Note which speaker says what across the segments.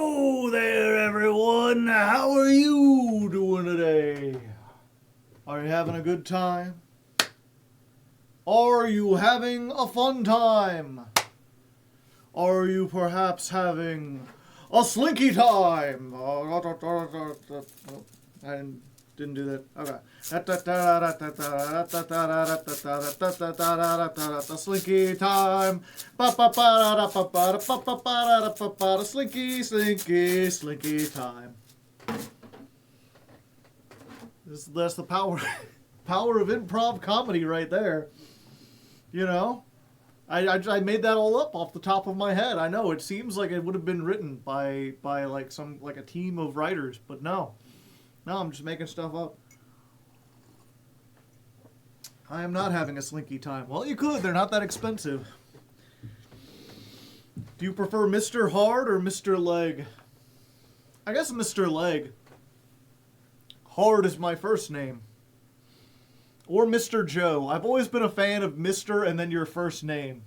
Speaker 1: Hello there, everyone. How are you doing today? Are you having a good time? Are you having a fun time? Are you perhaps having a slinky time? I didn't do that. Okay. The slinky time. Slinky, slinky, slinky time. That's the power of improv comedy right there. You know? I made that all up off the top of my head. I know it seems like it would have been written by like a team of writers, but no, I'm just making stuff up. I am not having a slinky time. Well, you could. They're not that expensive. Do you prefer Mr. Hard or Mr. Leg? I guess Mr. Leg. Hard is my first name. Or Mr. Joe. I've always been a fan of Mr. and then your first name.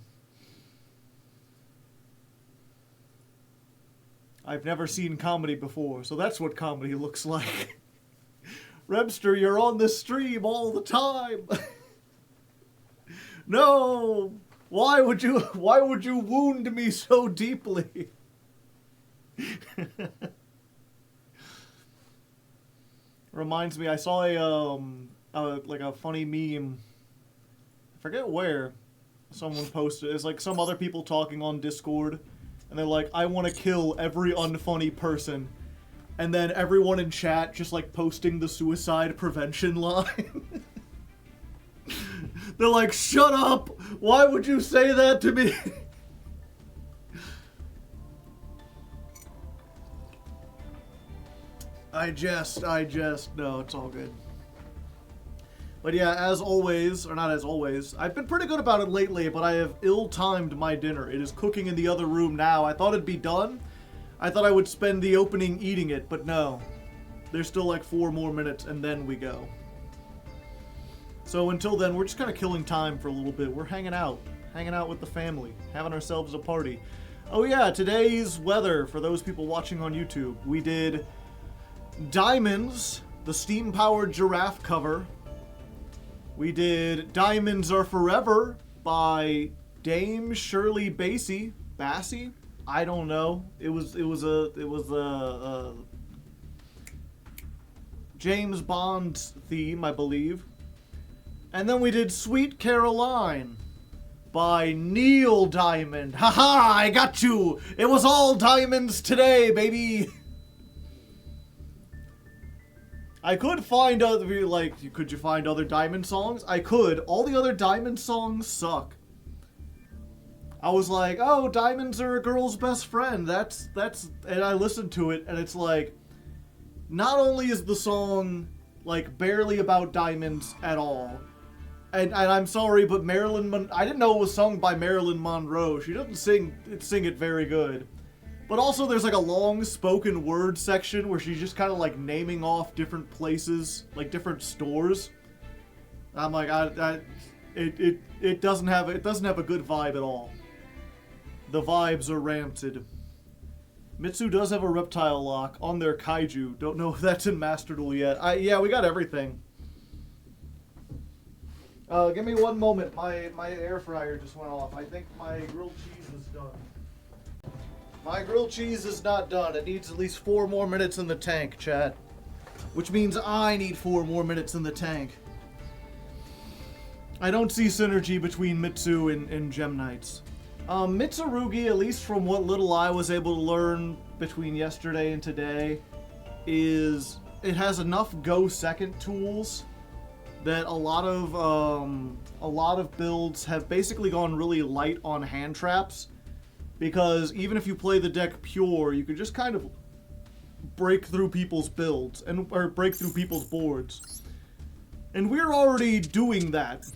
Speaker 1: I've never seen comedy before, so that's what comedy looks like. Rebster, you're on this stream all the time. No! Why would you wound me so deeply? Reminds me, I saw a funny meme. I forget where. Someone posted. It's like some other people talking on Discord, and they're like, "I want to kill every unfunny person," and then everyone in chat just like posting the suicide prevention line. They're like, "Shut up! Why would you say that to me?" I jest. No, it's all good. But yeah, as always, or not as always, I've been pretty good about it lately, but I have ill-timed my dinner. It is cooking in the other room now. I thought it'd be done. I thought I would spend the opening eating it, but no. There's still like 4 more minutes, and then we go. So until then, we're just kind of killing time for a little bit. We're hanging out with the family, having ourselves a party. Oh yeah, today's weather, for those people watching on YouTube, we did Diamonds, the steam-powered giraffe cover. We did Diamonds Are Forever by Dame Shirley Bassey. I don't know. It was a James Bond theme, I believe. And then we did Sweet Caroline by Neil Diamond. Haha, I got you! It was all diamonds today, baby! I could find other, could you find other Diamond songs? I could. All the other Diamond songs suck. I was like, oh, diamonds are a girl's best friend. That's, and I listened to it, and it's like, not only is the song, like, barely about diamonds at all, and I'm sorry, but I didn't know it was sung by Marilyn Monroe. She doesn't sing it very good. But also there's like a long spoken word section where she's just kind of like naming off different places, like different stores. I'm like, it doesn't have a good vibe at all. The vibes are rancid. Mitsu does have a reptile lock on their kaiju. Don't know if that's in Master Duel yet. Yeah, we got everything. Give me one moment. My air fryer just went off. I think my grilled cheese is done. My grilled cheese is not done. It needs at least 4 more minutes in the tank, chat. Which means I need 4 more minutes in the tank. I don't see synergy between Mitsu and Gem Knights. Mitsurugi, at least from what little I was able to learn between yesterday and today, it has enough go second tools that a lot of builds have basically gone really light on hand traps, because even if you play the deck pure, you can just kind of break through people's builds or break through people's boards, and we're already doing that.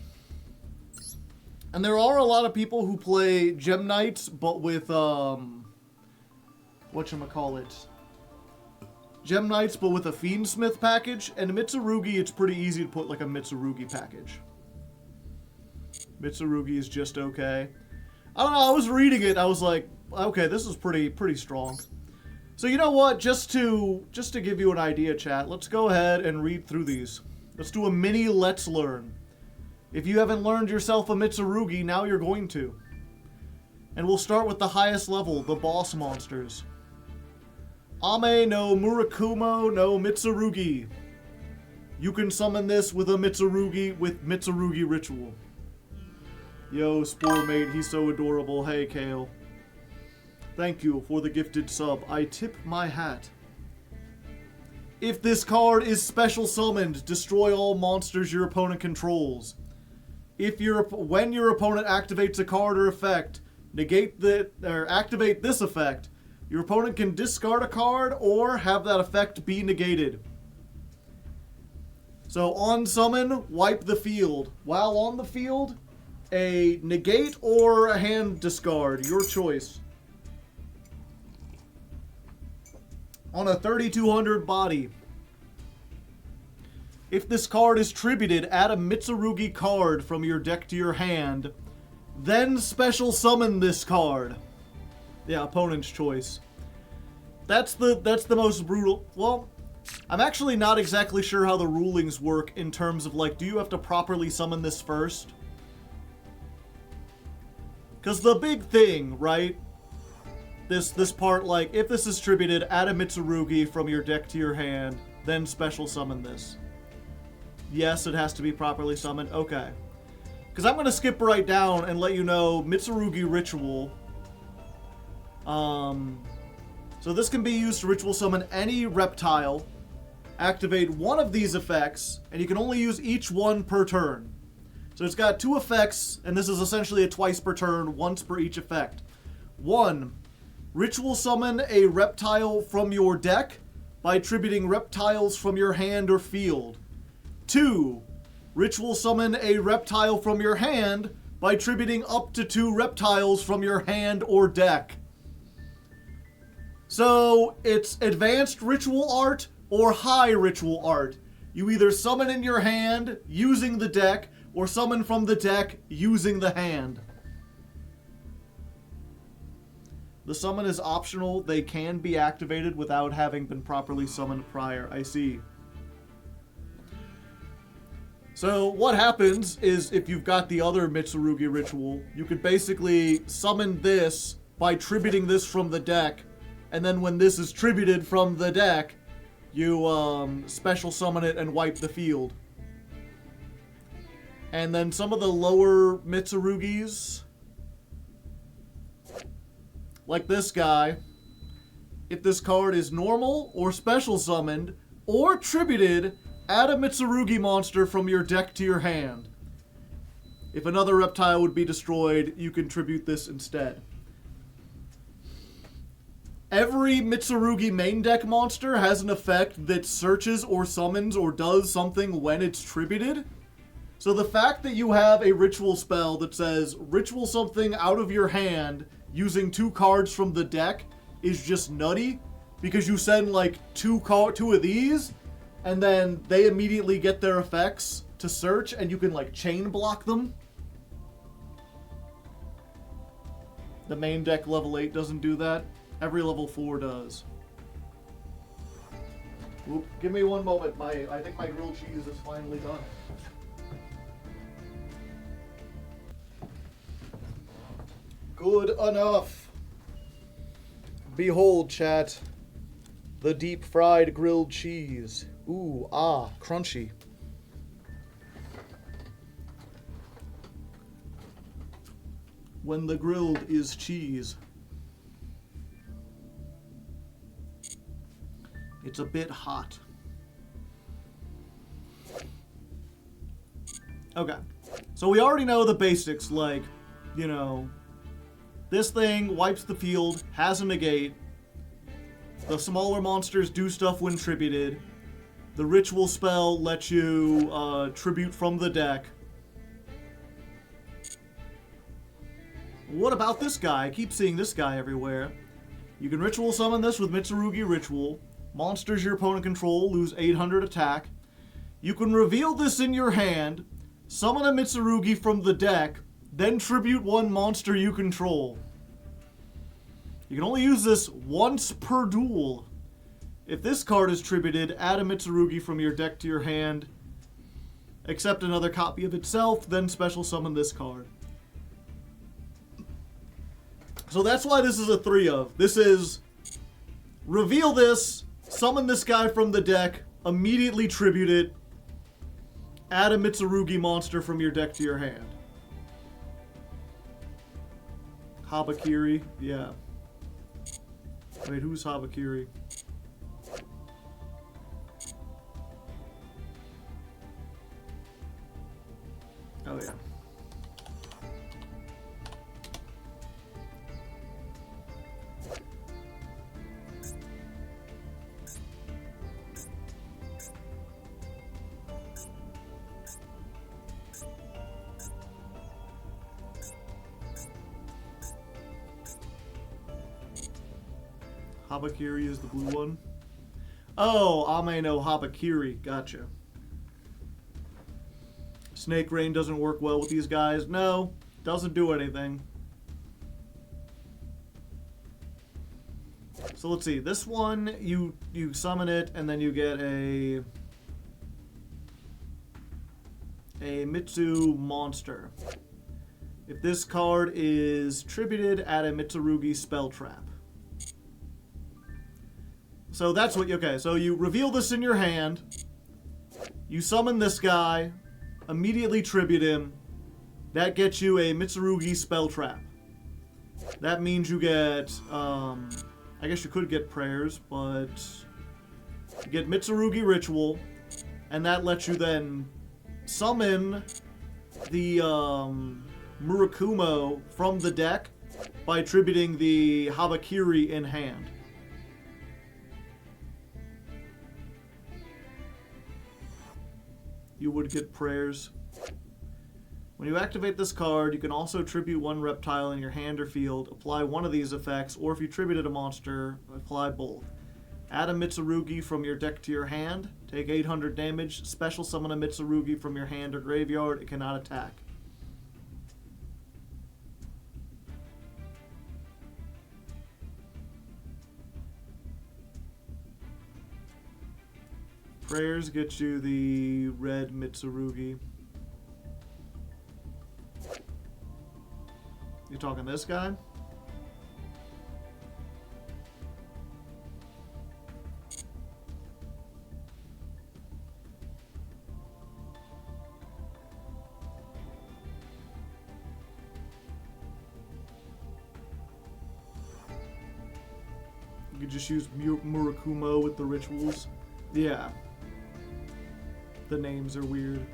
Speaker 1: And there are a lot of people who play Gem Knights, but with whatchamacallit, Gem Knights, but with a Fiendsmith package, and Mitsurugi, it's pretty easy to put like a Mitsurugi package. Mitsurugi is just okay. I don't know, I was reading it, I was like, okay, this is pretty strong. So you know what? Just to give you an idea, chat, let's go ahead and read through these. Let's do a mini Let's Learn. If you haven't learned yourself a Mitsurugi, now you're going to. And we'll start with the highest level, the boss monsters. Ame no Murakumo no Mitsurugi. You can summon this with a Mitsurugi with Mitsurugi Ritual. Yo, Spore Mate, he's so adorable. Hey, Kale. Thank you for the gifted sub. I tip my hat. If this card is special summoned, destroy all monsters your opponent controls. When your opponent activates a card or effect, activate this effect, your opponent can discard a card or have that effect be negated. So on summon, wipe the field. While on the field, a negate or a hand discard, your choice. On a 3200 body, if this card is tributed, add a Mitsurugi card from your deck to your hand, then special summon this card. Yeah, opponent's choice. That's the most brutal. Well, I'm actually not exactly sure how the rulings work in terms of, like, do you have to properly summon this first? Because the big thing, right? This part, like, if this is tributed, add a Mitsurugi from your deck to your hand, then special summon this. Yes, it has to be properly summoned. Okay. Because I'm going to skip right down and let you know Mitsurugi Ritual. So this can be used to ritual summon any reptile, activate one of these effects, and you can only use each one per turn. So it's got 2 effects, and this is essentially a twice per turn, once per each effect. 1. Ritual summon a reptile from your deck by tributing reptiles from your hand or field. 2. Ritual summon a reptile from your hand by tributing up to 2 reptiles from your hand or deck. So it's advanced ritual art or high ritual art. You either summon in your hand using the deck or summon from the deck using the hand. The summon is optional. They can be activated without having been properly summoned prior. I see. So what happens is if you've got the other Mitsurugi Ritual, you could basically summon this by tributing this from the deck, and then when this is tributed from the deck, you special summon it and wipe the field. And then some of the lower Mitsurugis, like this guy, if this card is normal or special summoned or tributed, add a Mitsurugi monster from your deck to your hand. If another reptile would be destroyed, you can tribute this instead. Every Mitsurugi main deck monster has an effect that searches or summons or does something when it's tributed. So the fact that you have a ritual spell that says ritual something out of your hand using 2 cards from the deck is just nutty, because you send like 2 of these and then they immediately get their effects to search and you can like chain block them. The main deck level 8 doesn't do that. Every level 4 does. Oop, give me one moment. I think my grilled cheese is finally done. Good enough. Behold, chat. The deep fried grilled cheese. Ooh, ah, crunchy. When the grilled is cheese. It's a bit hot. Okay. So we already know the basics, like, you know, this thing wipes the field, has a negate. The smaller monsters do stuff when tributed. The ritual spell lets you tribute from the deck. What about this guy? I keep seeing this guy everywhere. You can ritual summon this with Mitsurugi Ritual. Monsters your opponent control lose 800 attack. You can reveal this in your hand, summon a Mitsurugi from the deck, then tribute 1 monster you control. You can only use this once per duel. If this card is tributed, add a Mitsurugi from your deck to your hand. Accept another copy of itself, then special summon this card. So that's why this is a 3 of. This is reveal this, summon this guy from the deck, immediately tribute it, add a Mitsurugi monster from your deck to your hand. Habakiri, yeah. Wait, who's Habakiri? Oh, yeah. Habakiri is the blue one. Oh, Ame no Habakiri. Gotcha. Snake Rain doesn't work well with these guys. No, doesn't do anything. So let's see. This one, you summon it, and then you get a Mitsu monster. If this card is tributed, add a Mitsurugi spell trap. So that's what, okay, so you reveal this in your hand, you summon this guy, immediately tribute him, that gets you a Mitsurugi spell trap. That means you get, I guess you could get prayers, but you get Mitsurugi ritual, and that lets you then summon the Murakumo from the deck by tributing the Habakiri in hand. You would get prayers. When you activate this card, you can also tribute one reptile in your hand or field, apply one of these effects, or if you tributed a monster, apply both. Add a Mitsurugi from your deck to your hand, take 800 damage, special summon a Mitsurugi from your hand or graveyard, it cannot attack. Prayers get you the red Mitsurugi. You talking this guy? You could just use Murakumo with the rituals. Yeah. The names are weird.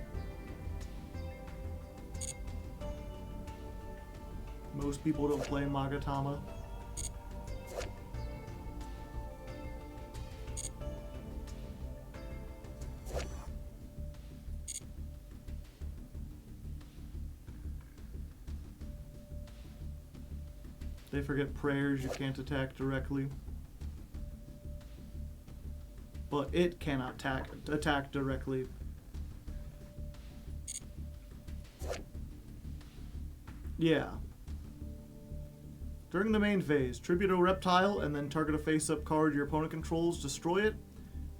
Speaker 1: Most people don't play Magatama. They forget prayers, you can't attack directly. But it cannot attack directly. Yeah. During the main phase, tribute a reptile and then target a face-up card your opponent controls, destroy it.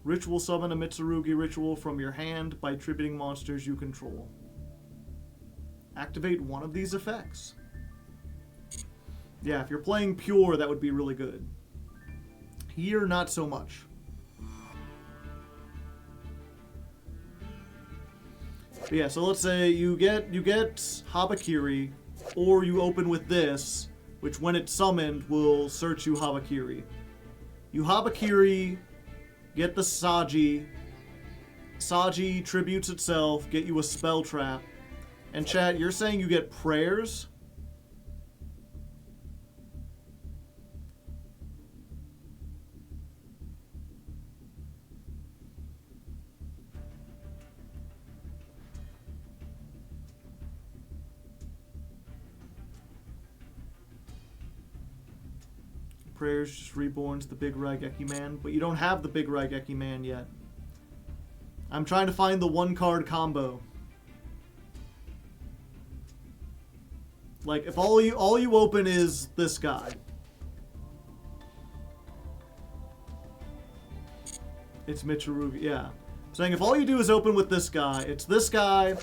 Speaker 1: Ritual summon a Mitsurugi ritual from your hand by tributing monsters you control. Activate one of these effects. Yeah, if you're playing pure, that would be really good. Here, not so much. But yeah, so let's say you get Habakiri, or you open with this, which when it's summoned will search you Habakiri. You Habakiri, get the Saji. Saji tributes itself, get you a spell trap. And chat, you're saying you get prayers? Prayers just reborns the big Raigeki man, but you don't have the big Raigeki man yet. I'm trying to find the one card combo. Like if all you open is this guy, It's Mitsurugi, yeah. Saying if all you do is open with this guy, it's this guy,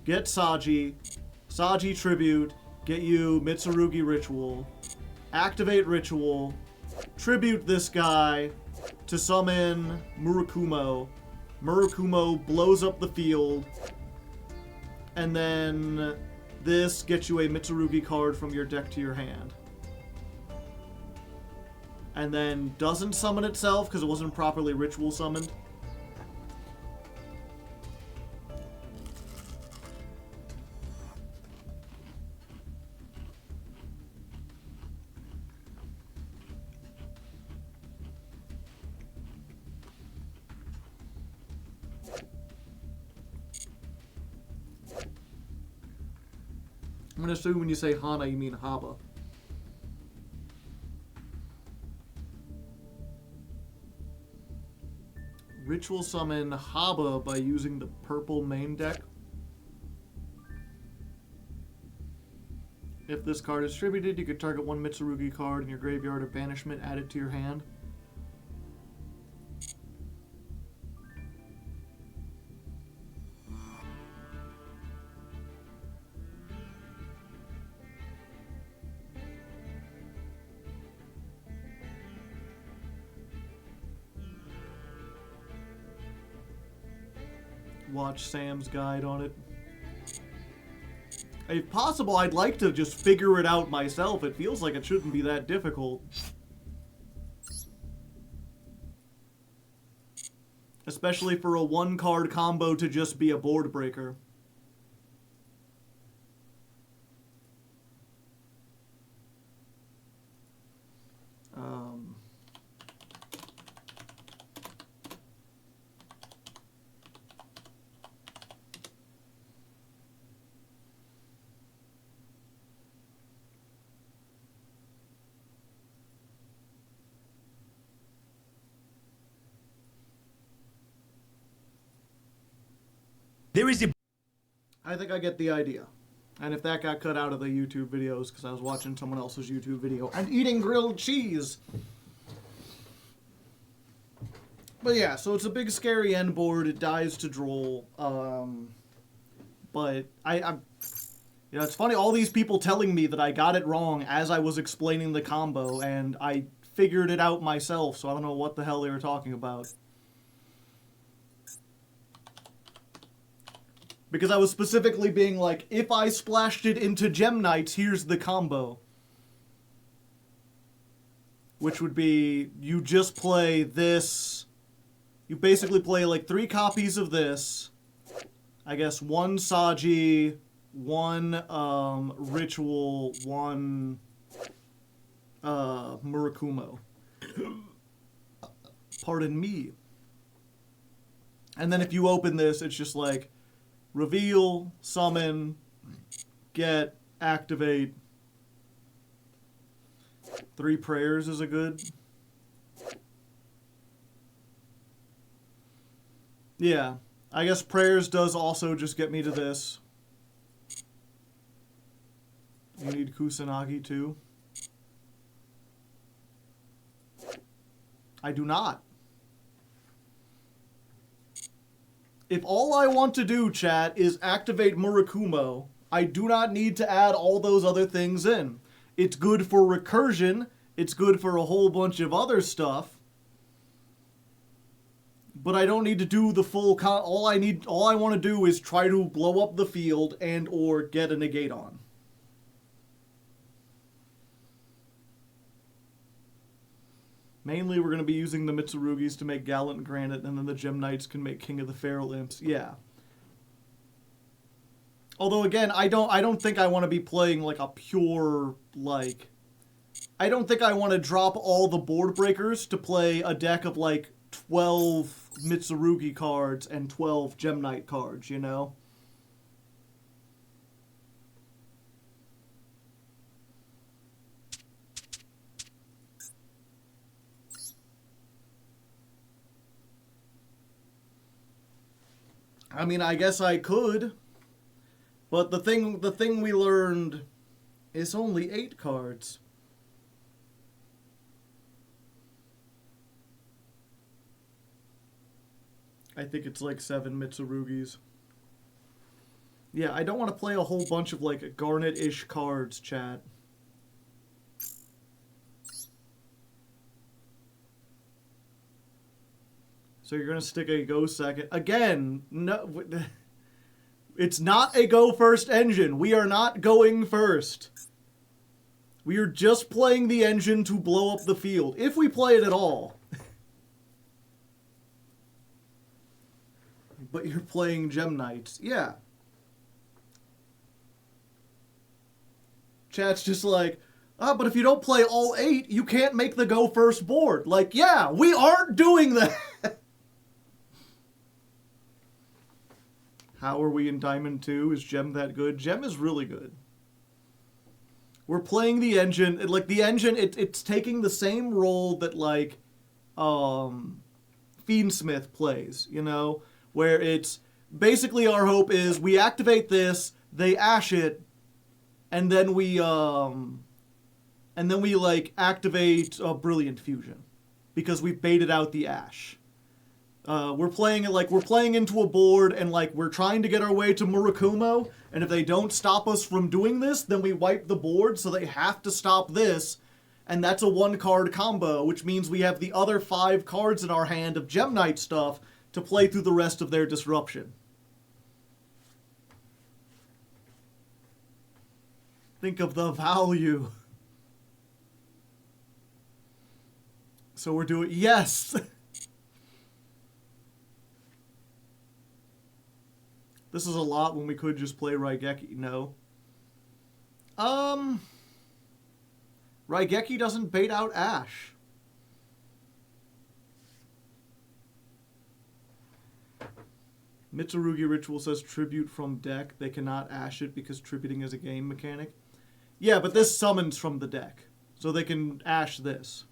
Speaker 1: get Saji, Saji Tribute, get you Mitsurugi Ritual, activate Ritual, tribute this guy to summon Murakumo. Murakumo blows up the field, and then this gets you a Mitsurugi card from your deck to your hand. And then doesn't summon itself because it wasn't properly ritual summoned. I'm gonna assume when you say Hana, you mean Haba. Ritual summon Haba by using the purple main deck. If this card is distributed, you could target one Mitsurugi card in your graveyard of banishment, add it to your hand. Watch Sam's guide on it. If possible, I'd like to just figure it out myself. It feels like it shouldn't be that difficult. Especially for a one-card combo to just be a board breaker. I think I get the idea. And if that got cut out of the YouTube videos because I was watching someone else's YouTube video and eating grilled cheese. But yeah, so it's a big scary end board. It dies to droll. But I'm you know, it's funny, all these people telling me that I got it wrong as I was explaining the combo, and I figured it out myself, so I don't know what the hell they were talking about. Because I was specifically being like, if I splashed it into Gem Knights, here's the combo. Which would be, you just play this. You basically play like 3 copies of this. I guess 1 Saji, 1 Ritual, 1 Murakumo. Pardon me. And then if you open this, it's just like, reveal, summon, get, activate. 3 prayers is a good. Yeah, I guess prayers does also just get me to this. You need Kusanagi too. I do not. If all I want to do, chat, is activate Murakumo, I do not need to add all those other things in. It's good for recursion, it's good for a whole bunch of other stuff, but I don't need to do the full all I want to do is try to blow up the field and or get a negate on. Mainly, we're going to be using the Mitsurugis to make Gallant Granite, and then the Gem Knights can make King of the Feral Imps. Yeah. Although, again, I don't think I want to be playing, like, a pure, like... I don't think I want to drop all the board breakers to play a deck of, like, 12 Mitsurugi cards and 12 Gem Knight cards, you know? I mean, I guess I could, but the thing we learned is only 8 cards. I think it's like 7 Mitsurugis. Yeah, I don't want to play a whole bunch of like Garnet-ish cards, chat. So you're gonna stick a go second again? No, it's not a go first engine. We are not going first. We are just playing the engine to blow up the field, if we play it at all. But you're playing Gem Knights, yeah. Chat's just like, but if you don't play all 8, you can't make the go first board. Like, yeah, we aren't doing that. How are we in Diamond 2? Is Gem that good? Gem is really good. We're playing the engine. Like, the engine, it's taking the same role that, like, Fiendsmith plays, you know? Where it's, basically our hope is we activate this, they ash it, and then we like, activate Brilliant Fusion. Because we baited out the ash. We're playing it like we're playing into a board and like we're trying to get our way to Murakumo, and if they don't stop us from doing this, then we wipe the board, so they have to stop this, and that's a 1-card combo, which means we have the other 5 cards in our hand of Gem Knight stuff to play through the rest of their disruption. Think of the value. So we're doing, yes! This is a lot when we could just play Raigeki. No. Raigeki doesn't bait out Ash. Mitsurugi Ritual says tribute from deck. They cannot ash it because tributing is a game mechanic. Yeah, but this summons from the deck. So they can ash this.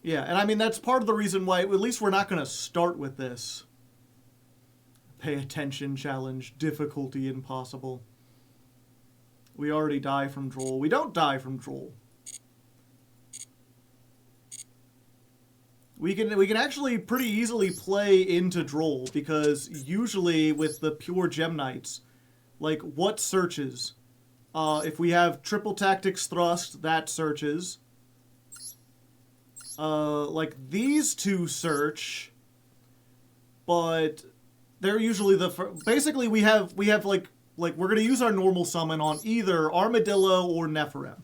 Speaker 1: Yeah, and I mean, that's part of the reason why, at least we're not going to start with this. Pay attention challenge, difficulty impossible. We already die from Droll. We don't die from Droll. We can actually pretty easily play into Droll, because usually with the pure Gem Knights, like, what searches? If we have Triple Tactics Thrust, that searches. Like, these 2 search, but they're usually the basically we have like we're gonna use our normal summon on either Armadillo or Nephirim,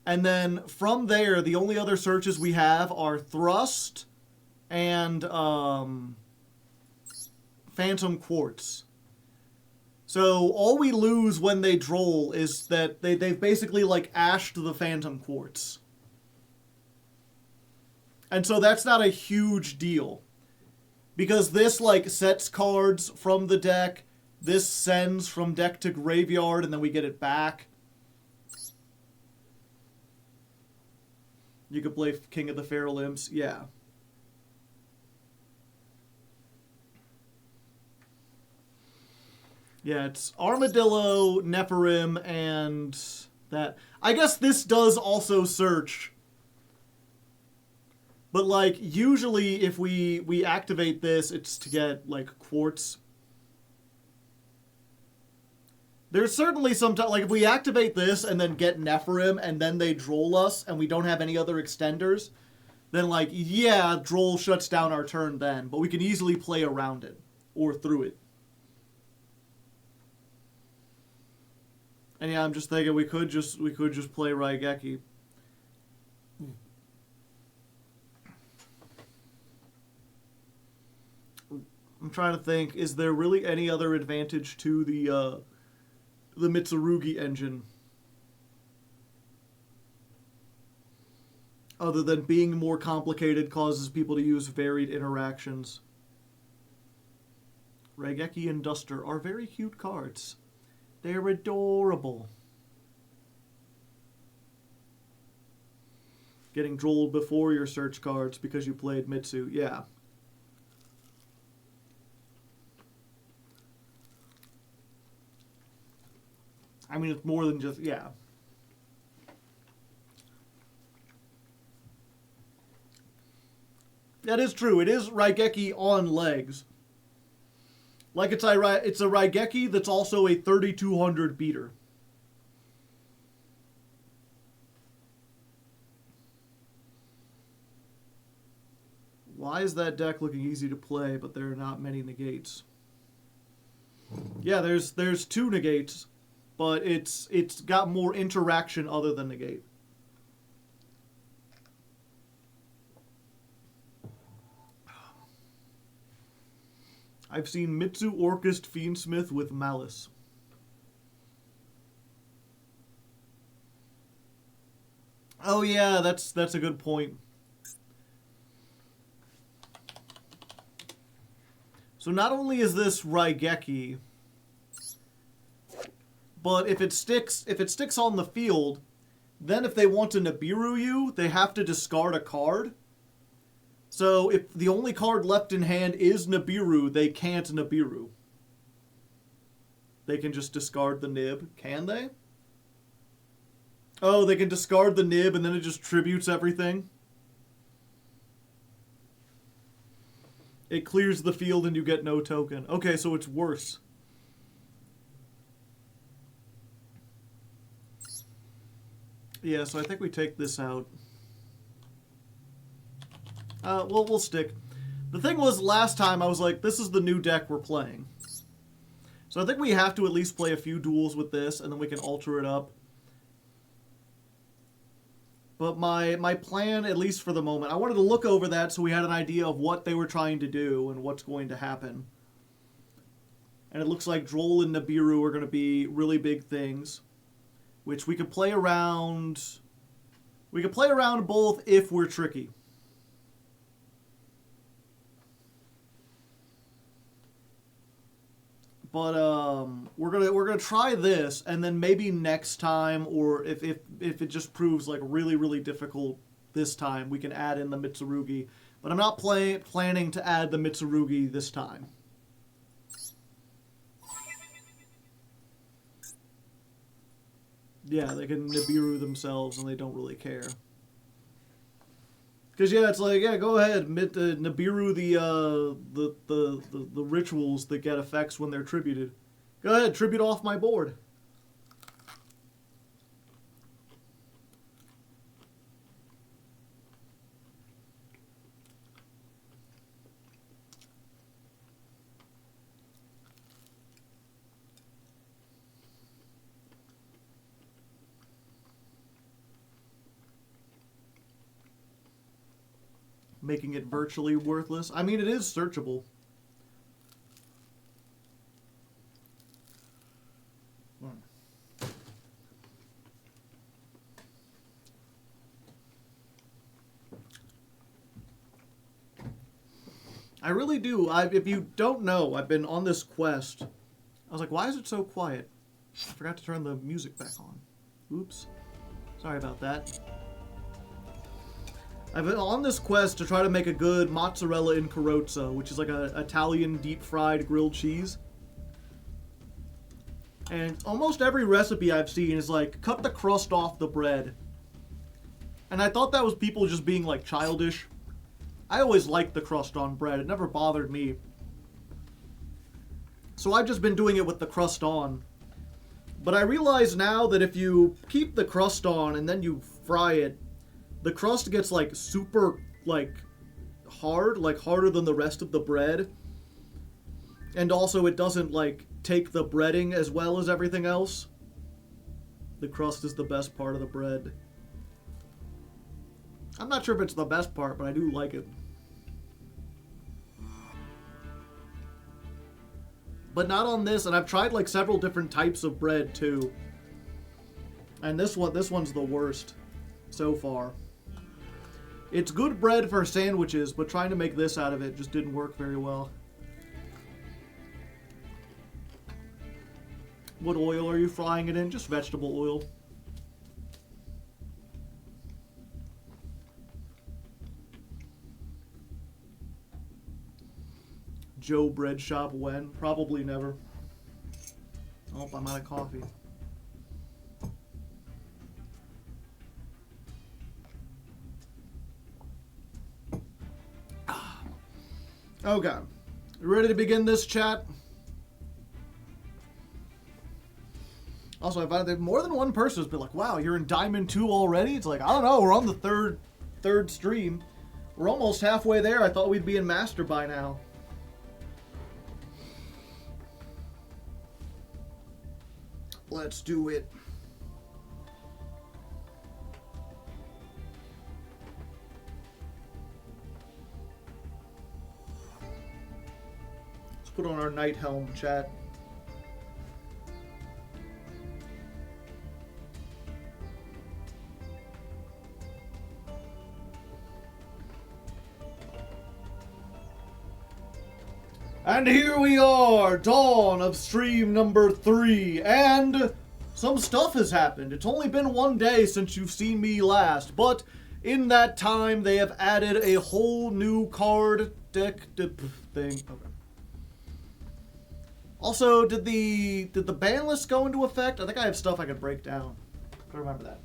Speaker 1: and then from there the only other searches we have are Thrust and Phantom Quartz. So all we lose when they Droll is that they've basically like ashed the Phantom Quartz. And so that's not a huge deal. Because this, like, sets cards from the deck. This sends from deck to graveyard, and then we get it back. You could play King of the Feral Imps. Yeah. Yeah, it's Armadillo, Nephirim, and that. I guess this does also search. But, like, usually if we activate this, it's to get, like, Quartz. There's certainly some time, like, if we activate this and then get Nephirim and then they Droll us and we don't have any other extenders, then, like, yeah, Droll shuts down our turn then. But we can easily play around it or through it. And yeah, I'm just thinking we could just play Raigeki. I'm trying to think, is there really any other advantage to the Mitsurugi engine? Other than being more complicated causes people to use varied interactions. Raigeki and Duster are very cute cards. They're adorable. Getting drolled before your search cards because you played Mitsu, yeah. I mean, it's more than just, yeah. That is true. It is Raigeki on legs. Like it's a Raigeki that's also a 3200 beater. Why is that deck looking easy to play, but there are not many negates? Yeah, there's 2 negates, but it's got more interaction other than negate. I've seen Mitsu Orchist Fiendsmith with Malice. Oh yeah, that's a good point. So not only is this Raigeki, but if it sticks on the field, then if they want to Nibiru you, they have to discard a card. So if the only card left in hand is Nibiru, they can't Nibiru. They can just discard the nib. Can they? Oh, they can discard the nib and then it just tributes everything. It clears the field and you get no token. Okay, so it's worse. Yeah, so I think we take this out. Well, we'll stick. The thing was, last time I was like, this is the new deck we're playing. So I think we have to at least play a few duels with this, and then we can alter it up. But my plan, at least for the moment, I wanted to look over that so we had an idea of what they were trying to do and what's going to happen. And it looks like Droll and Nibiru are going to be really big things, which we could play around. We could play around both if we're tricky. But we're gonna try this, and then maybe next time, or if it just proves like really, really difficult this time, we can add in the Mitsurugi. But I'm not planning to add the Mitsurugi this time. Yeah, they can Nibiru themselves, and they don't really care. Because yeah, it's like, yeah, go ahead, Nibiru the rituals that get effects when they're tributed. Go ahead, tribute off my board. Making it virtually worthless. I mean, it is searchable. I really do. If you don't know, I've been on this quest. I was like, why is it so quiet? I forgot to turn the music back on. Oops. Sorry about that. I've been on this quest to try to make a good mozzarella in carrozza, which is like an Italian deep-fried grilled cheese. And almost every recipe I've seen is like, cut the crust off the bread. And I thought that was people just being like childish. I always liked the crust on bread. It never bothered me. So I've just been doing it with the crust on. But I realize now that if you keep the crust on and then you fry it, the crust gets like super like hard, like harder than the rest of the bread. And also it doesn't like take the breading as well as everything else. The crust is the best part of the bread. I'm not sure if it's the best part, but I do like it. But not on this, and I've tried like several different types of bread too. And this one's the worst so far. It's good bread for sandwiches, but trying to make this out of it just didn't work very well. What oil are you frying it in? Just vegetable oil. Joe Bread Shop when? Probably never. Oh, I'm out of coffee. Okay. You ready to begin this chat? Also, I've had more than one person has been like, wow, you're in Diamond 2 already? It's like, I don't know, we're on the third stream. We're almost halfway there. I thought we'd be in Master by now. Let's do it. Let's put on our night helm, chat. And here we are, dawn of stream number 3, and some stuff has happened. It's only been one day since you've seen me last, but in that time they have added a whole new card deck thing. Okay. Also, did the ban list go into effect? I think I have stuff I could break down. I remember that.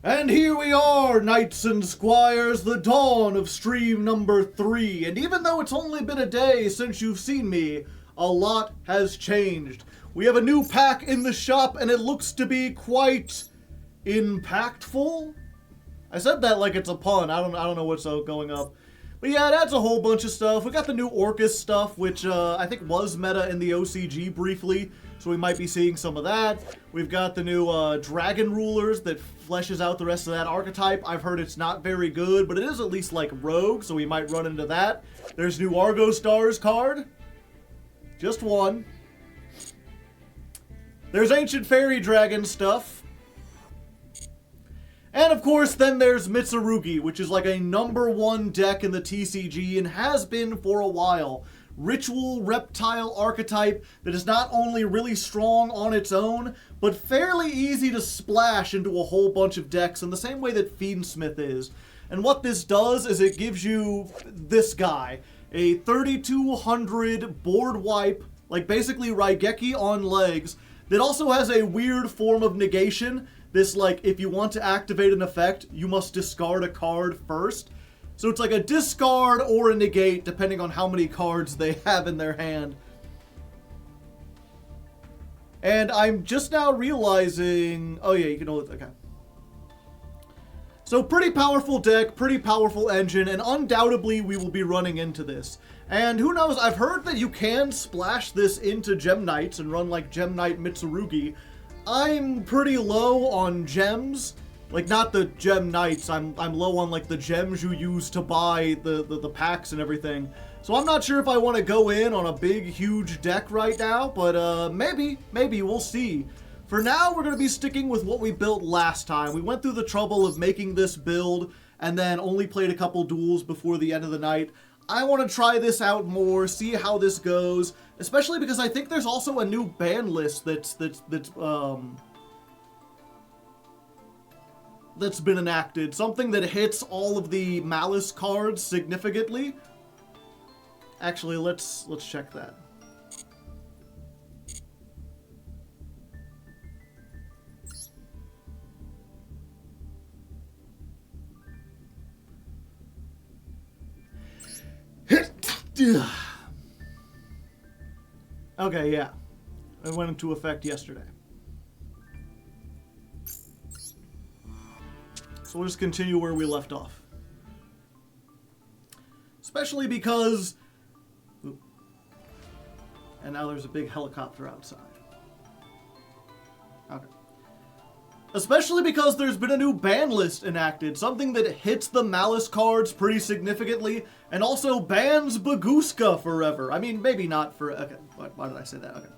Speaker 1: And here we are, knights and squires, the dawn of stream number 3. And even though it's only been a day since you've seen me, a lot has changed. We have a new pack in the shop, and it looks to be quite impactful. I said that like it's a pun. I don't know what's going up. But yeah, it adds a whole bunch of stuff. We got the new Orcus stuff, which I think was meta in the OCG briefly, so we might be seeing some of that. We've got the new Dragon Rulers that fleshes out the rest of that archetype. I've heard it's not very good, but it is at least like Rogue, so we might run into that. There's new Argo Stars card. Just one. There's Ancient Fairy Dragon stuff. And of course, then there's Mitsurugi, which is like a #1 deck in the TCG and has been for a while. Ritual reptile archetype that is not only really strong on its own, but fairly easy to splash into a whole bunch of decks in the same way that Fiendsmith is. And what this does is it gives you this guy, a 3200 board wipe, like basically Raigeki on legs, that also has a weird form of negation. This, like, if you want to activate an effect, you must discard a card first. So it's like a discard or a negate, depending on how many cards they have in their hand. And I'm just now realizing... Oh yeah, you can hold it. Okay. So pretty powerful deck, pretty powerful engine, and undoubtedly we will be running into this. And who knows, I've heard that you can splash this into Gem Knights and run like Gem Knight Mitsurugi. I'm pretty low on gems, like not the Gem Knights. I'm low on like the gems you use to buy the packs and everything. So I'm not sure if I want to go in on a big huge deck right now, but maybe we'll see. For now, we're going to be sticking with what we built last time. We went through the trouble of making this build and then only played a couple duels before the end of the night. I want to try this out more, see how this goes, especially because I think there's also a new ban list that's been enacted. Something that hits all of the Malice cards significantly. Actually, let's check that. Okay, yeah. It went into effect yesterday. So we'll just continue where we left off. Especially because... Oop. And now there's a big helicopter outside. Okay. Especially because there's been a new ban list enacted, something that hits the Malice cards pretty significantly, and also bans Baguska forever. I mean, maybe not for... Okay, why did I say that? Okay.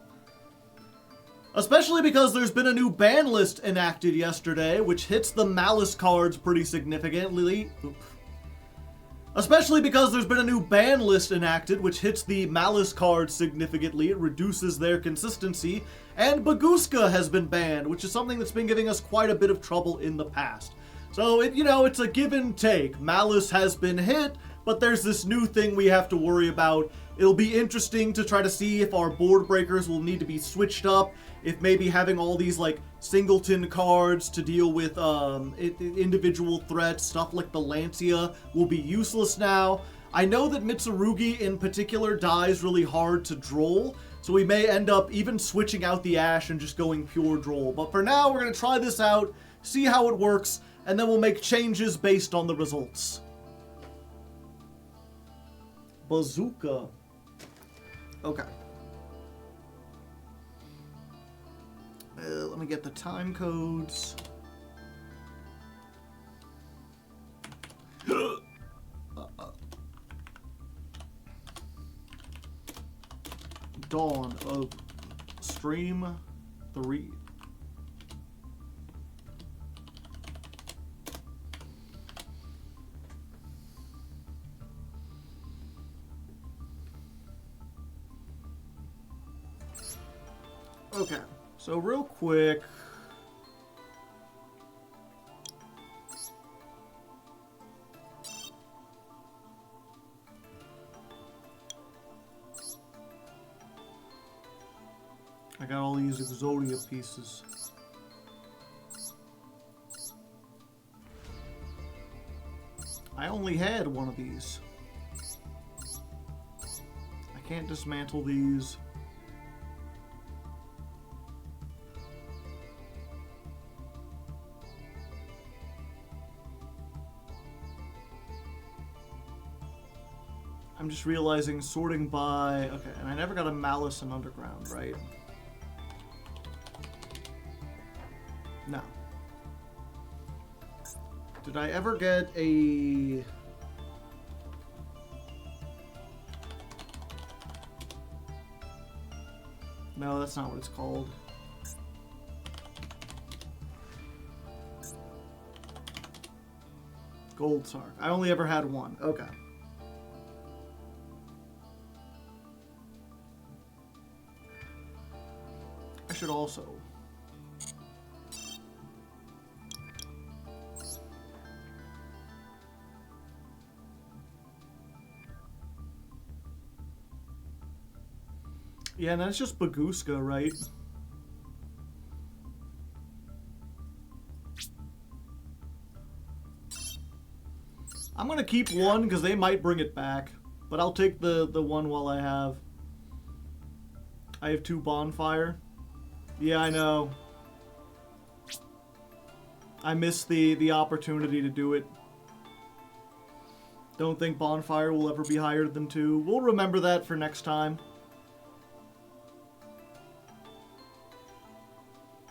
Speaker 1: Especially because there's been a new ban list enacted yesterday, which hits the Malice cards pretty significantly. Especially because there's been a new ban list enacted, which hits the Malice cards significantly. It reduces their consistency. And Baguska has been banned, which is something that's been giving us quite a bit of trouble in the past. So, it's a give and take. Malice has been hit, but there's this new thing we have to worry about. It'll be interesting to try to see if our board breakers will need to be switched up, if maybe having all these like singleton cards to deal with individual threats, stuff like the Lancia, will be useless now. I know that Mitsurugi in particular dies really hard to droll, so we may end up even switching out the Ash and just going pure droll. But for now, we're going to try this out, see how it works, and then we'll make changes based on the results. Bazooka. Okay. Let me get the time codes. Dawn of Stream 3. Okay, so real quick. I got all these Exodia pieces. I only had one of these. I can't dismantle these. I'm just realizing sorting by... Okay, and I never got a Malice in Underground, right? No. Did I ever get a... No, that's not what it's called. Gold Sark. I only ever had one. Okay. I should also... Yeah, and that's just Baguska, right? I'm gonna keep one because they might bring it back, but I'll take the one while I have. I have 2 Bonfire. Yeah, I know. I missed the opportunity to do it. Don't think Bonfire will ever be higher than 2. We'll remember that for next time.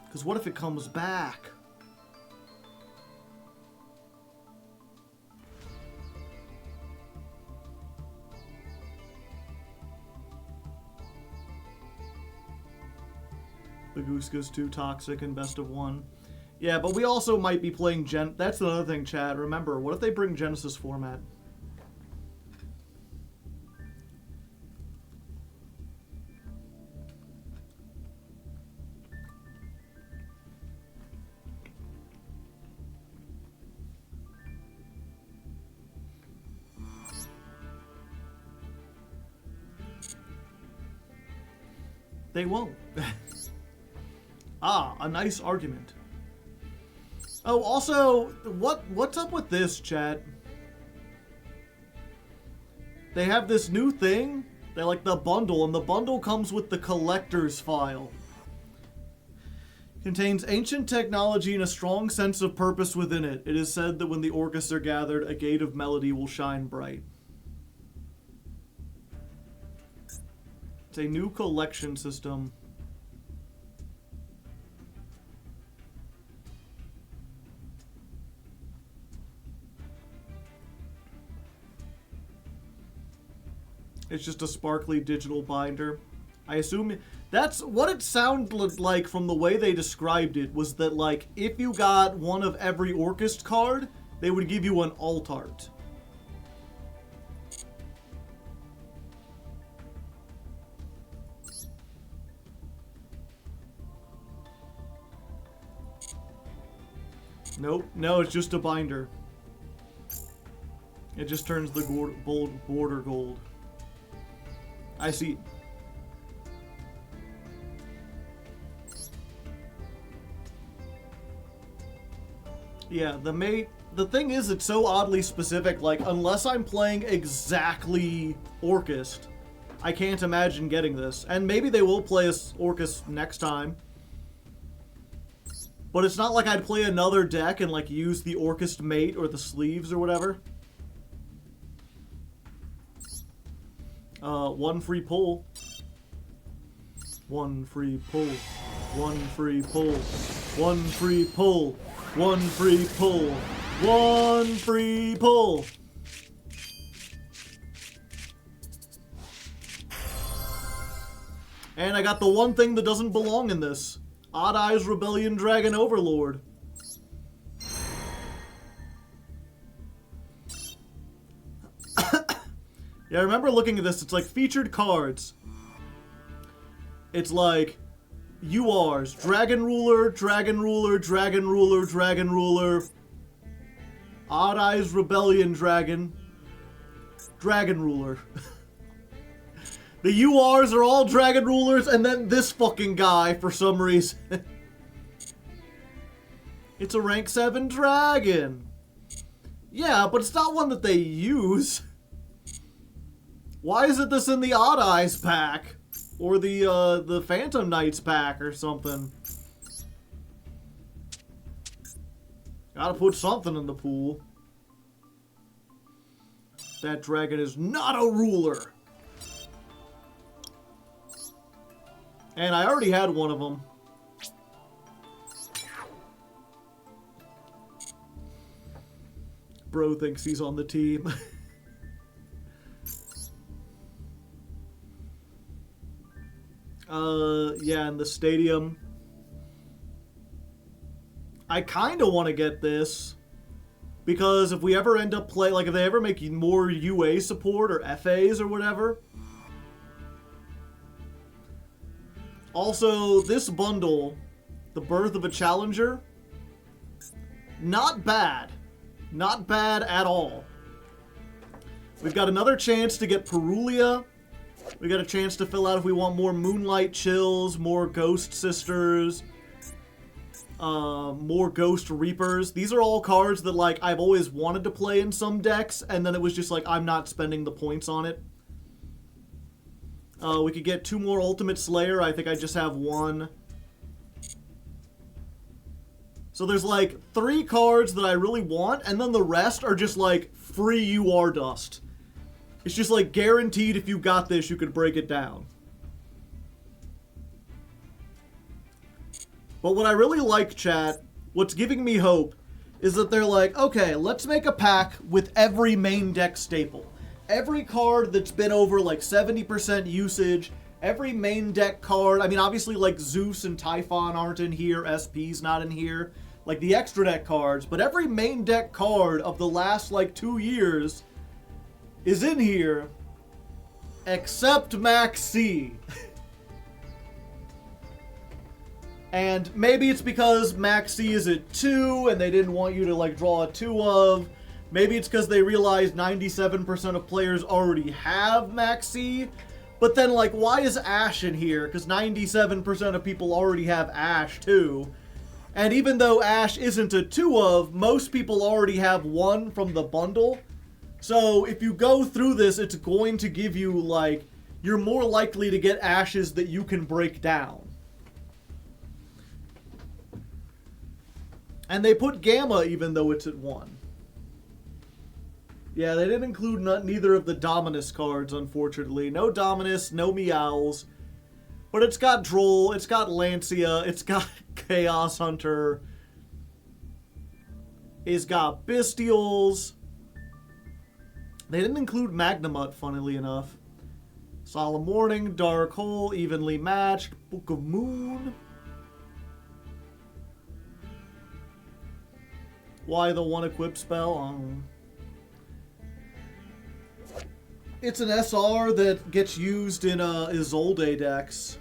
Speaker 1: Because what if it comes back? Baguska's too toxic and best of 1. Yeah, but we also might be playing That's another thing, Chad. Remember, what if they bring Genesis format? They won't. Ah, a nice argument. Oh, also, what's up with this, chat? They have this new thing. They like the bundle, and the bundle comes with the collector's file. Contains ancient technology and a strong sense of purpose within it. It is said that when the orcas are gathered, a gate of melody will shine bright. It's a new collection system. It's just a sparkly digital binder. I assume that's what it sounded like from the way they described it, was that like if you got one of every Orcust card, they would give you an alt art. Nope, no, it's just a binder. It just turns the border gold. I see. Yeah, the thing is, it's so oddly specific, like, unless I'm playing exactly Orcust, I can't imagine getting this. And maybe they will play us Orcust next time. But it's not like I'd play another deck and, like, use the Orcust mate or the sleeves or whatever. One free pull. One free pull. One free pull. One free pull. One free pull. One free pull. And I got the one thing that doesn't belong in this. Odd Eyes Rebellion Dragon Overlord. Yeah, I remember looking at this. It's like featured cards. It's like URs. Dragon Ruler, Dragon Ruler, Dragon Ruler, Dragon Ruler. Odd Eyes Rebellion Dragon. Dragon Ruler. The URs are all Dragon Rulers, and then this fucking guy for some reason. It's a rank 7 dragon. Yeah, but it's not one that they use. Why isn't this in the Odd Eyes pack? Or the Phantom Knights pack or something? Gotta put something in the pool. That dragon is not a ruler. And I already had one of them. Bro thinks he's on the team. Yeah, in the stadium. I kind of want to get this. Because if we ever end up playing, like if they ever make more UA support or FAs or whatever. Also, this bundle, The Birth of a Challenger, not bad. Not bad at all. We've got another chance to get Perulia. We got a chance to fill out if we want more Moonlight Chills, more Ghost Sisters, more Ghost Reapers. These are all cards that, like, I've always wanted to play in some decks, and then it was just like, I'm not spending the points on it. We could get 2 more Ultimate Slayer. I think I just have 1. So there's, like, 3 cards that I really want, and then the rest are just, like, free UR dust. It's just, like, guaranteed if you got this, you could break it down. But what I really like, chat, what's giving me hope, is that they're like, okay, let's make a pack with every main deck staple. Every card that's been over, like, 70% usage, every main deck card. I mean, obviously, like, Zeus and Typhon aren't in here, SP's not in here, like, the extra deck cards, but every main deck card of the last, like, 2 years is in here, except Max C. And maybe it's because Max C is at 2, and they didn't want you to, like, draw a 2 of. Maybe it's because they realized 97% of players already have Max C. But then, like, why is Ash in here? Because 97% of people already have Ash, too. And even though Ash isn't a 2 of, most people already have 1 from the bundle. So if you go through this, it's going to give you, like, you're more likely to get Ashes that you can break down. And they put Gamma even though it's at 1. Yeah, they didn't include neither of the Dominus cards, unfortunately. No Dominus, no Meowls. But it's got Droll, it's got Lancia, it's got Chaos Hunter. It's got Bestials. They didn't include Magnamut, funnily enough. Solemn Warning, Dark Hole, Evenly Matched, Book of Moon. Why the 1 equip spell? It's an SR that gets used in Isolde decks.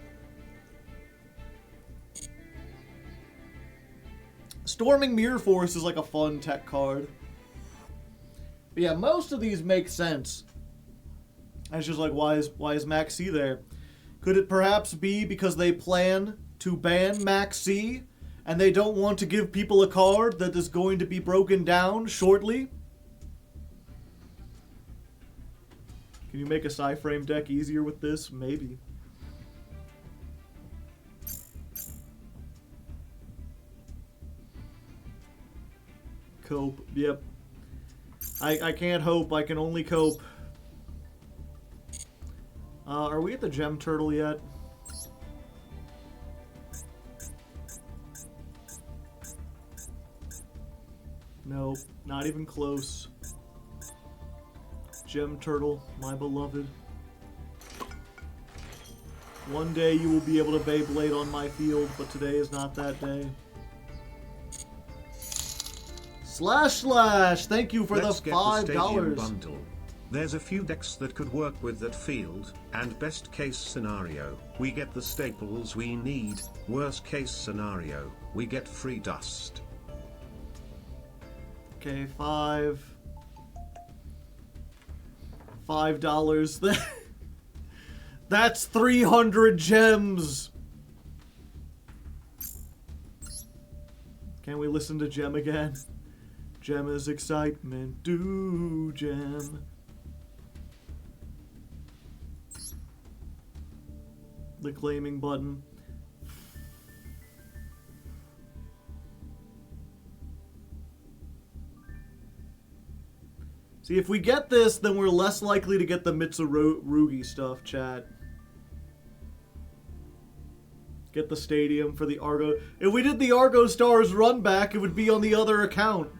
Speaker 1: Storming Mirror Force is like a fun tech card. But yeah, most of these make sense. And it's just like, why is Max C there? Could it perhaps be because they plan to ban Max C and they don't want to give people a card that is going to be broken down shortly? Can you make a Psy-Frame deck easier with this? Maybe. Cope. Yep. I can't hope. I can only cope. Are we at the gem turtle yet? No, not even close. Gem turtle, my beloved. One day you will be able to Beyblade on my field, but today is not that day. Slash, thank you for
Speaker 2: Let's
Speaker 1: the
Speaker 2: get
Speaker 1: $5.
Speaker 2: the stadium bundle. There's a few decks that could work with that field, and best case scenario, we get the staples we need. Worst case scenario, we get free dust.
Speaker 1: Okay, $5. That's 300 gems. Can we listen to Gem again? Gem is excitement, do Gem. The claiming button. See, if we get this, then we're less likely to get the Mitsurugi stuff, chat. Get the stadium for the Argo. If we did the Argo Stars run back, it would be on the other account.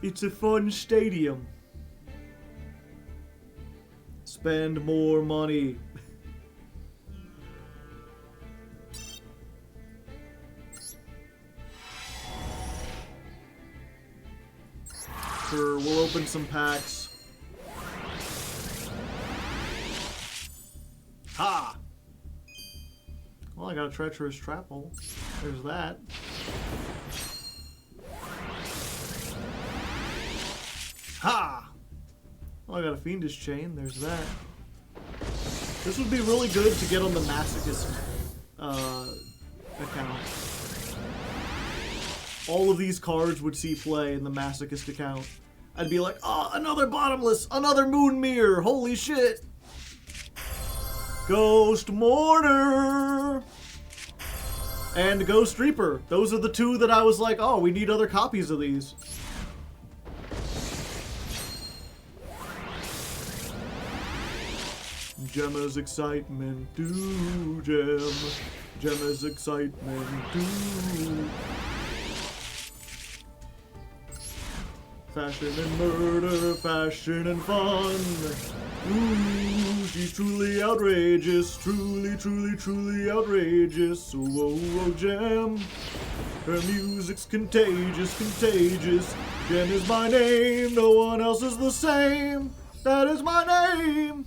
Speaker 1: It's a fun stadium. Spend more money. Sure, we'll open some packs. Ha! Well, I got a treacherous trap hole. There's that. Ha! Well, I got a fiendish chain. There's that. This would be really good to get on the masochist account. All of these cards would see play in the masochist account. I'd be like, oh, another bottomless, another moon mirror, holy shit. Ghost Mourner and Ghost Reaper. Those are the two that I was like, oh, we need other copies of these. Gemma's excitement, do Gem. Gemma's excitement, do. Fashion and murder, fashion and fun. Ooh, she's truly outrageous, truly, truly, truly outrageous. Oh, oh, oh, Gem. Her music's contagious, contagious. Gem is my name, no one else is the same. That is my name.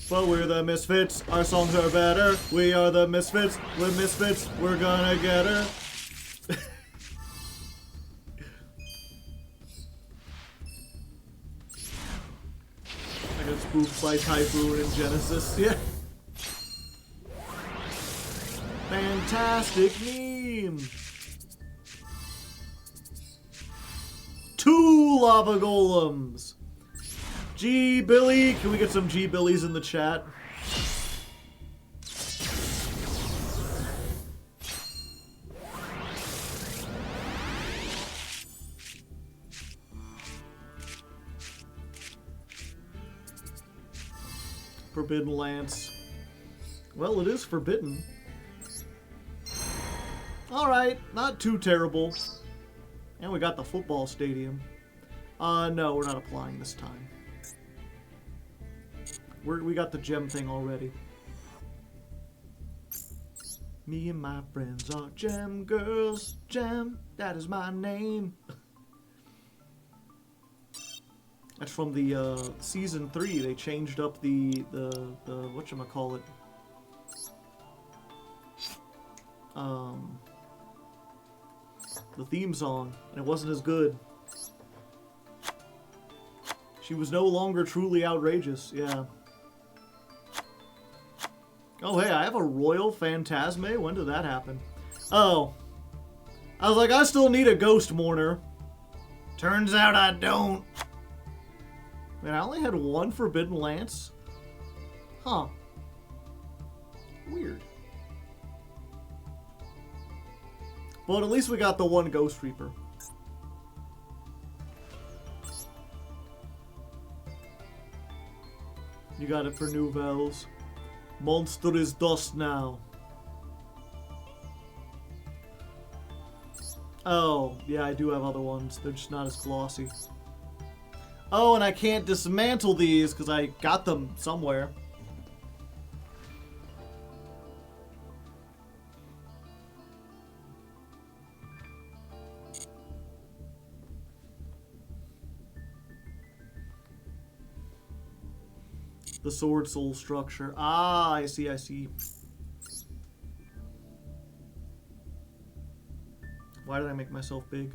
Speaker 1: But we're the misfits, our songs are better. We are the misfits, we're misfits, we're gonna get her. I got spoofed by Typhoon in Genesis, yeah. Fantastic meme. 2 lava golems. G Billy, can we get some G Billies in the chat? Forbidden Lance. Well, it is forbidden. Alright, not too terrible. And we got the football stadium. No, we're not applying this time. We got the gem thing already. Me and my friends are gem girls. Gem, that is my name. That's from the season 3. They changed up the whatchamacallit. The theme song, and it wasn't as good. She was no longer truly outrageous, yeah. Oh, hey, I have a Royal Phantasme? When did that happen? Oh. I was like, I still need a Ghost Mourner. Turns out I don't. Man, I only had one Forbidden Lance? Huh. Weird. But at least we got the one Ghost Reaper. You got it for Nouvelles. Monster is dust now. Oh, yeah, I do have other ones. They're just not as glossy. Oh, and I can't dismantle these because I got them somewhere. The sword soul structure. Ah, I see, I see. Why did I make myself big?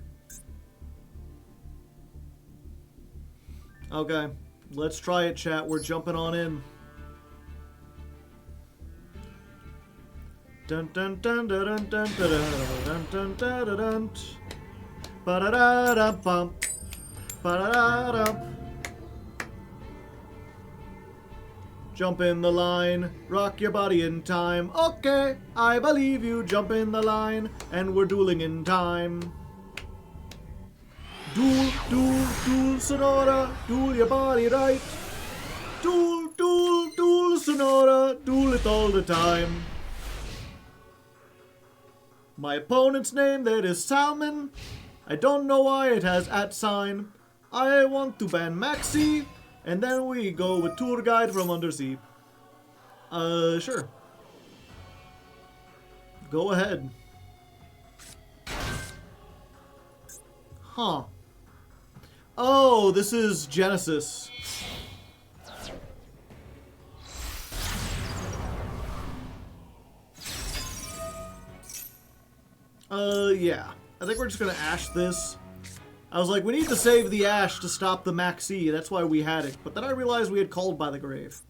Speaker 1: Okay, let's try it, chat. We're jumping on in. Dun dun dun dun dun dun dun dun dun dun dun. Ba da da da bum. Ba da da da. Jump in the line, rock your body in time. Okay, I believe you. Jump in the line, and we're dueling in time. Duel, duel, duel, Sonora, duel your body right. Duel, duel, duel, Sonora, duel it all the time. My opponent's name, that is Salmon. I don't know why it has @ sign. I want to ban Maxi. And then we go with tour guide from undersea. Sure. Go ahead. Huh. Oh, this is Genesis. Yeah. I think we're just gonna Ash this. I was like, we need to save the Ash to stop the Maxi. That's why we had it. But then I realized we had Called by the Grave.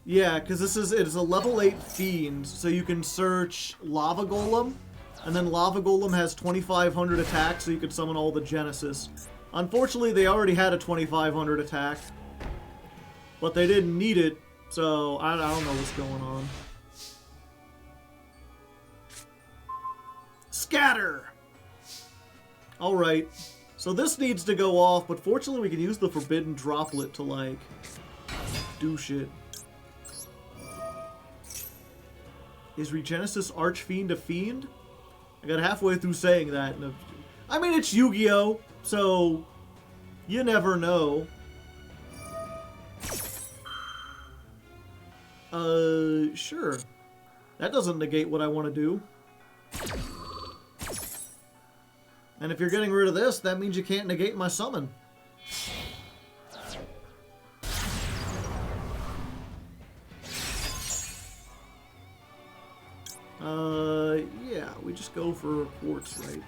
Speaker 1: Yeah, because it's a level 8 Fiend, so you can search Lava Golem, and then Lava Golem has 2,500 attack, so you can summon all the Genesis. Unfortunately, they already had a 2,500 attack. But they didn't need it, so I don't know what's going on. Scatter! Alright, so this needs to go off, but fortunately we can use the Forbidden Droplet to, like, do shit. Is Regenesis Archfiend a fiend? I got halfway through saying that. I mean, it's Yu-Gi-Oh! So, you never know. Sure. That doesn't negate what I want to do. And if you're getting rid of this, that means you can't negate my summon. Yeah, we just go for Quartz, right?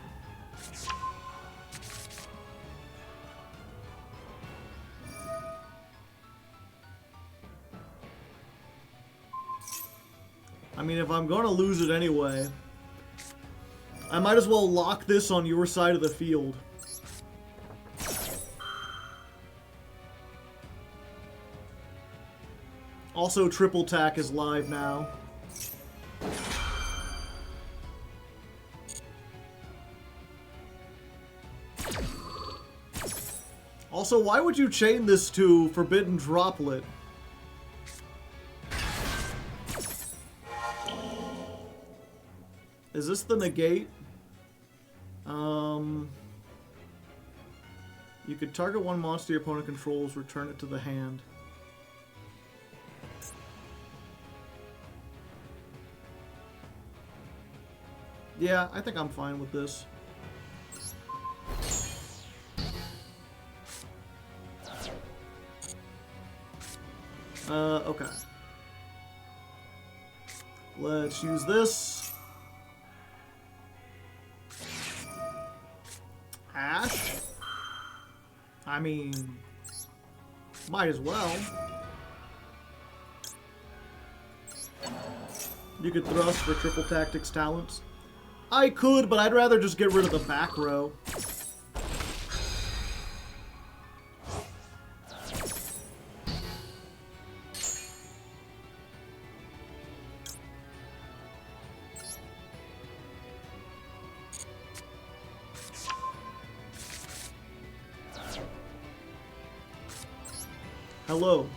Speaker 1: I mean, if I'm gonna lose it anyway, I might as well lock this on your side of the field. Also, Triple Tack is live now. Also, why would you chain this to Forbidden Droplet? Is this the negate? You could target one monster your opponent controls, return it to the hand. Yeah, I think I'm fine with this. Okay. Let's use this. Ash. I mean, might as well. You could thrust for triple tactics talents. I could, but I'd rather just get rid of the back row. Hello.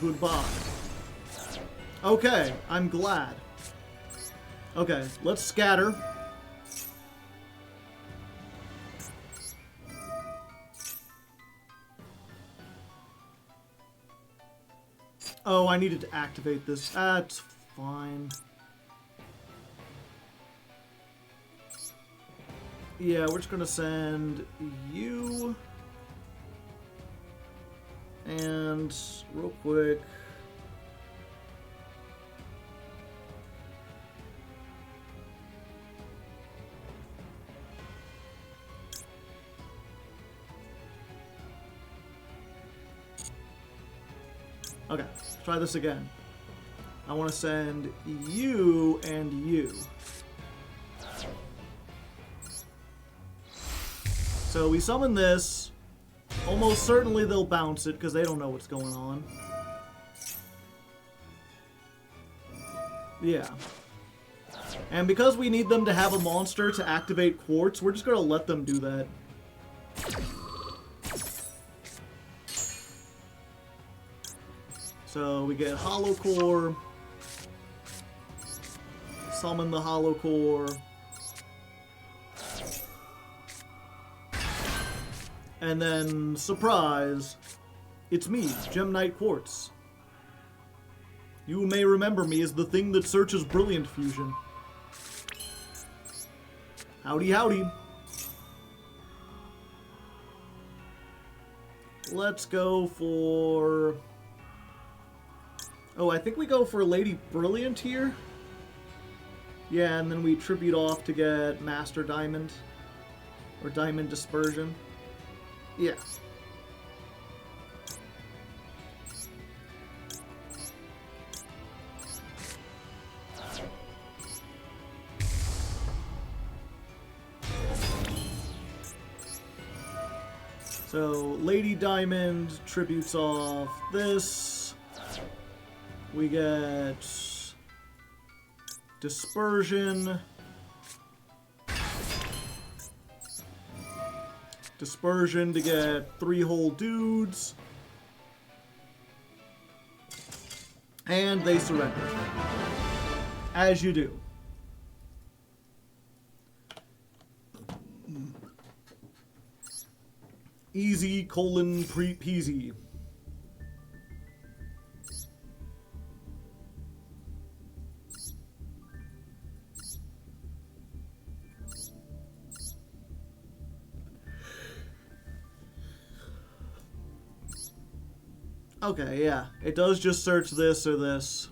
Speaker 1: Goodbye. Okay, I'm glad. Okay, let's scatter. Oh, I needed to activate this. That's fine. Yeah, we're just gonna send you. And real quick. Okay, let's try this again. I want to send you and you. So we summon this. Almost certainly they'll bounce it because they don't know what's going on. Yeah. And because we need them to have a monster to activate Quartz, we're just going to let them do that. So we get Hollow Core. Summon the Hollow Core. And then, surprise, it's me, Gem Knight Quartz. You may remember me as the thing that searches Brilliant Fusion. Howdy, howdy. Let's go for... Oh, I think we go for Lady Brilliant here. Yeah, and then we tribute off to get Master Diamond. Or Diamond Dispersion. Yeah. So, Lady Diamond tributes off this. We get Dispersion. Dispersion to get 3 whole dudes. And they surrender. As you do. Easy colon peasy. Okay, yeah. It does just search this or this.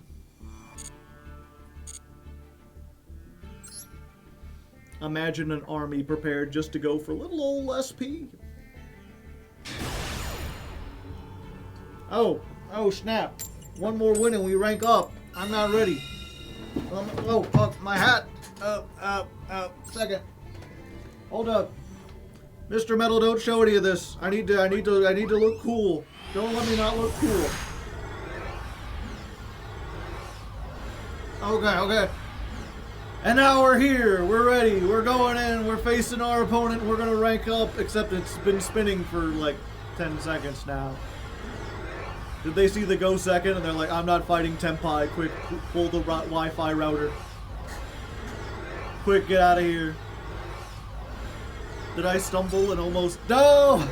Speaker 1: Imagine an army prepared just to go for little old SP. Oh snap. One more win and we rank up. I'm not ready. Oh, fuck, my hat. Second. Hold up. Mr. Metal, don't show any of this. I need to look cool. Don't let me not look cool. Okay. And now we're here. We're ready. We're going in. We're facing our opponent. We're going to rank up, except it's been spinning for like 10 seconds now. Did they see the go second and they're like, I'm not fighting Tempai. Quick, pull the Wi-Fi router. Quick, get out of here. Did I stumble and almost... No!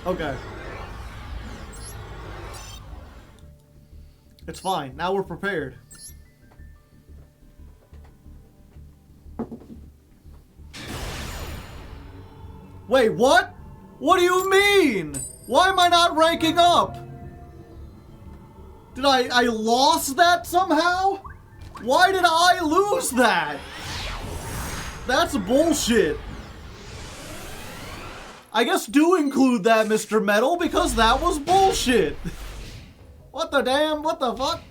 Speaker 1: Okay. It's fine. Now we're prepared. Wait, what? What do you mean? Why am I not ranking up? Did I lost that somehow? Why did I lose that? That's bullshit. I guess do include that, Mr. Metal, because that was bullshit. What the damn? What the fuck?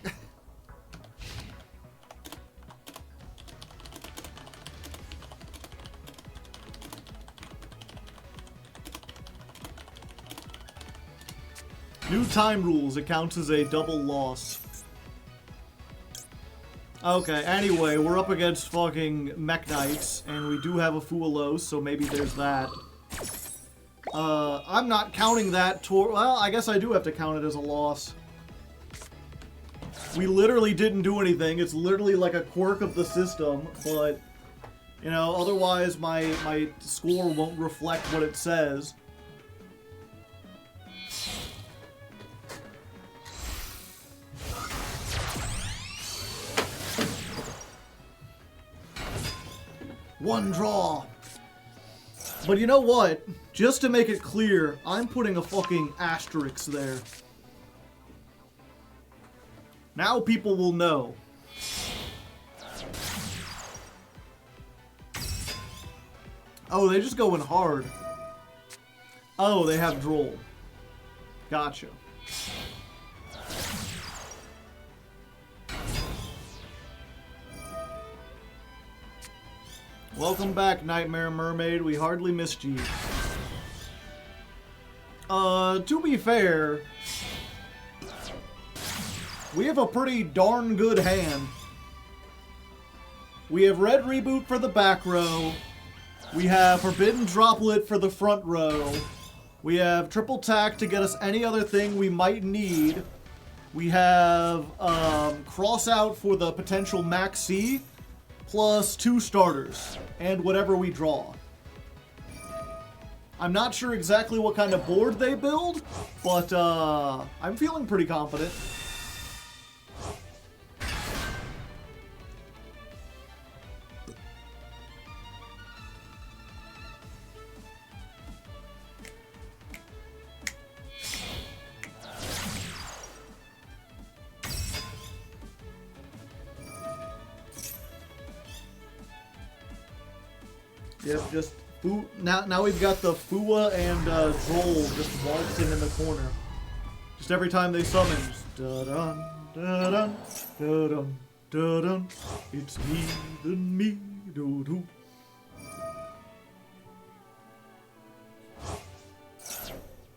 Speaker 1: New time rules. It counts as a double loss. Okay, anyway, we're up against fucking Mech Knights, and we do have a Fualos, so maybe there's that. I'm not counting that toward... Well, I guess I do have to count it as a loss. We literally didn't do anything. It's literally like a quirk of the system, but... You know, otherwise my score won't reflect what it says. One draw. But you know what? Just to make it clear, I'm putting a fucking asterisk there. Now people will know. Oh, they just go in hard. Oh, they have droll. Gotcha. Welcome back, Nightmare Mermaid. We hardly missed you. To be fair, we have a pretty darn good hand. We have Red Reboot for the back row. We have Forbidden Droplet for the front row. We have Triple Tack to get us any other thing we might need. We have Cross Out for the potential Max C. Plus 2 starters, and whatever we draw. I'm not sure exactly what kind of board they build, but I'm feeling pretty confident. Yep, just now we've got the Fua and Droll just waltzing in the corner. Just every time they summon, just da-dun, da-dun, da-dun, da-dun. It's me, then me, do-do.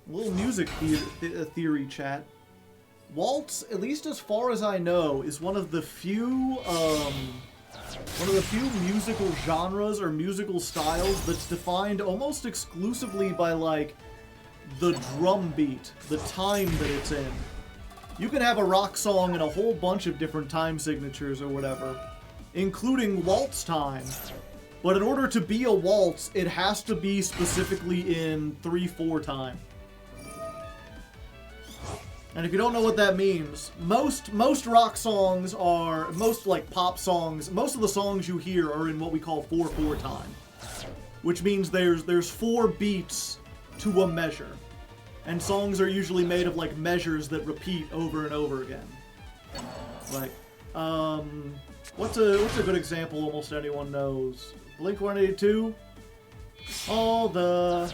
Speaker 1: Little music theory chat. Waltz, at least as far as I know, is one of the few musical genres or musical styles that's defined almost exclusively by, like, the drum beat, the time that it's in. You can have a rock song in a whole bunch of different time signatures or whatever, including waltz time. But in order to be a waltz, it has to be specifically in 3/4 time. And if you don't know what that means, most rock songs are, most like pop songs, most of the songs you hear are in what we call 4/4 time. Which means there's 4 beats to a measure. And songs are usually made of like measures that repeat over and over again. Like, what's a good example almost anyone knows? Blink-182? All the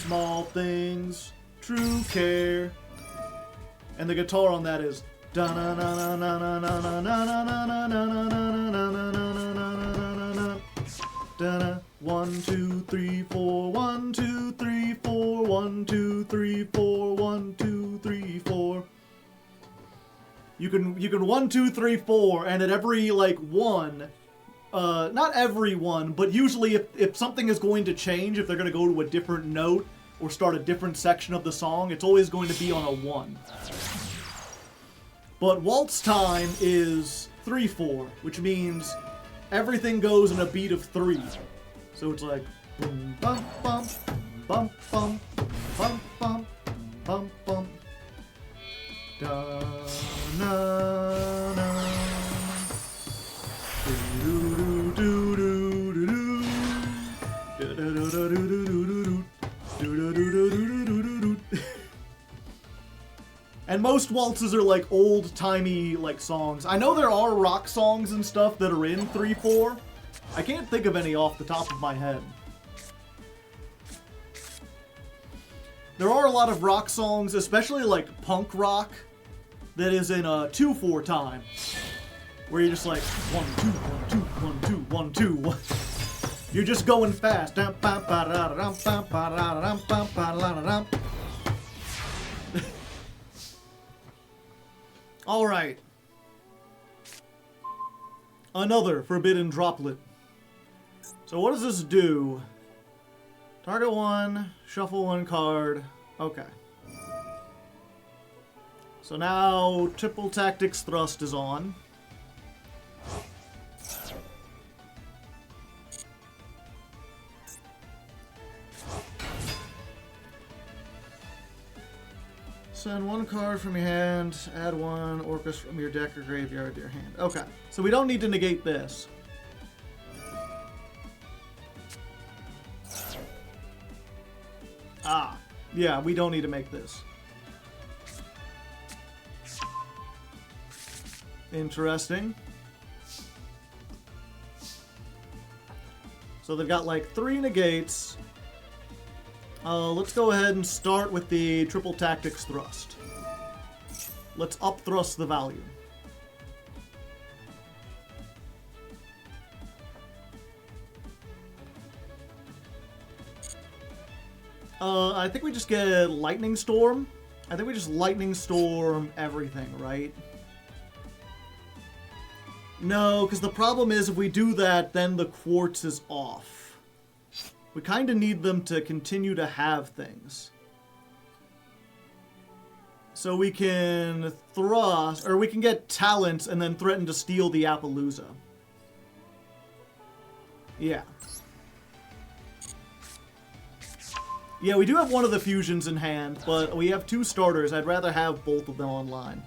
Speaker 1: small things, true care. And the guitar on that is 1, 2, 3, 4, 1, 2, 3, 4, 1, 2, 3, 4, 1, 2, 3, 4. You can 1, 2, 3, 4, and at every like one, not every one, but usually if something is going to change, if they're going to go to a different note or start a different section of the song, it's always going to be on a 1. But waltz time is 3/4, which means everything goes in a beat of 3. So it's like boom bum bum bum bum bum bum bum bum da na na do do do do do do do do do do do do. And And most waltzes are like old-timey like songs. I know there are rock songs and stuff that are in 3-4. I can't think of any off the top of my head. There are a lot of rock songs, especially like punk rock, that is in a 2-4 time. Where you're just like 1, 2, 1, 2, 1, 2, 1, 2, 1. You're just going fast. Alright. Another forbidden droplet. So what does this do? Target 1, shuffle 1 card. Okay. So now Triple Tactics Thrust is on. Send 1 card from your hand, add 1 Orcus from your deck or graveyard to your hand. Okay, so we don't need to negate this. Ah, yeah, we don't need to make this. Interesting. So they've got like 3 negates. Let's go ahead and start with the Triple Tactics Thrust. Let's up thrust the value. I think we just get Lightning Storm. I think we just Lightning Storm everything, right? No, because the problem is if we do that, then the Quartz is off. We kind of need them to continue to have things. So we can thrust, or we can get talents and then threaten to steal the Appaloosa. Yeah. Yeah, we do have one of the fusions in hand, but we have 2 starters. I'd rather have both of them online.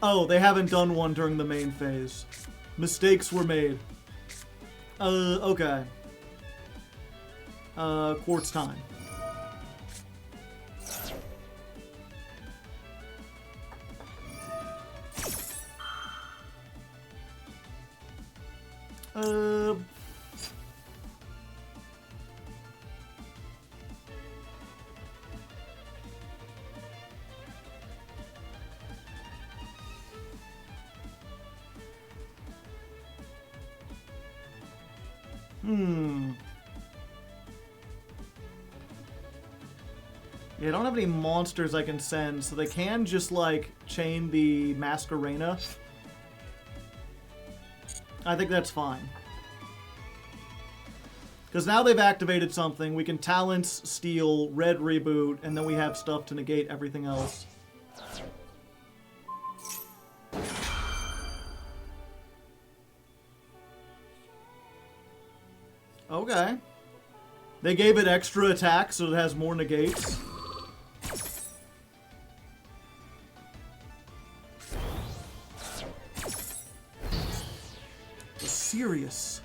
Speaker 1: Oh, they haven't done one during the main phase. Mistakes were made. Okay. Quartz time. Yeah, I don't have any monsters I can send, so they can just, like, chain the Masquerena. I think that's fine. Because now they've activated something, we can Talents, Steal, Red Reboot, and then we have stuff to negate everything else. Okay. They gave it extra attack, so it has more negates. Serious.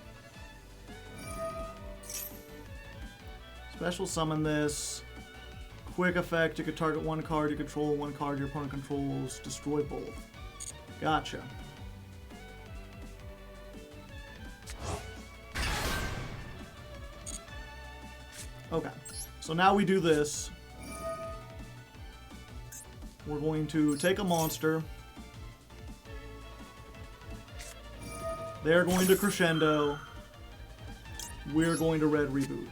Speaker 1: Special summon this. Quick effect, you could target 1 card you control, 1 card your opponent controls, destroy both. Gotcha. Okay, so now we do this. We're going to take a monster. They're going to Crescendo. We're going to Red Reboot.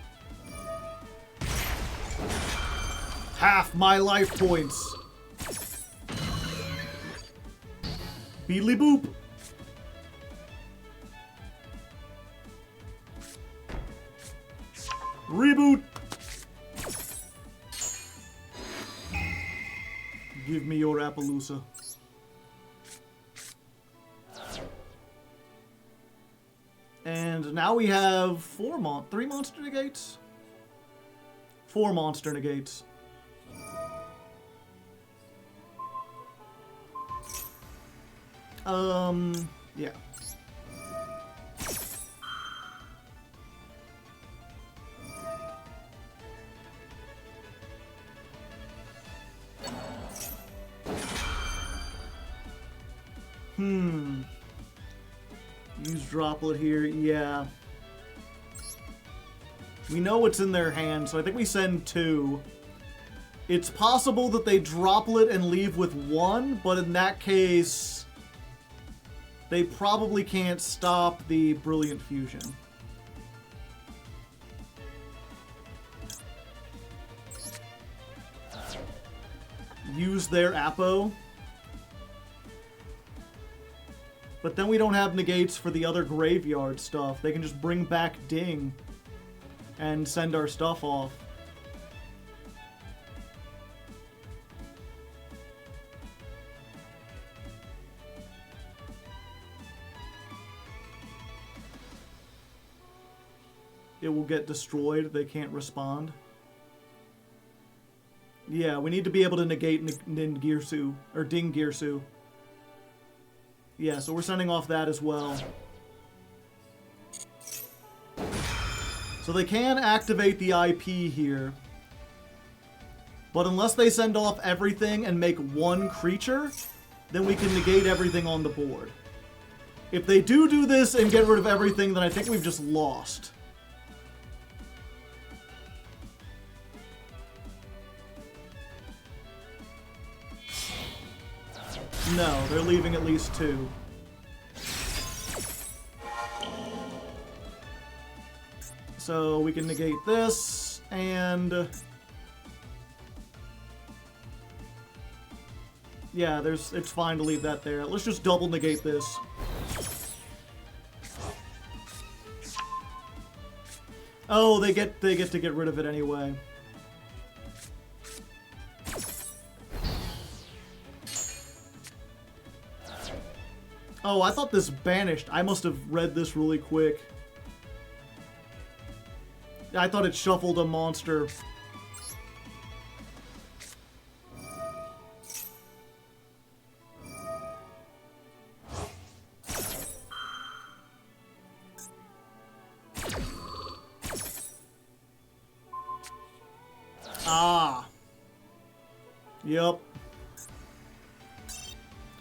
Speaker 1: Half my life points. Beedly boop. Reboot. Give me your Appaloosa. And now we have 3 monster negates? 4 monster negates. Yeah. Use droplet here. Yeah. We know what's in their hand, so I think we send 2. It's possible that they droplet and leave with 1, but in that case, they probably can't stop the Brilliant Fusion. Use their Apo. But then we don't have negates for the other graveyard stuff. They can just bring back Ding and send our stuff off. It will get destroyed. They can't respond. Yeah, we need to be able to negate Ningirsu, or Dingirsu. Yeah, so we're sending off that as well. So they can activate the IP here. But unless they send off everything and make 1 creature, then we can negate everything on the board. If they do this and get rid of everything, then I think we've just lost. No, they're leaving at least 2. So we can negate this, and... yeah, it's fine to leave that there. Let's just double negate this. Oh, they get to get rid of it anyway. Oh, I thought this banished. I must have read this really quick. I thought it shuffled a monster. Ah. Yep.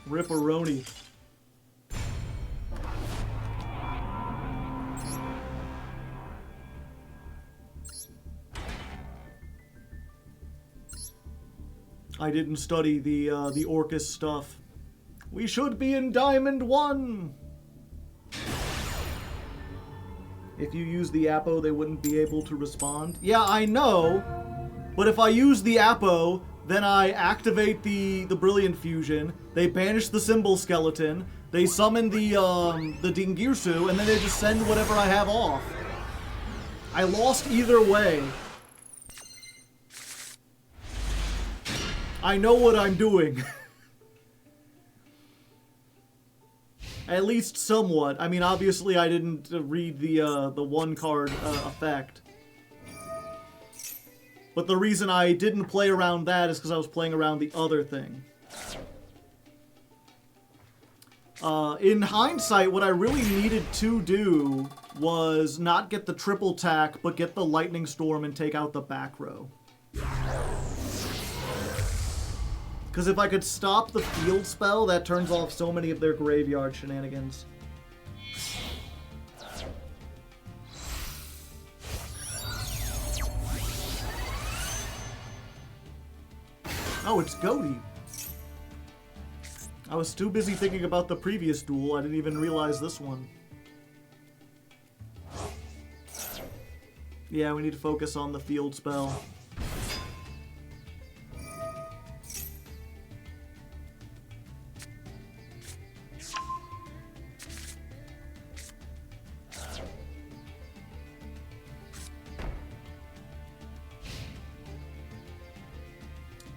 Speaker 1: Ripperoni. I didn't study the Orcus stuff. We should be in Diamond 1! If you use the Apo, they wouldn't be able to respond. Yeah, I know, but if I use the Apo, then I activate the Brilliant Fusion, they banish the Symbol Skeleton, they summon the Dingirsu, and then they just send whatever I have off. I lost either way. I know what I'm doing. At least somewhat. I mean, obviously I didn't read the one card effect. But the reason I didn't play around that is because I was playing around the other thing. In hindsight, what I really needed to do was not get the triple tack, but get the Lightning Storm and take out the back row. Because if I could stop the field spell, that turns off so many of their graveyard shenanigans. Oh, it's Goaty. I was too busy thinking about the previous duel, I didn't even realize this one. Yeah, we need to focus on the field spell.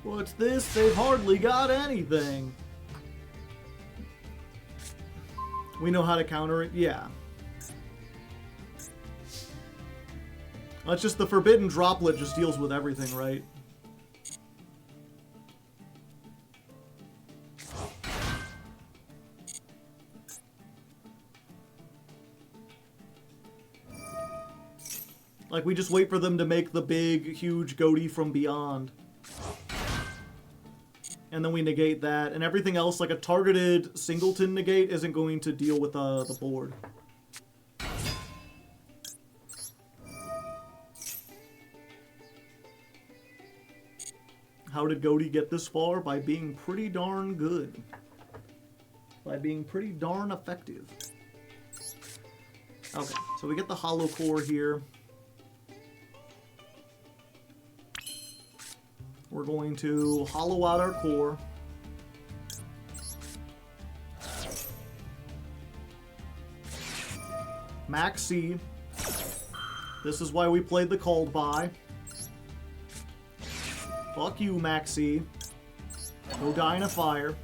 Speaker 1: What's this? They've hardly got anything. We know how to counter it? Yeah. That's just the Forbidden Droplet just deals with everything, right? Like, we just wait for them to make the big, huge Goaty from beyond. And then we negate that. And everything else, like a targeted singleton negate, isn't going to deal with the board. How did Goaty get this far? By being pretty darn good. By being pretty darn effective. Okay, so we get the hollow core here. We're going to hollow out our core. Max C. This is why we played the called by. Fuck you, Maxi. Go die in a fire.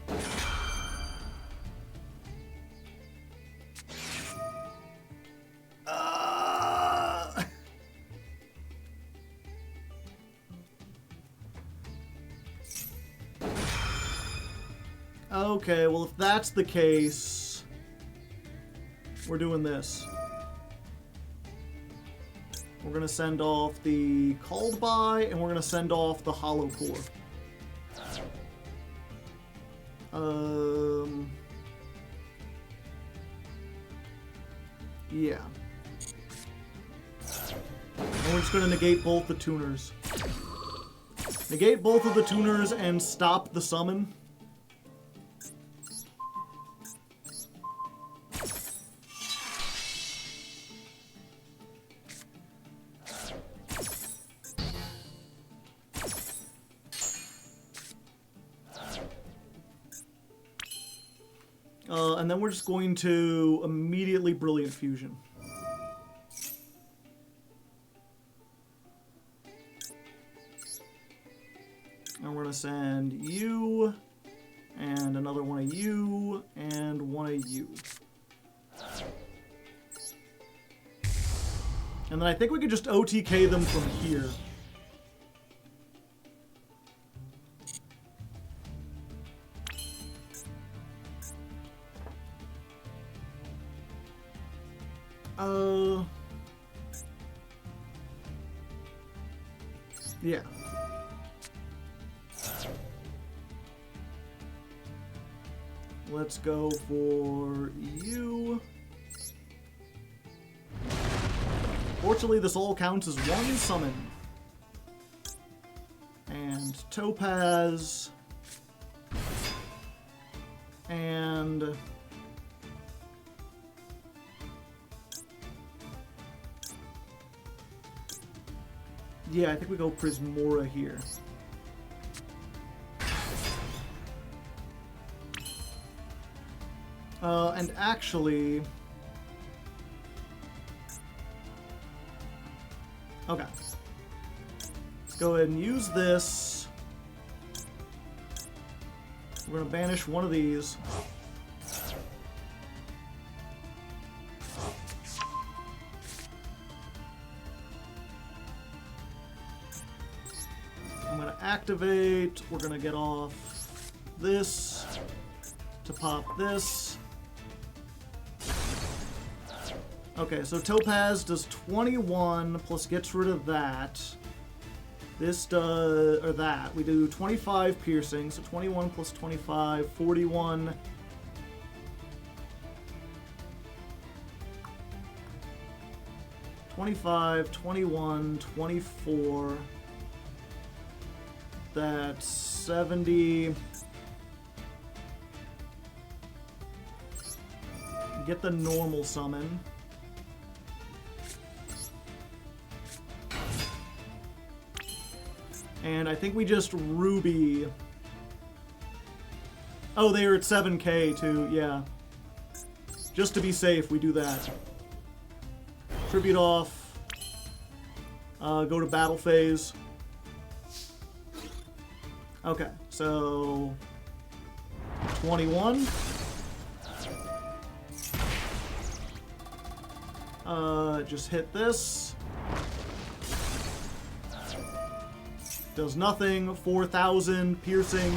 Speaker 1: Okay, well, if that's the case, we're doing this. We're going to send off the called by, and we're going to send off the hollow core. Yeah. And we're just going to negate both the tuners. Negate both of the tuners and stop the summon. And then we're just going to immediately Brilliant Fusion. And we're going to send you, and another one of you, and one of you. And then I think we could just OTK them from here. Yeah. Let's go for you. Fortunately, this all counts as one summon. And Topaz. And... yeah, I think we go Prismora here. And actually... okay. Let's go ahead and use this. We're going to banish one of these. I'm going to activate. We're going to get off this to pop this. Okay, so Topaz does 21 plus gets rid of that. This does, or that. We do 25 piercing, so 21 plus 25, 41. $25, 21, 24. That's 70. Get the normal summon. And I think we just Ruby. Oh, they are at 7k too, yeah. Just to be safe, we do that. Tribute off. Go to battle phase. Okay, so 21. Just hit this. Does nothing. 4,000 piercing.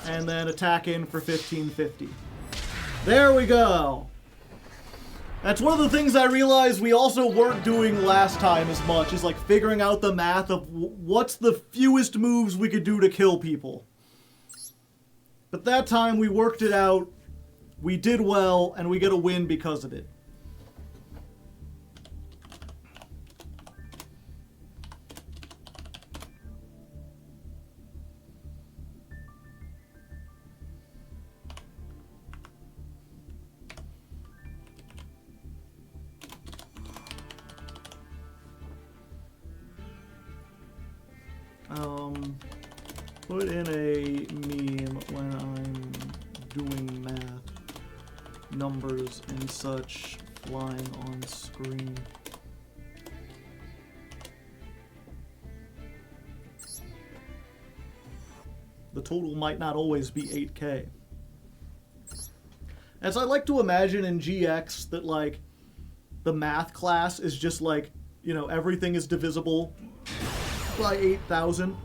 Speaker 1: And then attack in for 1550. There we go. That's one of the things I realized we also weren't doing last time as much, is like figuring out the math of what's the fewest moves we could do to kill people. But that time we worked it out, we did well, and we get a win because of it. Put in a meme when I'm doing math, numbers and such flying on screen. The total might not always be 8K. As I like to imagine in GX that, like, the math class is just like, you know, everything is divisible by 8,000.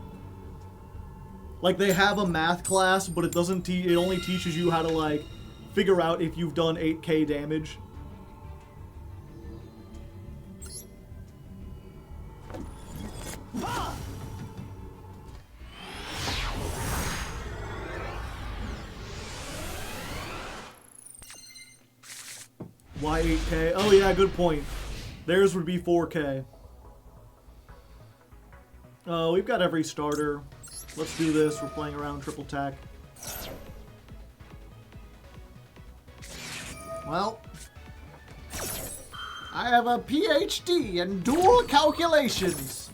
Speaker 1: Like, they have a math class, but it doesn't it only teaches you how to, like, figure out if you've done 8K damage. Why 8K? Oh yeah, good point. Theirs would be 4K. Oh, we've got every starter. Let's do this. We're playing around triple tack. Well, I have a PhD in dual calculations.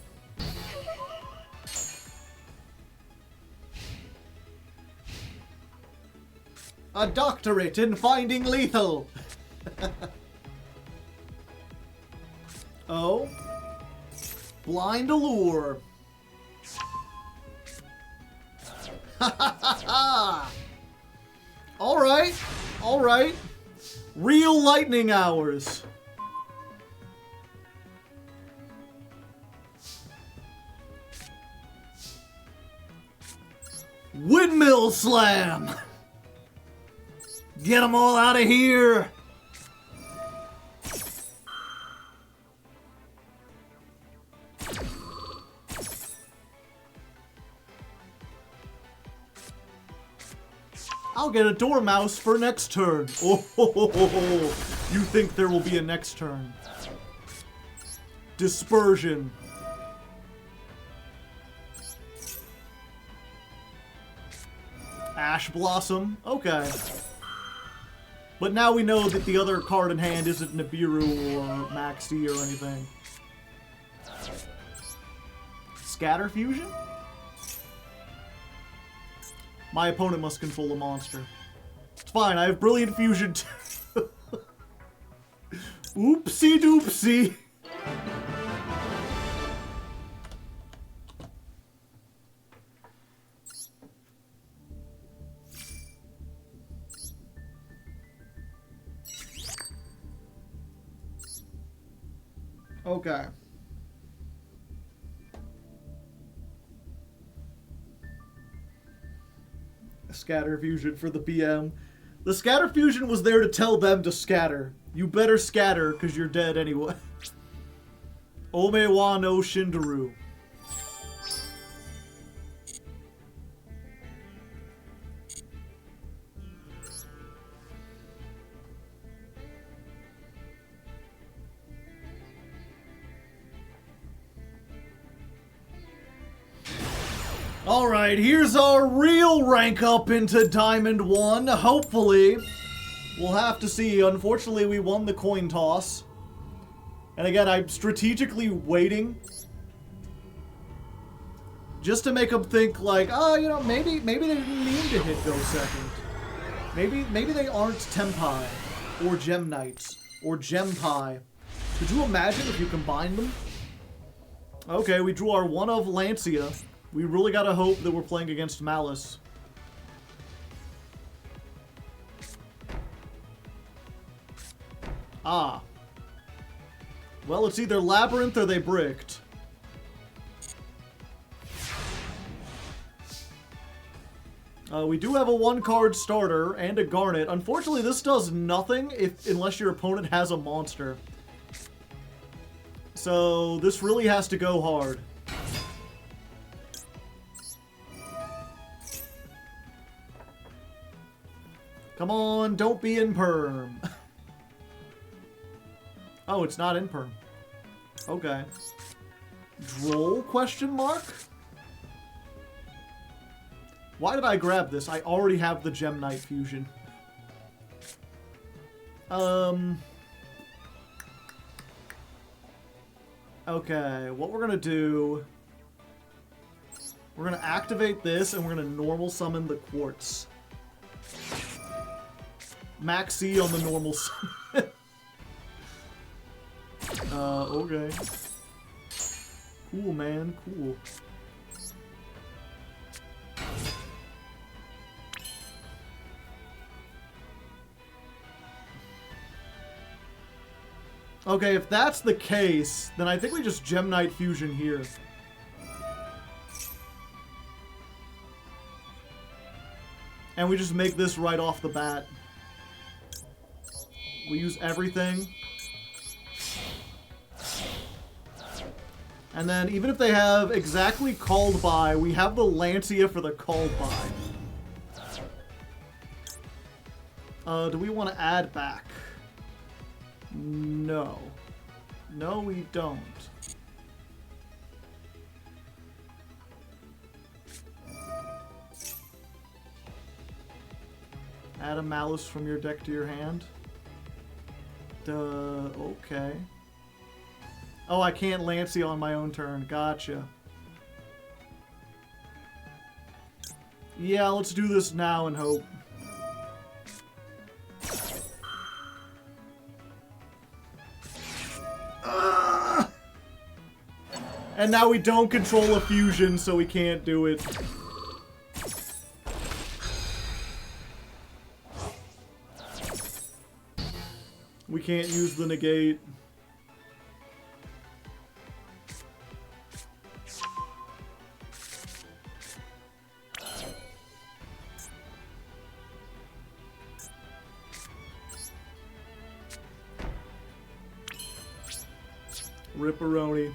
Speaker 1: A doctorate in finding lethal. Oh. Blind allure. Alright. Alright. Real lightning hours. Windmill slam. Get them all out of here. I'll get a dormouse for next turn. Oh, you think there will be a next turn? Dispersion. Ash Blossom. Okay. But now we know that the other card in hand isn't Nibiru or Maxi or anything. Scatter Fusion? My opponent must control a monster. It's fine, I have Brilliant Fusion too. Oopsie doopsie. Okay. Scatter Fusion for the PM. The Scatter Fusion was there to tell them to scatter. You better scatter, because you're dead anyway. Omewa no Shindaru. Alright, here's our real rank up into Diamond 1. Hopefully. We'll have to see. Unfortunately, we won the coin toss. And again, I'm strategically waiting. Just to make them think like, oh, you know, maybe they didn't mean to hit go second. Maybe they aren't Tempai. Or Gem Knights. Or Gempai. Could you imagine if you combine them? Okay, we drew our one of Lancia. We really gotta hope that we're playing against Malice. Ah. Well, it's either Labyrinth or they bricked. We do have a 1-card starter and a Garnet. Unfortunately, this does nothing unless your opponent has a monster. So this really has to go hard. Come on, don't be in perm. Oh, it's not in perm. Okay. Droll question mark? Why did I grab this? I already have the Gem Knight fusion. Okay, what we're gonna do... We're gonna activate this, and we're gonna normal summon the Quartz. Max C on the normal summon. Okay. Cool, man, cool. Okay, if that's the case, then I think we just Gem Knight fusion here. And we just make this right off the bat. We use everything. And then even if they have exactly called by, we have the Lancia for the called by. Do we want to add back? No. No, we don't. Add a Malice from your deck to your hand. Okay. Oh, I can't Lancia on my own turn. Gotcha. Yeah, let's do this now and hope. And now we don't control a fusion, so we can't do it. We can't use the negate. Ripperoni.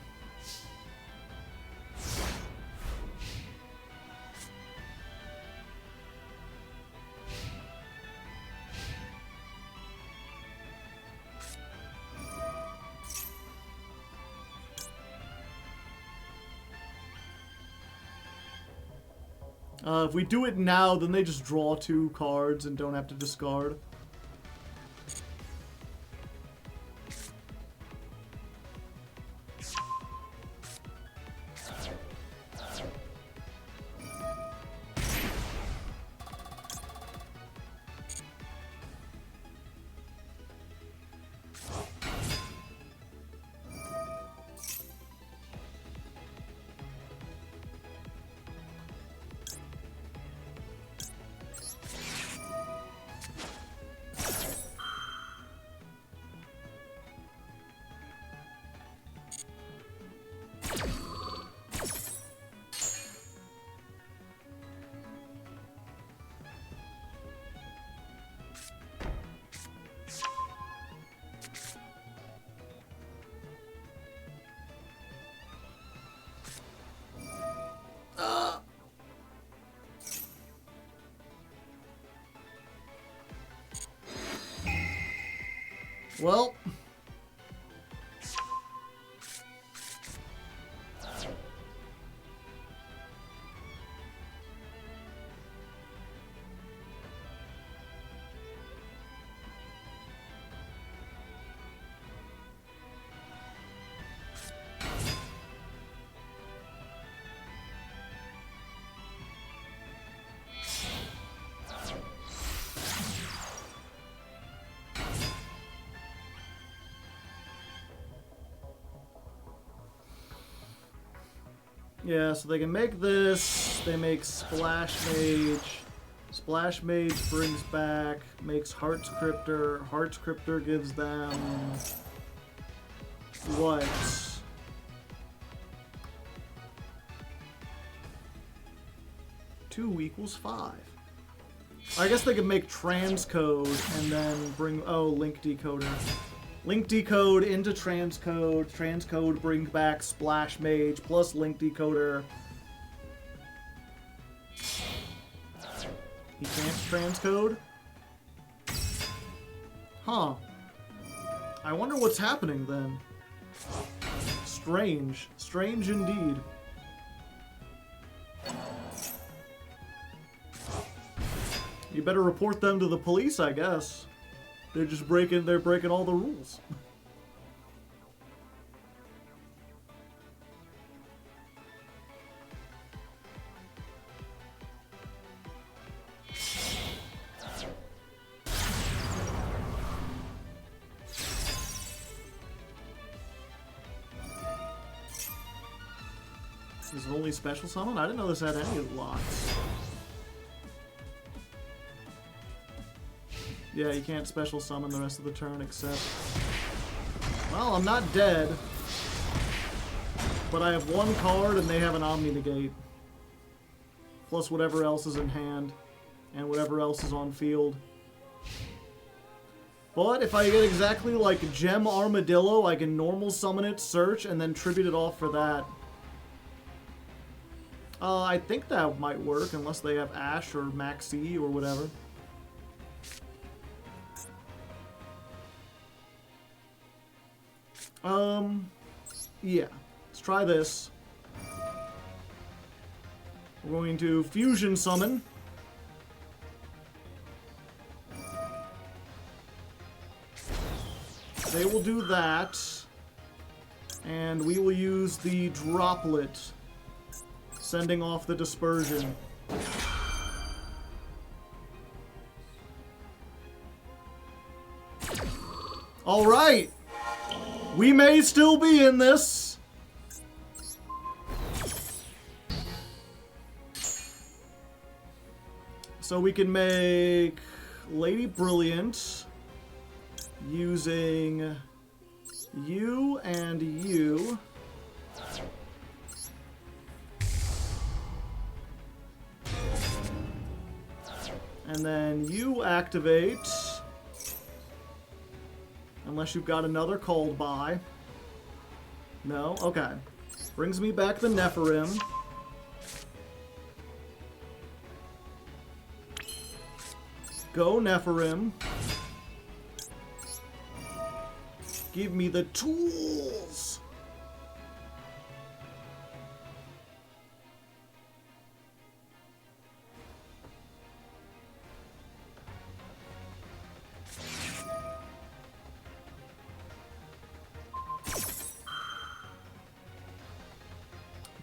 Speaker 1: If we do it now, then they just draw 2 cards and don't have to discard. Well. Yeah, so they can make this. They make Splash Mage. Splash Mage brings back, makes Heart's Cryptor. Heart's Cryptor gives them... what? Two equals 5. I guess they could make transcode and then bring... Oh, link decoder. Link decode into transcode. Transcode bring back Splash Mage plus link decoder. He can't transcode? Huh. I wonder what's happening then. Strange. Strange indeed. You better report them to the police, I guess. They're breaking all the rules. Is it only special summon? I didn't know this had any locks. Yeah, you can't special summon the rest of the turn except... Well, I'm not dead. But I have one card and they have an Omni Negate. Plus whatever else is in hand. And whatever else is on field. But if I get exactly like Gem Armadillo, I can normal summon it, search, and then tribute it off for that. I think that might work unless they have Ash or Maxi or whatever. Yeah. Let's try this. We're going to Fusion Summon. They will do that. And we will use the Droplet, sending off the Dispersion. Alright! We may still be in this. So we can make Lady Brilliant using you and you. And then you activate. Unless you've got another called by. No? Okay. Brings me back the Nephirim. Go Nephirim. Give me the tools!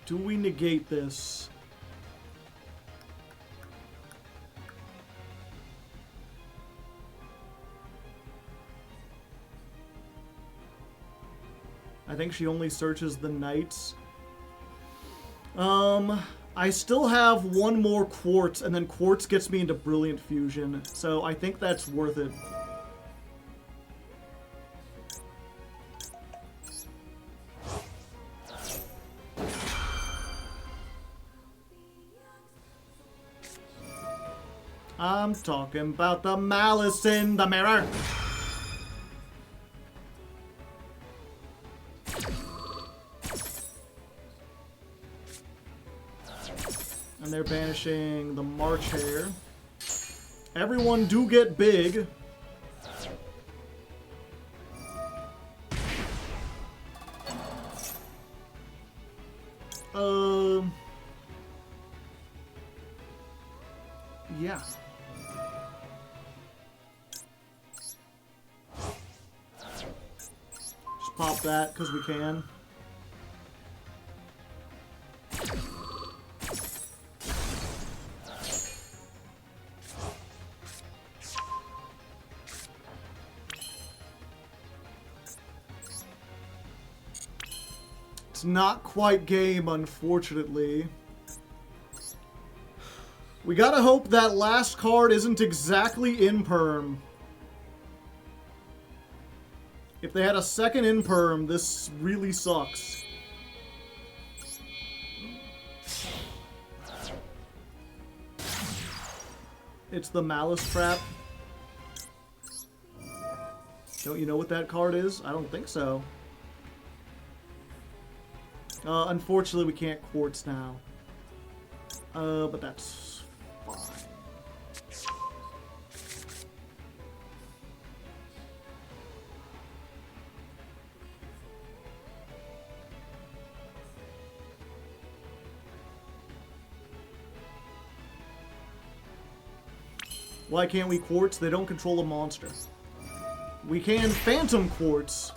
Speaker 1: Do we negate this? I think she only searches the knights. I still have one more quartz, and then quartz gets me into Brilliant Fusion, so I think that's worth it. I'm talking about the malice in the mirror. And they're banishing the March Hare. Everyone do get big. Yeah. Just pop that because we can. It's not quite game, unfortunately. We gotta hope that last card isn't exactly Imperm. If they had a second Imperm, this really sucks. It's the Malice Trap. Don't you know what that card is? I don't think so. Unfortunately, we can't quartz now. But that's fine. Why can't we quartz? They don't control a monster. We can Phantom Quartz.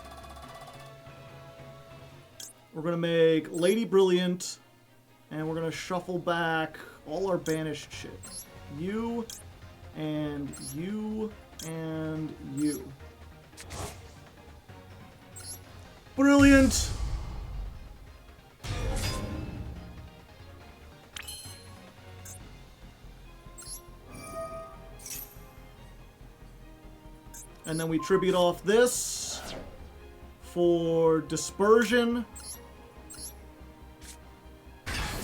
Speaker 1: We're going to make Lady Brilliant, and we're going to shuffle back all our banished shit. You, and you, and you. Brilliant! And then we tribute off this for Dispersion.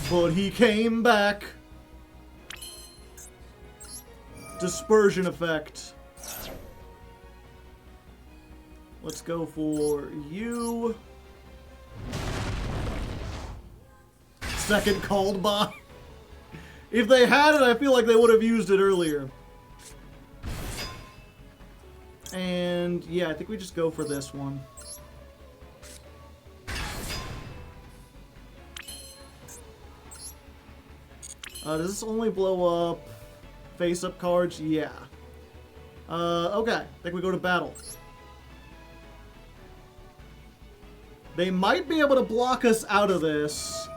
Speaker 1: But he came back. Dispersion effect. Let's go for you. Second called by. If they had it, I feel like they would have used it earlier. And yeah, I think we just go for this one. Does this only blow up face-up cards? Yeah. Okay. I think we go to battle. They might be able to block us out of this.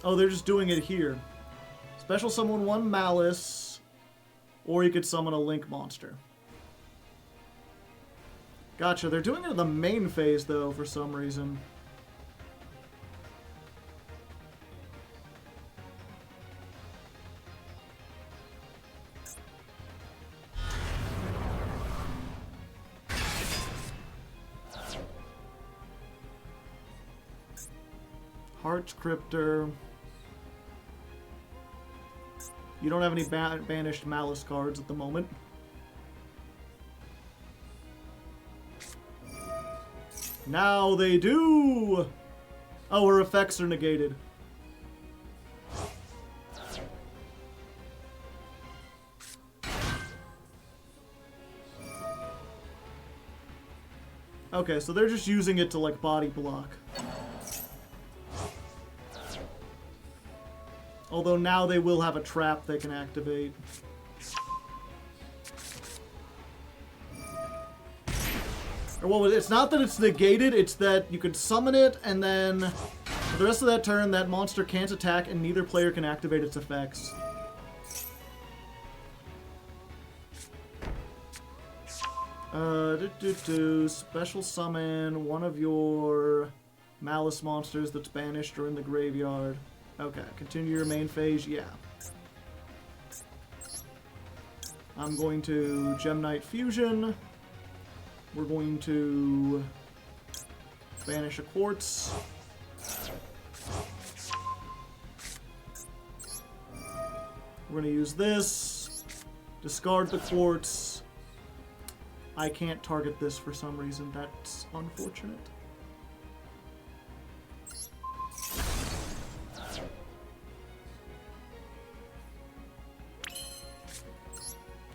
Speaker 1: Oh, they're just doing it here. Special summon one Malice, or you could summon a Link monster. Gotcha. They're doing it in the main phase, though, for some reason. Heart Cryptor. You don't have any banished Malice cards at the moment. Now they do! Oh, her effects are negated. Okay, so they're just using it to, like, body block. Although now they will have a trap they can activate. Or what was it? It's not that it's negated, it's that you could summon it, and then for the rest of that turn, that monster can't attack, and neither player can activate its effects. Special summon one of your Malice monsters that's banished or in the graveyard. Okay, continue your main phase, yeah. I'm going to Gem Knight Fusion. We're going to banish a quartz. We're going to use this. Discard the quartz. I can't target this for some reason. That's unfortunate.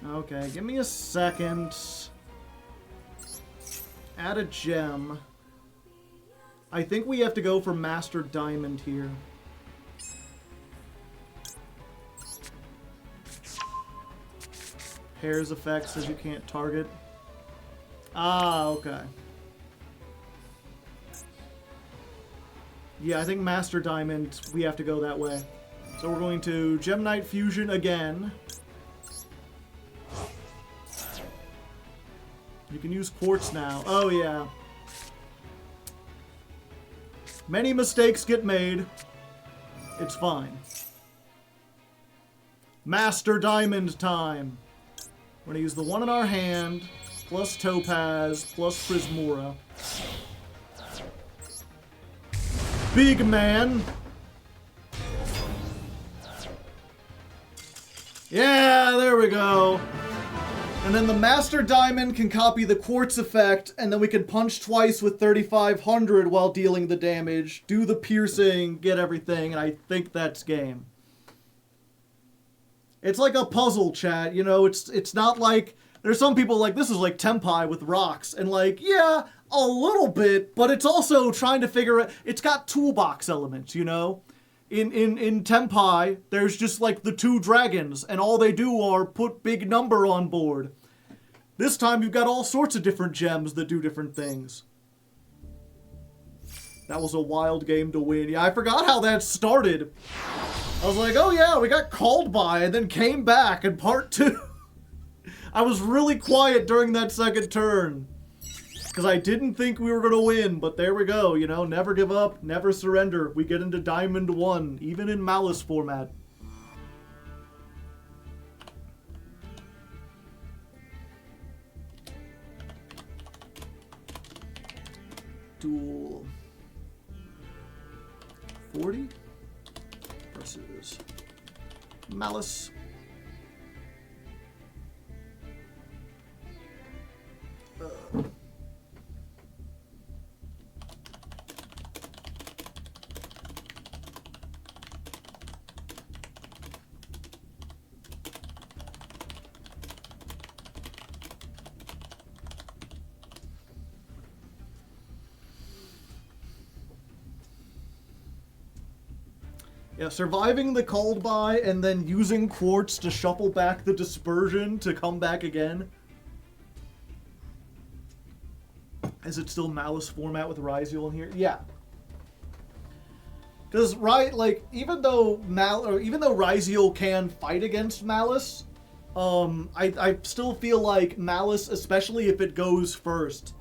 Speaker 1: Okay, give me a second. Add a gem. I think we have to go for Master Diamond here. Hair's effect says you can't target. Ah, okay. Yeah, I think Master Diamond, we have to go that way. So we're going to Gem Knight Fusion again. You can use quartz now. Oh, yeah. Many mistakes get made. It's fine. Master Diamond time. We're going to use the one in our hand, plus Topaz, plus Prismora. Big man. Yeah, there we go. And then the Master Diamond can copy the Quartz effect, and then we can punch twice with 3,500 while dealing the damage, do the piercing, get everything, and I think that's game. It's like a puzzle, chat, you know, it's not like, there's some people like, this is like Tenpai with rocks, and like, yeah, a little bit, but it's also trying to figure out, it's got toolbox elements, you know? In Tenpai, there's just like the 2 dragons, and all they do are put big number on board. This time you've got all sorts of different gems that do different things. That was a wild game to win. Yeah, I forgot how that started. I was like, oh yeah, we got called by and then came back in part 2. I was really quiet during that second turn. Because I didn't think we were going to win, but there we go, you know, never give up, never surrender. We get into Diamond 1, even in Malice format. Duel 40 versus Malice. Yeah, surviving the called by and then using Quartz to shuffle back the dispersion to come back again. Is it still Malice format with Ryziel in here? Yeah. Because, right, like, even though Ryziel can fight against Malice, I still feel like Malice, especially if it goes first,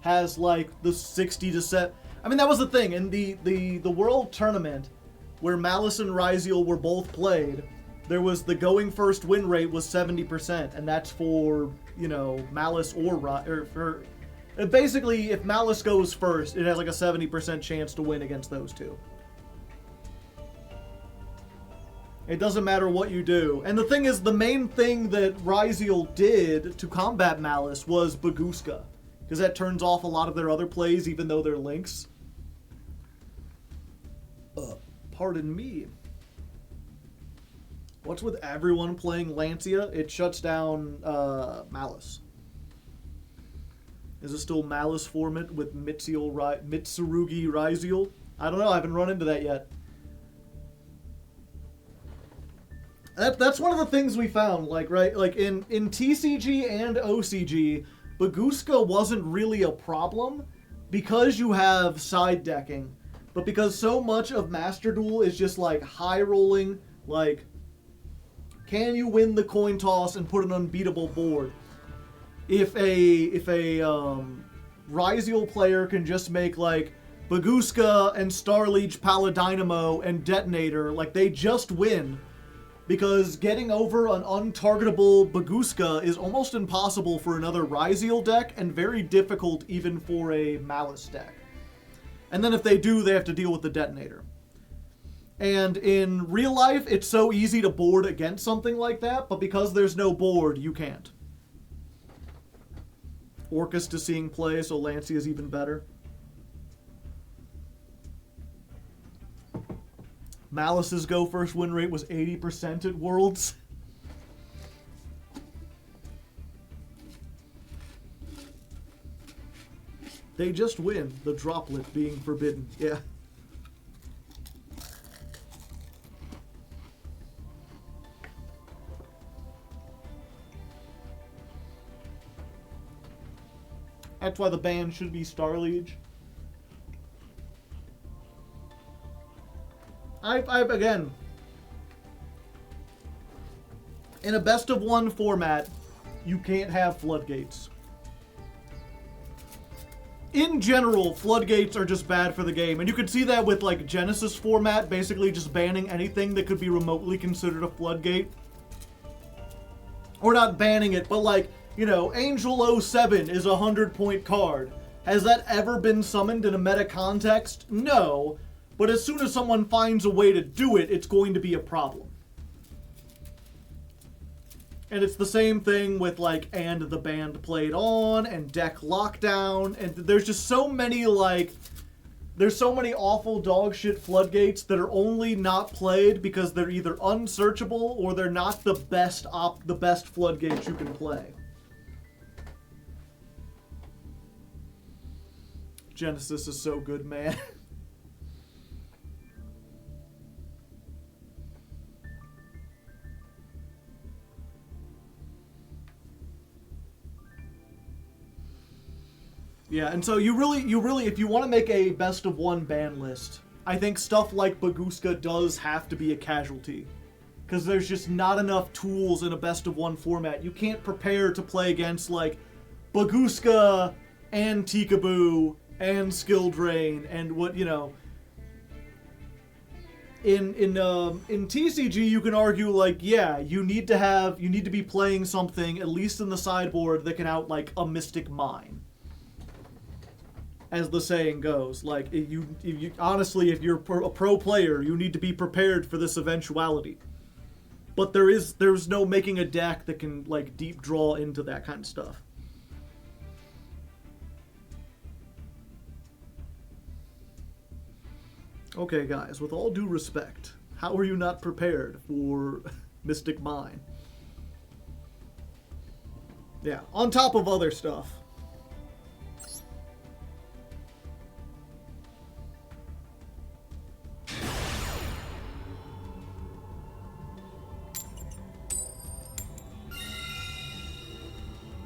Speaker 1: has, like, the 60 to 7... I mean, that was the thing. In the World Tournament, where Malice and Ryziel were both played, there was the going first win rate was 70%, and that's for, you know, Malice or basically, if Malice goes first, it has like a 70% chance to win against those two. It doesn't matter what you do. And the thing is, the main thing that Ryziel did to combat Malice was Baguska, because that turns off a lot of their other plays, even though they're links. Pardon me. What's with everyone playing Lancia? It shuts down Malice. Is it still Malice format with Mitsurugi Ryziel? I don't know. I haven't run into that yet. That's one of the things we found. Like, right, like in TCG and OCG, Baguska wasn't really a problem because you have side decking. But because so much of Master Duel is just like high rolling, like, can you win the coin toss and put an unbeatable board? If a Ryziel player can just make like Baguska and Starliege Paladynamo and Detonator, like they just win. Because getting over an untargetable Baguska is almost impossible for another Ryziel deck and very difficult even for a Malice deck. And then if they do, they have to deal with the Detonator. And in real life, it's so easy to board against something like that, but because there's no board, you can't. Orcus to seeing play, so Lancia is even better. Malice's go first win rate was 80% at Worlds. They just win, the droplet being forbidden. Yeah. That's why the ban should be Starliege. I've again, in a best of one format, you can't have floodgates. In general, floodgates are just bad for the game, and you can see that with like Genesis format, basically just banning anything that could be remotely considered a floodgate. Or not banning it, but like, you know, Angel 07 is a 100-point card. Has that ever been summoned in a meta context? No. But as soon as someone finds a way to do it, it's going to be a problem. And it's the same thing with, like, and the band played on, and deck lockdown, and there's just so many, like, there's so many awful dog shit floodgates that are only not played because they're either unsearchable or they're not the best floodgates you can play. Genesis is so good, man. Yeah, and so you really, if you want to make a best of one ban list, I think stuff like Baguska does have to be a casualty. Because there's just not enough tools in a best of one format. You can't prepare to play against, like, Baguska and Tikaboo and Skill Drain and what, you know. In TCG, you can argue, like, yeah, you need to be playing something, at least in the sideboard, that can out, like, a Mystic Mine. As the saying goes, like, you honestly, if you're a pro player, you need to be prepared for this eventuality. But there's no making a deck that can, like, deep draw into that kind of stuff. Okay, guys, with all due respect, how are you not prepared for Mystic Mine? Yeah, on top of other stuff.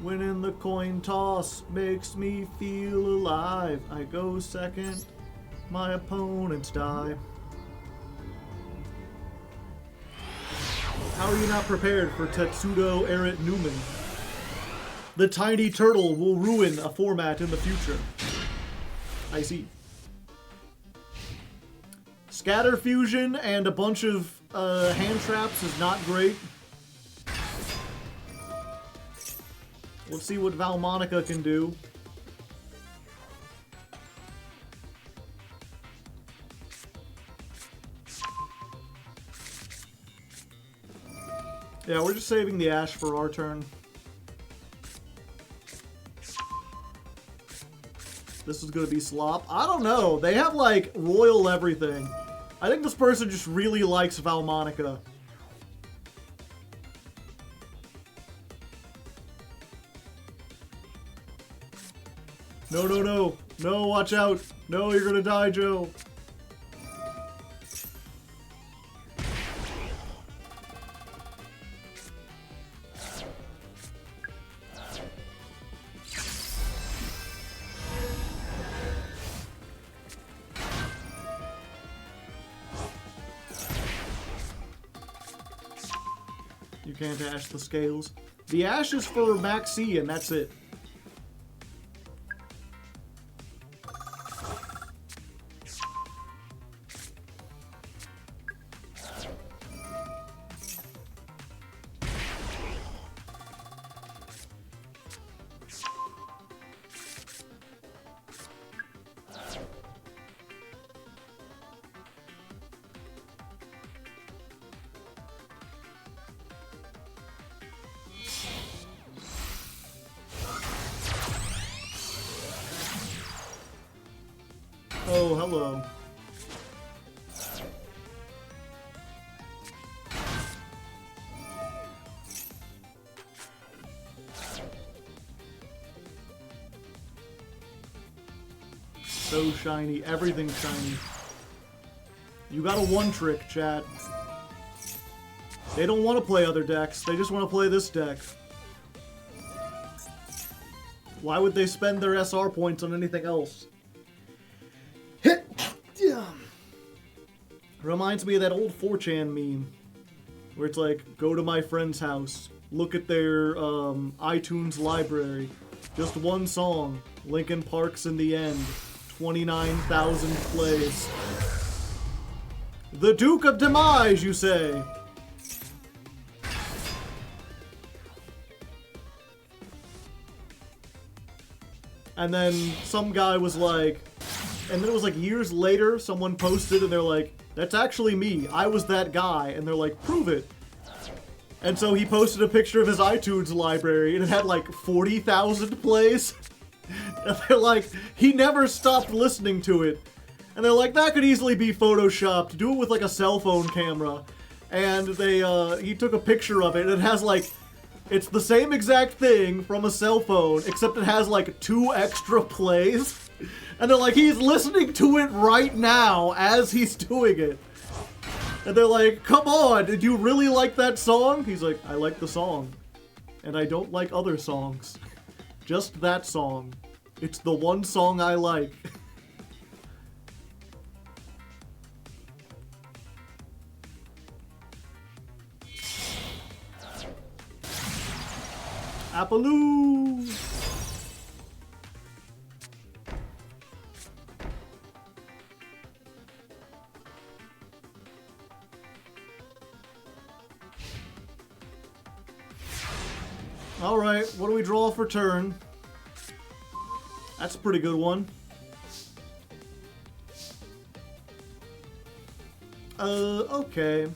Speaker 1: Winning the coin toss makes me feel alive. I go second, my opponents die. How are you not prepared for Tetsudo Eret Newman? The tiny turtle will ruin a format in the future. I see. Scatter Fusion and a bunch of hand traps is not great. Let's see what Valmonica can do. Yeah, we're just saving the Ash for our turn. This is gonna be slop. I don't know. They have, like, royal everything. I think this person just really likes Valmonica. No, no, no. No, watch out. No, you're gonna die, Joe. You can't ash the scales. The ash is for Maxi, and that's it. Oh, hello. So shiny. Everything's shiny. You got a one-trick, chat. They don't want to play other decks. They just want to play this deck. Why would they spend their SR points on anything else? Reminds me of that old 4chan meme where it's like, go to my friend's house, look at their iTunes library, just one song, Linkin Park's In the End, 29,000 plays. The Duke of Demise, you say? And then some guy was like, and then it was like years later, someone posted and they're like, that's actually me. I was that guy. And they're like, prove it. And so he posted a picture of his iTunes library, and it had like 40,000 plays. And they're like, he never stopped listening to it. And they're like, that could easily be photoshopped. Do it with like a cell phone camera. And he took a picture of it, and it has like, it's the same exact thing from a cell phone, except it has like 2 extra plays. And they're like, he's listening to it right now as he's doing it. And they're like, come on, did you really like that song? He's like, I like the song. And I don't like other songs. Just that song. It's the one song I like. Appaloo! Alright, what do we draw for turn? That's a pretty good one. Okay.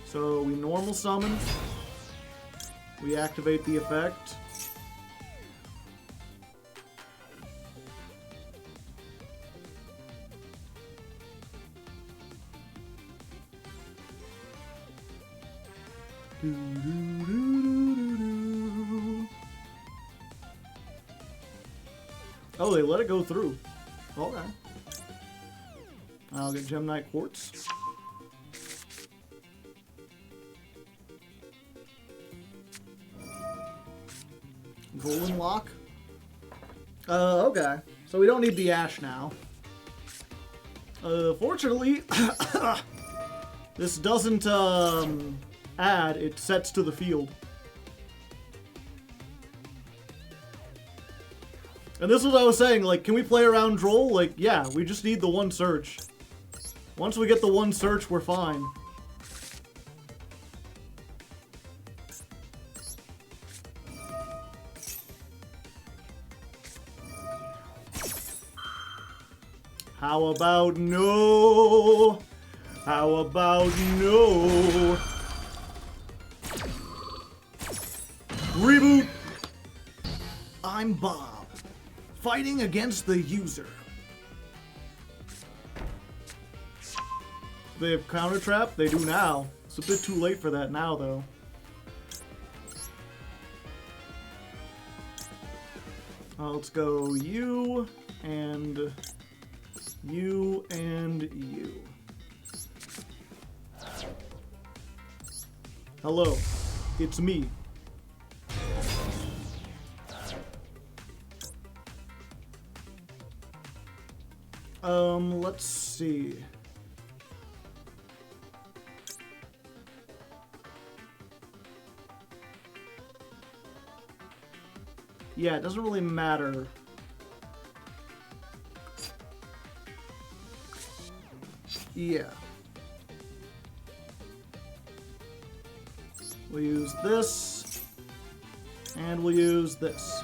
Speaker 1: So we normal summon. We activate the effect. Oh, they let it go through. Okay. I'll get Gemnite Quartz. Golden Lock. Okay. So we don't need the Ash now. Fortunately, this doesn't, add, it sets to the field. And this is what I was saying, like, can we play around Droll? Like, yeah, we just need the one search. Once we get the one search, we're fine. How about no? How about no? Reboot! I'm Bob, fighting against the user. They have counter trap? They do now. It's a bit too late for that now, though. Let's go you and you and you. Hello, it's me. Let's see. Yeah, it doesn't really matter. Yeah. We'll use this, and we'll use this.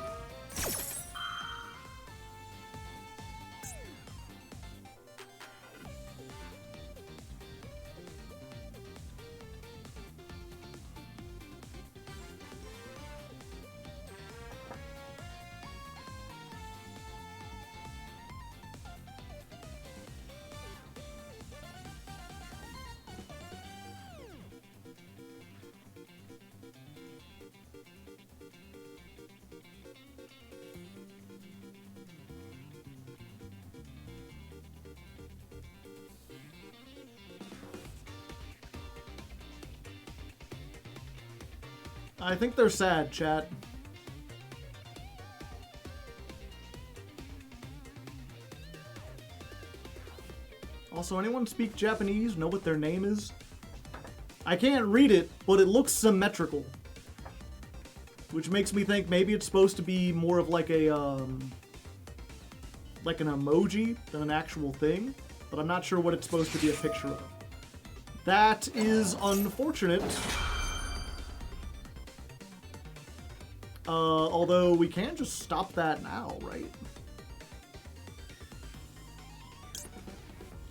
Speaker 1: I think they're sad, chat. Also, anyone speak Japanese? Know what their name is? I can't read it, but it looks symmetrical. Which makes me think maybe it's supposed to be more of like a, like an emoji than an actual thing. But I'm not sure what it's supposed to be a picture of. That is unfortunate. Although we can just stop that now, right?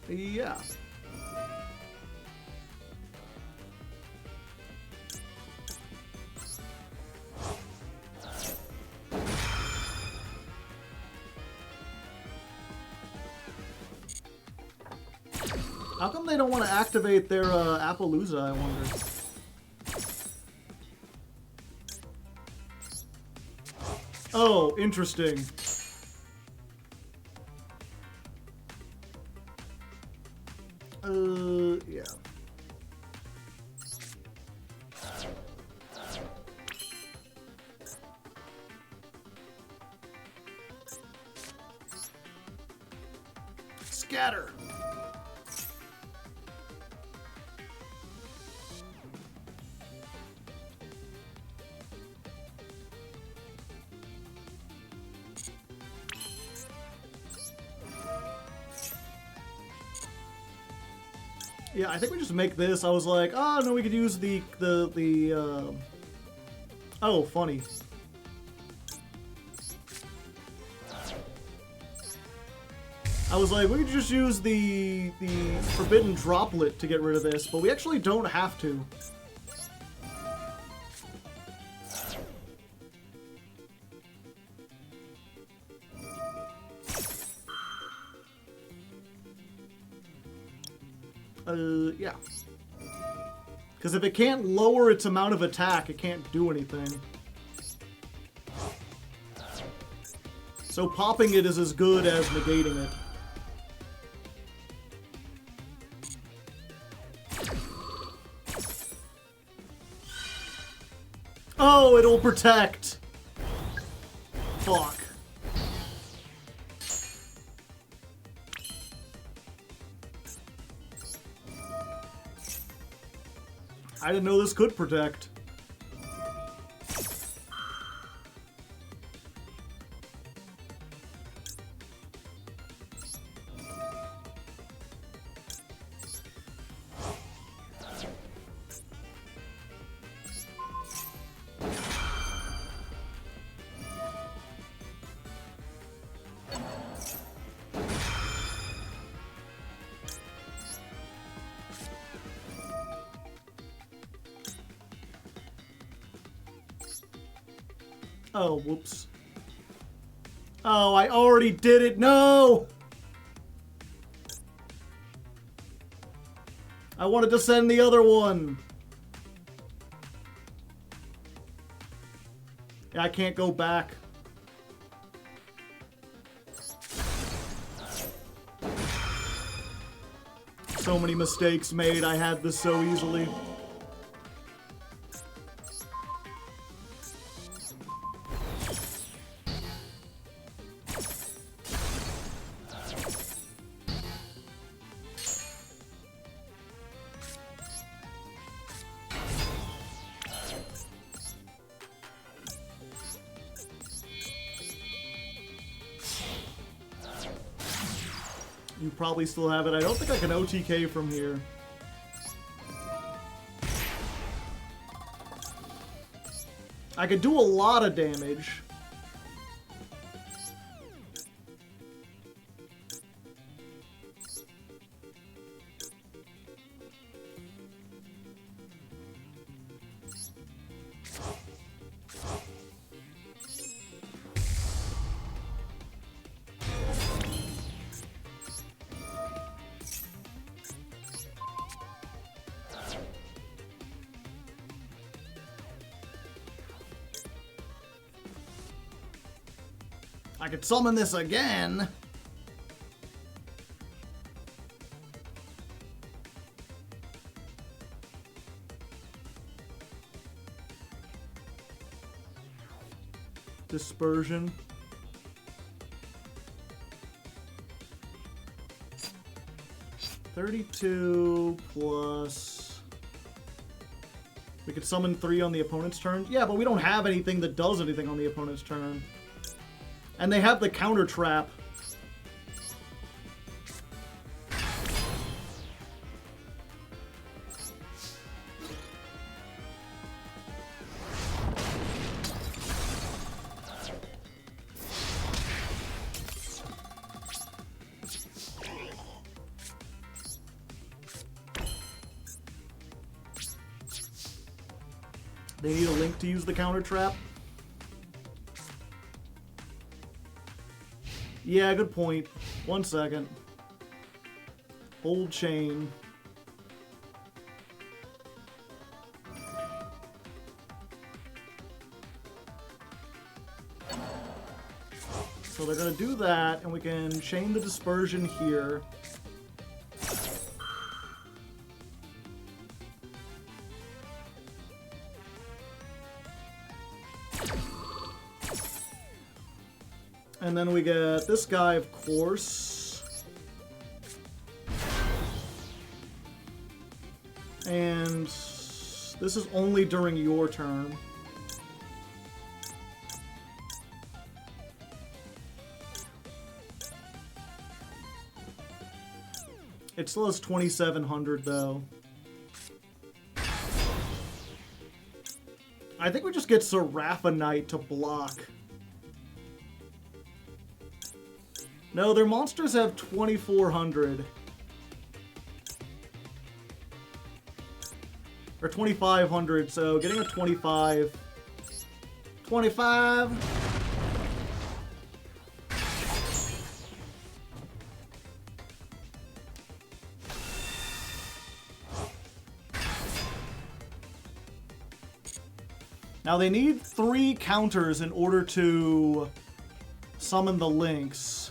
Speaker 1: Yeah. How come they don't want to activate their Appaloosa, I wonder? Oh, interesting. Yeah. Scatter. Yeah, I think we just make this. I was like, oh, no, we could use oh, funny. I was like, we could just use the forbidden droplet to get rid of this, but we actually don't have to. Yeah. Because if it can't lower its amount of attack, it can't do anything. So popping it is as good as negating it. Oh, it'll protect. Fuck. I didn't know this could protect. Oh, whoops. Oh, I already did it. No! I wanted to send the other one. Yeah, I can't go back. So many mistakes made. I had this so easily. You probably still have it. I don't think I can OTK from here. I could do a lot of damage. I could summon this again. Dispersion. $32 plus... We could summon 3 on the opponent's turn. Yeah, but we don't have anything that does anything on the opponent's turn. And they have the counter trap. They need a link to use the counter trap. Yeah, good point. 1 second. Hold chain. So they're going to do that, and we can chain the dispersion here. And then we get this guy, of course. And this is only during your turn. It still has 2,700 though. I think we just get Seraphinite to block. No, their monsters have 2,400. Or 2,500, so getting a 25. 25! Now they need 3 counters in order to summon the links.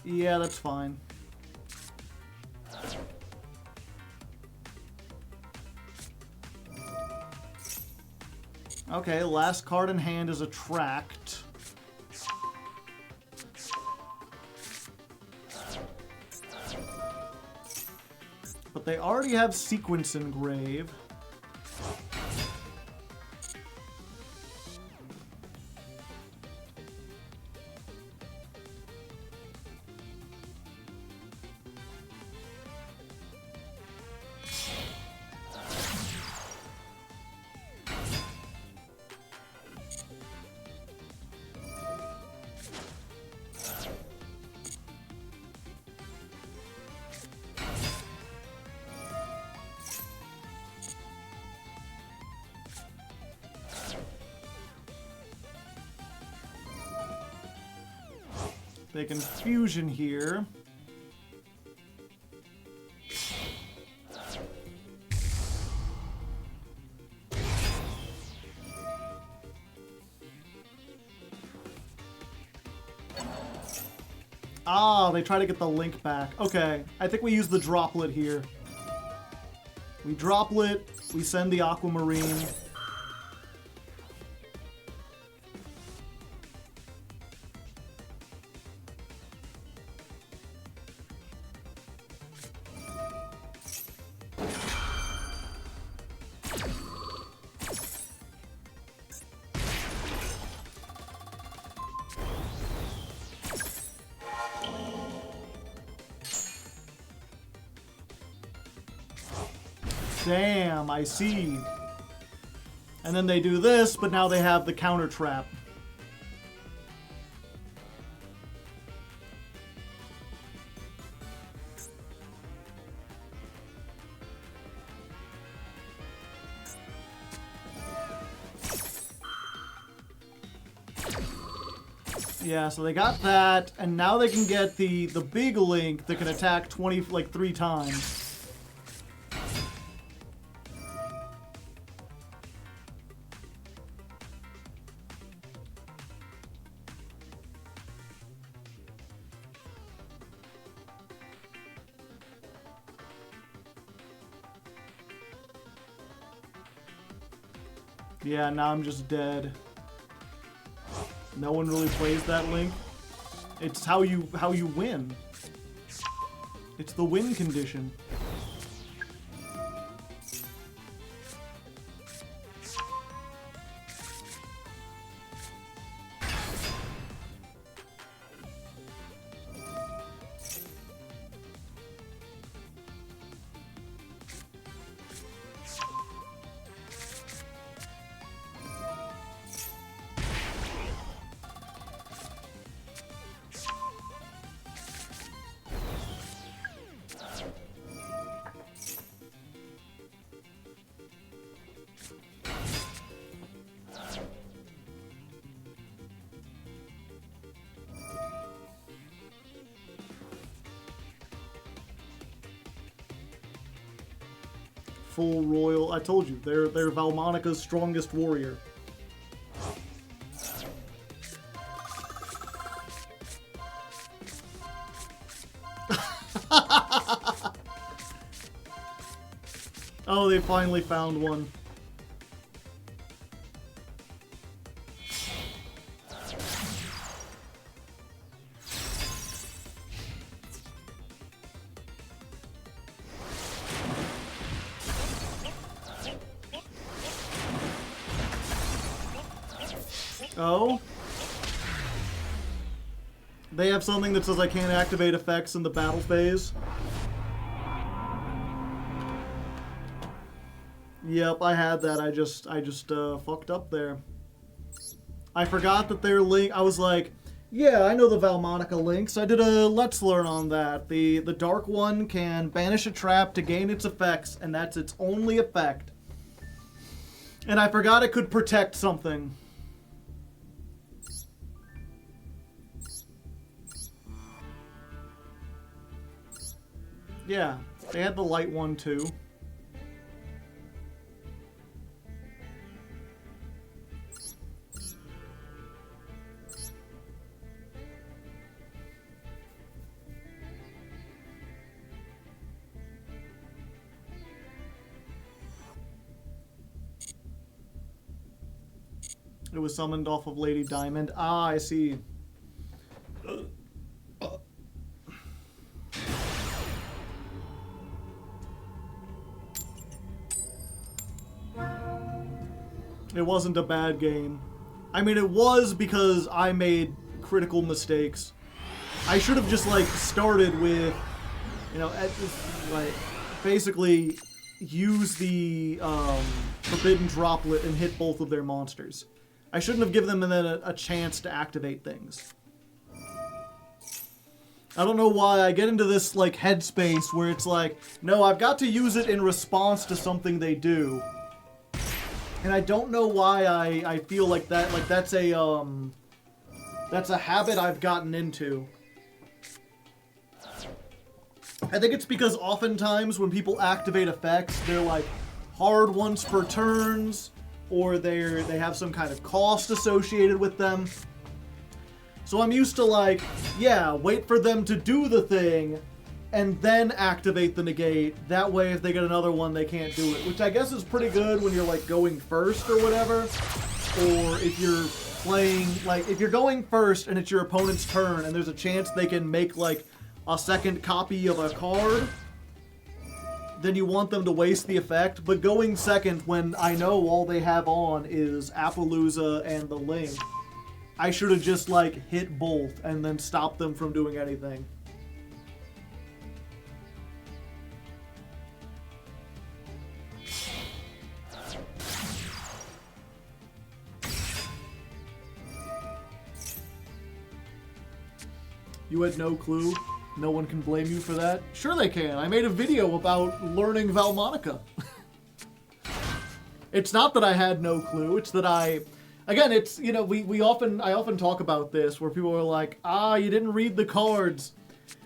Speaker 1: Yeah, that's fine. Okay, last card in hand is Attract. But they already have Sequence Engrave. They can fusion here. Ah, they try to get the link back. Okay, I think we use the droplet here. We droplet, we send the Aquamarine. Damn, I see. And then they do this, but now they have the counter trap. Yeah, so they got that, and now they can get the big link that can attack 3 times. Yeah, now I'm just dead. No one really plays that link. It's how you win. It's the win condition. full royal. I told you, they're Valmonica's strongest warrior. Oh, they finally found one. Oh? They have something that says I can't activate effects in the battle phase. Yep, I had that. I just fucked up there. I forgot that they're linked. I was like, yeah, I know the Valmonica links. I did a Let's Learn on that. The dark one can banish a trap to gain its effects, and that's its only effect. And I forgot it could protect something. Yeah, they had the light one too. It was summoned off of Lady Diamond. Ah, I see. It wasn't a bad game. I mean, it was because I made critical mistakes. I should have just, like, started with, you know, like, basically use the Forbidden Droplet and hit both of their monsters. I shouldn't have given them a chance to activate things. I don't know why I get into this, like, headspace where it's like, no, I've got to use it in response to something they do. And I don't know why I feel like that, like, that's a habit I've gotten into. I think it's because oftentimes when people activate effects, they're, like, hard once per turns, or they have some kind of cost associated with them. So I'm used to, like, yeah, wait for them to do the thing, and then activate the negate. That way, if they get another one, they can't do it. Which I guess is pretty good when you're, like, going first or whatever. Or if you're playing, like, if you're going first and it's your opponent's turn, and there's a chance they can make, like, a second copy of a card, then you want them to waste the effect. But going second when I know all they have on is Appaloosa and the Link, I should have just, like, hit both and then stopped them from doing anything. You had no clue? No one can blame you for that? Sure they can. I made a video about learning Valmonica. It's not that I had no clue. It's that again, it's, you know, I often talk about this where people are like, you didn't read the cards.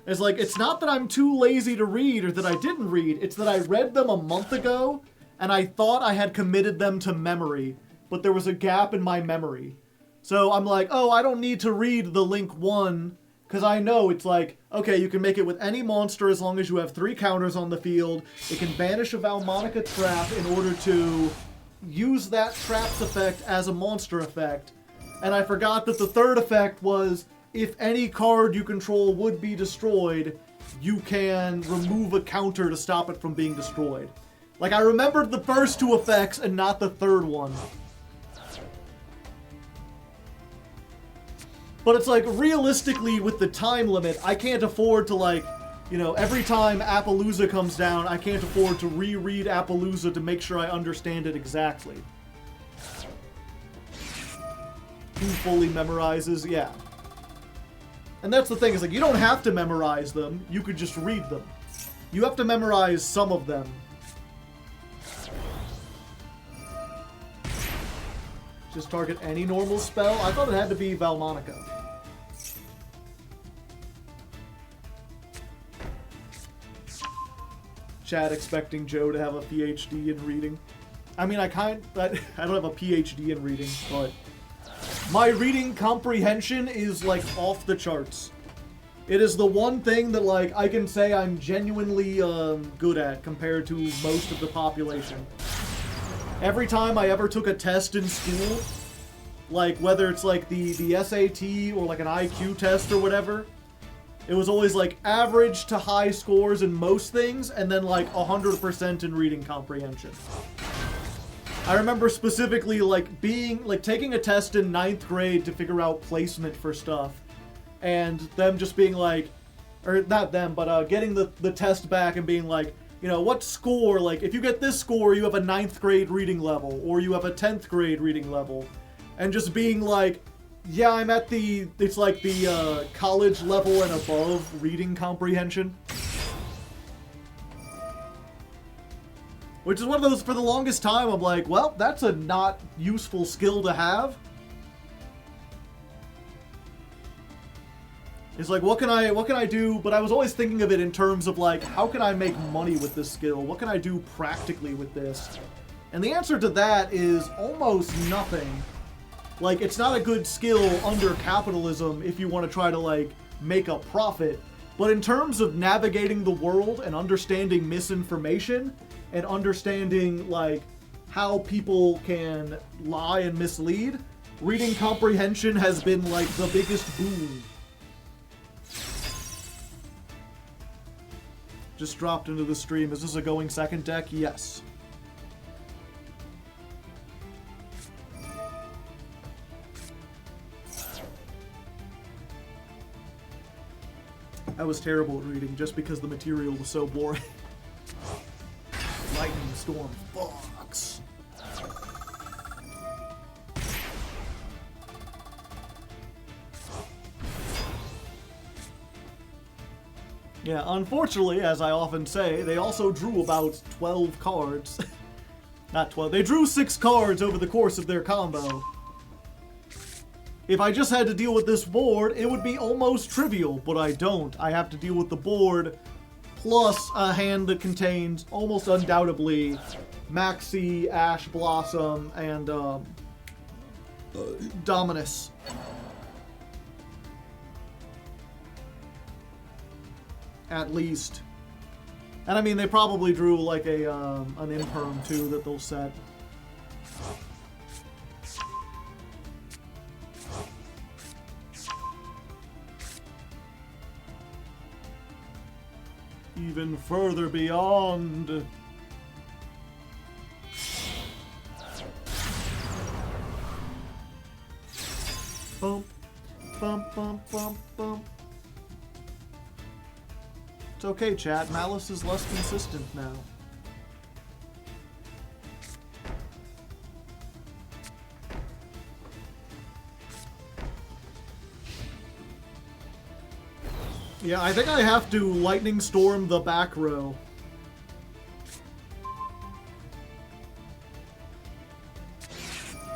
Speaker 1: It's like, it's not that I'm too lazy to read or that I didn't read. It's that I read them a month ago and I thought I had committed them to memory, but there was a gap in my memory. So I'm like, oh, I don't need to read the Link 1, because I know it's like, okay, you can make it with any monster as long as you have 3 counters on the field. It can banish a Valmonica trap in order to use that trap's effect as a monster effect. And I forgot that the third effect was, if any card you control would be destroyed, you can remove a counter to stop it from being destroyed. Like, I remembered the first 2 effects and not the third one. But it's like, realistically, with the time limit, I can't afford to, like, you know, every time Appaloosa comes down, I can't afford to reread Appaloosa to make sure I understand it exactly. Who fully memorizes? Yeah. And that's the thing, is like, you don't have to memorize them, you could just read them. You have to memorize some of them. Just target any normal spell? I thought it had to be Valmonica. Chat expecting Joe to have a PhD in reading. I mean, I don't have a PhD in reading, but my reading comprehension is, like, off the charts. It is the one thing that, like, I can say I'm genuinely good at compared to most of the population. Every time I ever took a test in school, like, whether it's, like, the SAT or, like, an IQ test or whatever, it was always, like, average to high scores in most things, and then, like, 100% in reading comprehension. I remember specifically, like, taking a test in 9th grade to figure out placement for stuff, and them just being like, or not them, but getting the test back and being like, you know, what score, like, if you get this score, you have a 9th grade reading level, or you have a 10th grade reading level, and just being like, yeah, I'm at it's like the college level and above reading comprehension. Which is one of those, for the longest time, I'm like, well, that's a not useful skill to have. It's like, what can I do? But I was always thinking of it in terms of, like, how can I make money with this skill? What can I do practically with this? And the answer to that is almost nothing. Like, it's not a good skill under capitalism if you want to try to, like, make a profit. But in terms of navigating the world and understanding misinformation, and understanding, like, how people can lie and mislead, reading comprehension has been, like, the biggest boon. Just dropped into the stream. Is this a going second deck? Yes. I was terrible at reading just because the material was so boring. Lightning Storm Fox. Yeah, unfortunately, as I often say, they also drew about 12 cards. Not 12. They drew 6 cards over the course of their combo. If I just had to deal with this board, it would be almost trivial, but I don't. I have to deal with the board plus a hand that contains, almost undoubtedly, Maxi, Ash Blossom, and Dominus. At least. And I mean, they probably drew like an imperm too that they'll set. Even further beyond. Bump, bump, bump, bump, bump. It's okay, chat. Malice is less consistent now. Yeah, I think I have to Lightning Storm the back row.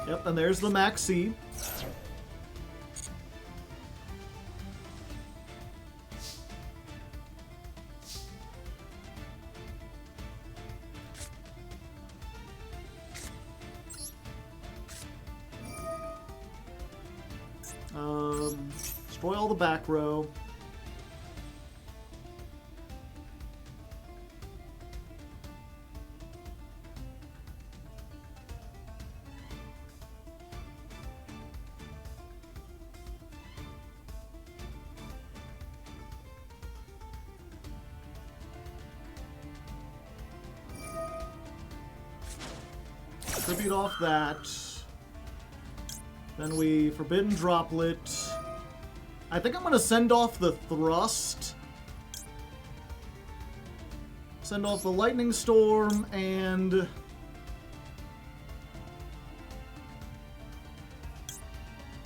Speaker 1: Yep, and there's the Maxi. Destroy all the back row. Tribute off that. Then we Forbidden Droplet. I think I'm going to send off the Thrust. Send off the Lightning Storm and...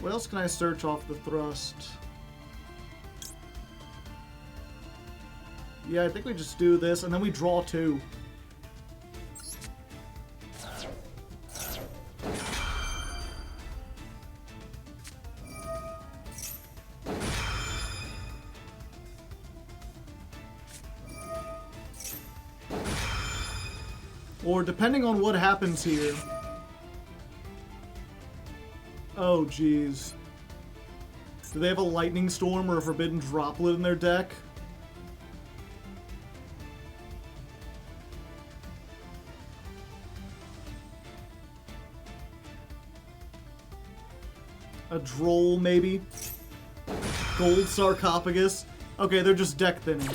Speaker 1: What else can I search off the Thrust? Yeah, I think we just do this and then we draw 2. Or depending on what happens here. Oh, jeez. Do they have a lightning storm or a forbidden droplet in their deck? A droll, maybe? Gold sarcophagus? Okay, they're just deck thinning.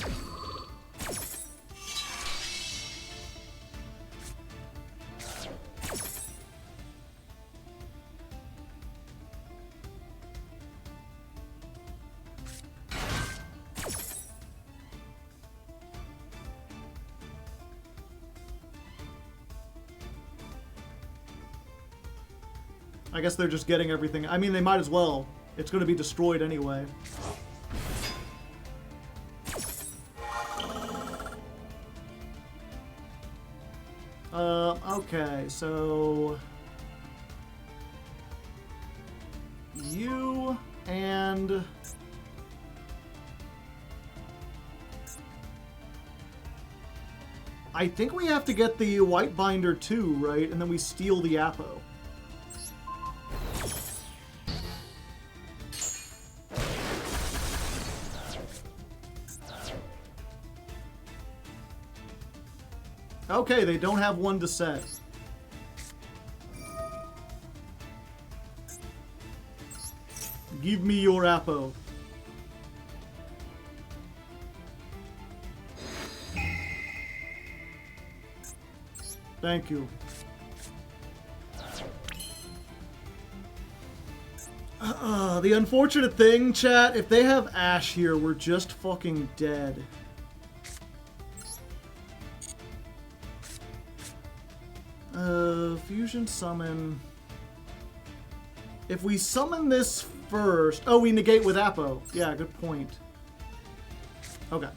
Speaker 1: I guess they're just getting everything. I mean, they might as well. It's going to be destroyed anyway. Okay, so... You and... I think we have to get the white binder too, right? And then we steal the Apo. Okay, they don't have one to set. Give me your Apo. Thank you. The unfortunate thing, chat, if they have Ash here, we're just fucking dead. Fusion summon. If we summon this first... Oh, we negate with Apo. Yeah, good point. Okay.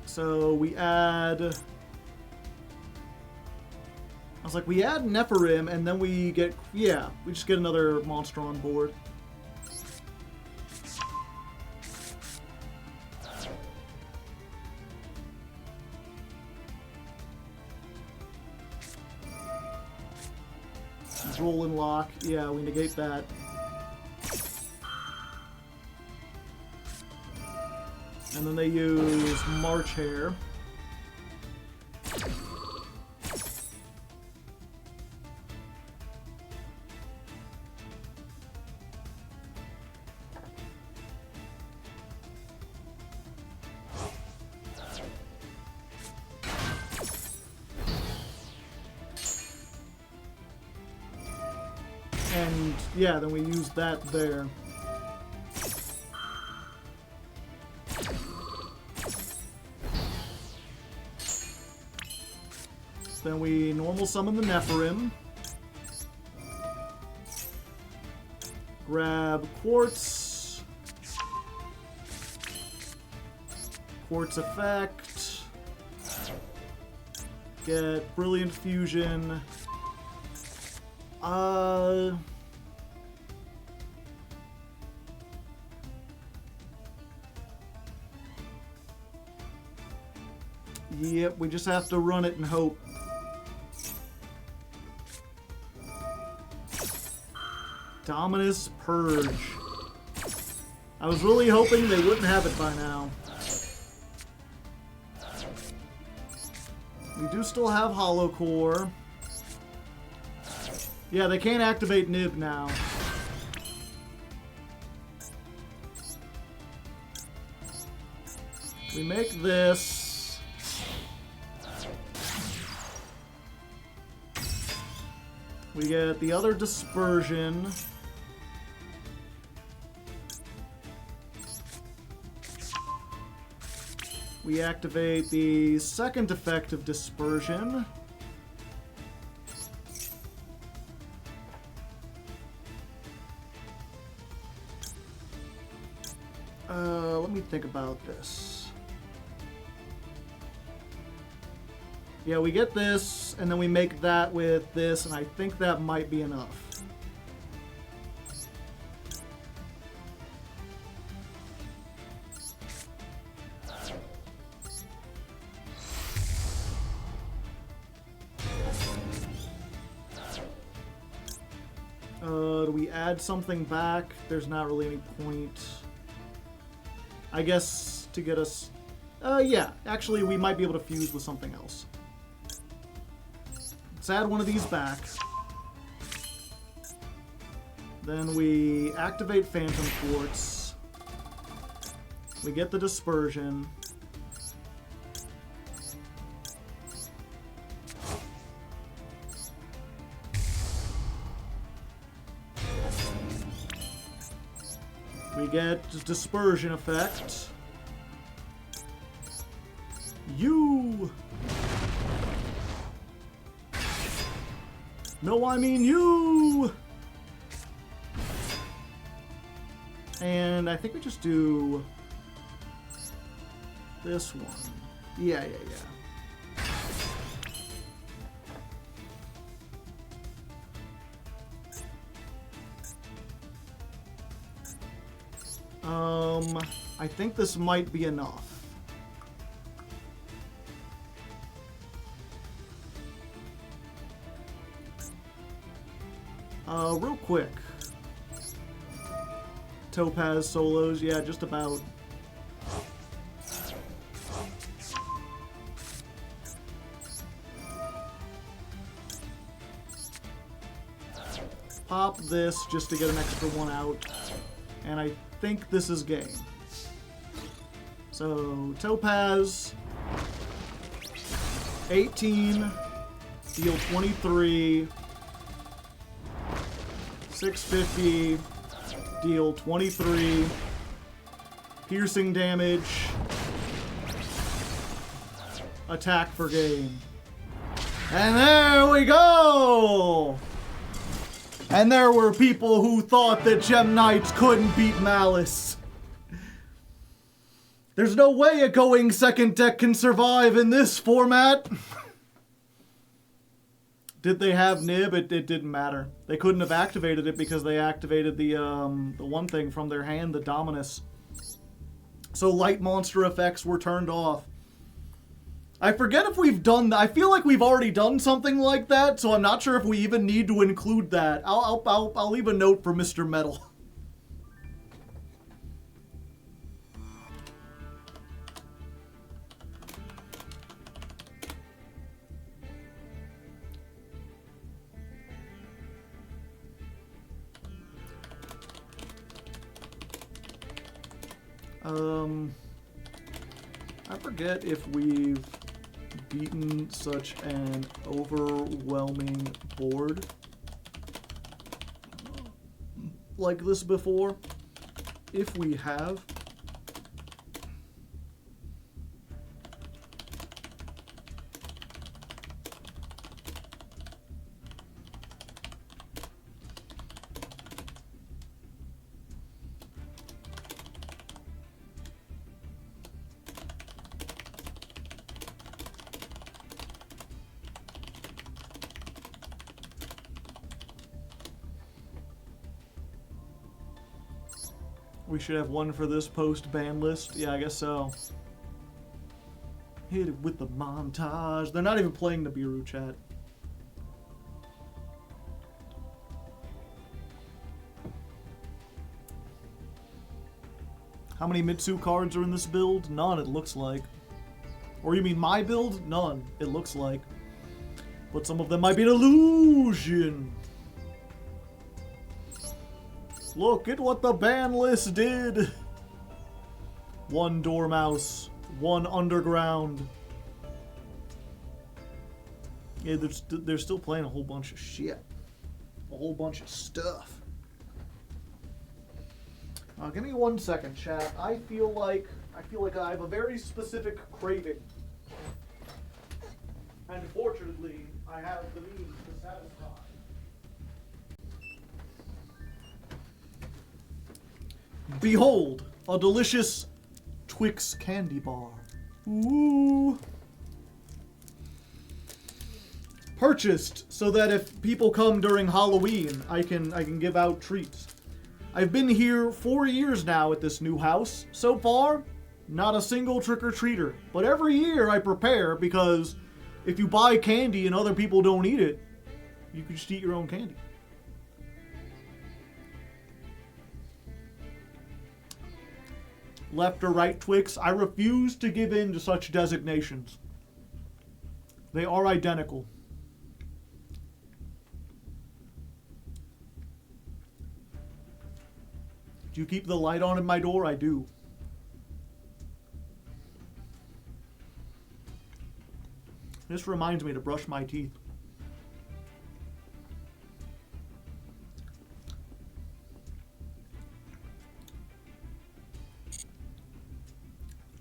Speaker 1: So we add... I was like, we add Nephirim, and then we get... Yeah, we just get another monster on board. Roll and lock. Yeah, we negate that. And then they use March Hare. And yeah, then we use that there. Then we normal summon the Nephirim. Grab Quartz. Quartz effect. Get Brilliant Fusion. Yep, we just have to run it and hope. Dominus Purge. I was really hoping they wouldn't have it by now. We do still have Hollow Core. Yeah, they can't activate Nib now. We make this. We get the other Dispersion. We activate the second effect of Dispersion. Let me think about this. Yeah, we get this, and then we make that with this, and I think that might be enough. Do we add something back? There's not really any point. I guess to get us... yeah. Actually, we might be able to fuse with something else. Let's add one of these back. Then we activate Phantom Quartz. We get the dispersion. We get dispersion effect. You! No, I mean you! And I think we just do this one. Yeah. I think this might be enough. Real quick. Topaz solos, yeah, just about. Pop this just to get an extra one out. And I think this is game. So, Topaz, 18, deal 23, 650, deal 23, piercing damage, attack for game. And there we go! And there were people who thought that Gem Knights couldn't beat Malice. There's no way a going second deck can survive in this format. Did they have Nib? It didn't matter. They couldn't have activated it because they activated the one thing from their hand, the Dominus. So light monster effects were turned off. I forget if we've done that. I feel like we've already done something like that, so I'm not sure if we even need to include that. I'll leave a note for Mr. Metal. I forget if we've beaten such an overwhelming board like this before. If we have, we should have one for this post-ban list. Yeah, I guess so. Hit it with the montage. They're not even playing the Biru chat. How many Mitsu cards are in this build? None, it looks like. Or you mean my build? None, it looks like. But some of them might be an illusion. Look at what the ban list did! One Dormouse, one Underground. Yeah, they're still playing a whole bunch of shit. A whole bunch of stuff. Give me 1 second, chat. I feel like I have a very specific craving. And fortunately, I have the means to satisfy. Behold, a delicious Twix candy bar. Ooh. purchased so that if people come during Halloween, I can give out treats. I've been here 4 years now at this new house. So far, not a single trick-or-treater. But every year I prepare because if you buy candy and other people don't eat it, you can just eat your own candy. Left or right Twix, I refuse to give in to such designations. They are identical. Do you keep the light on in my door? I do. This reminds me to brush my teeth.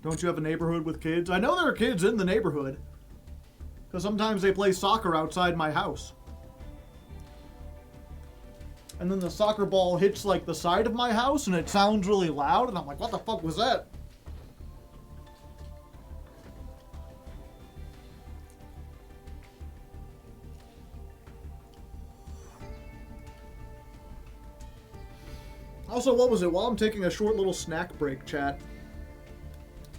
Speaker 1: Don't you have a neighborhood with kids? I know there are kids in the neighborhood. Because sometimes they play soccer outside my house. And then the soccer ball hits like the side of my house and it sounds really loud. And I'm like, what the fuck was that? Also, what was it? While I'm taking a short little snack break, chat,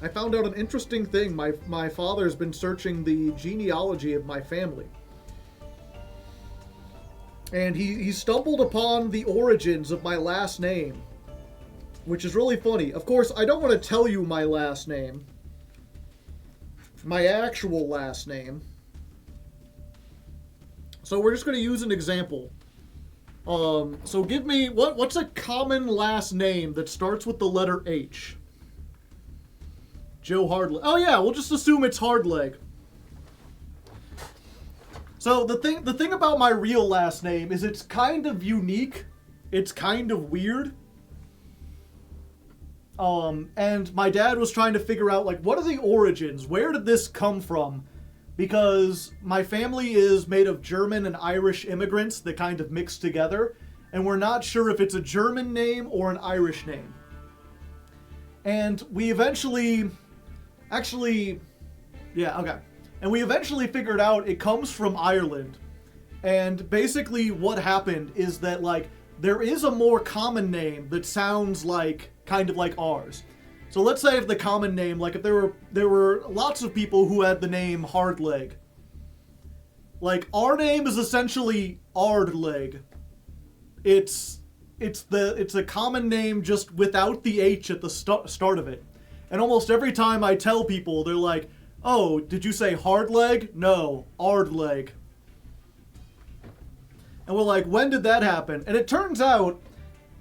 Speaker 1: I found out an interesting thing. My father's been searching the genealogy of my family. And he stumbled upon the origins of my last name, which is really funny. Of course, I don't want to tell you my last name. My actual last name. So we're just going to use an example. So give me, what's a common last name that starts with the letter H? Joe Hardleg. Oh yeah, we'll just assume it's Hardleg. So the thing about my real last name is it's kind of unique. It's kind of weird. And my dad was trying to figure out, like, what are the origins? Where did this come from? Because my family is made of German and Irish immigrants that kind of mixed together, and we're not sure if it's a German name or an Irish name. And we eventually... And we eventually figured out it comes from Ireland. And basically what happened is that, like, there is a more common name that sounds like, kind of like ours. So let's say if the common name, like if there were lots of people who had the name Hardleg. Like, our name is essentially Ardleg. It's a common name just without the H at the start of it. And almost every time I tell people, they're like, oh, did you say Hardleg? No, Ardleg. And we're like, when did that happen? And it turns out,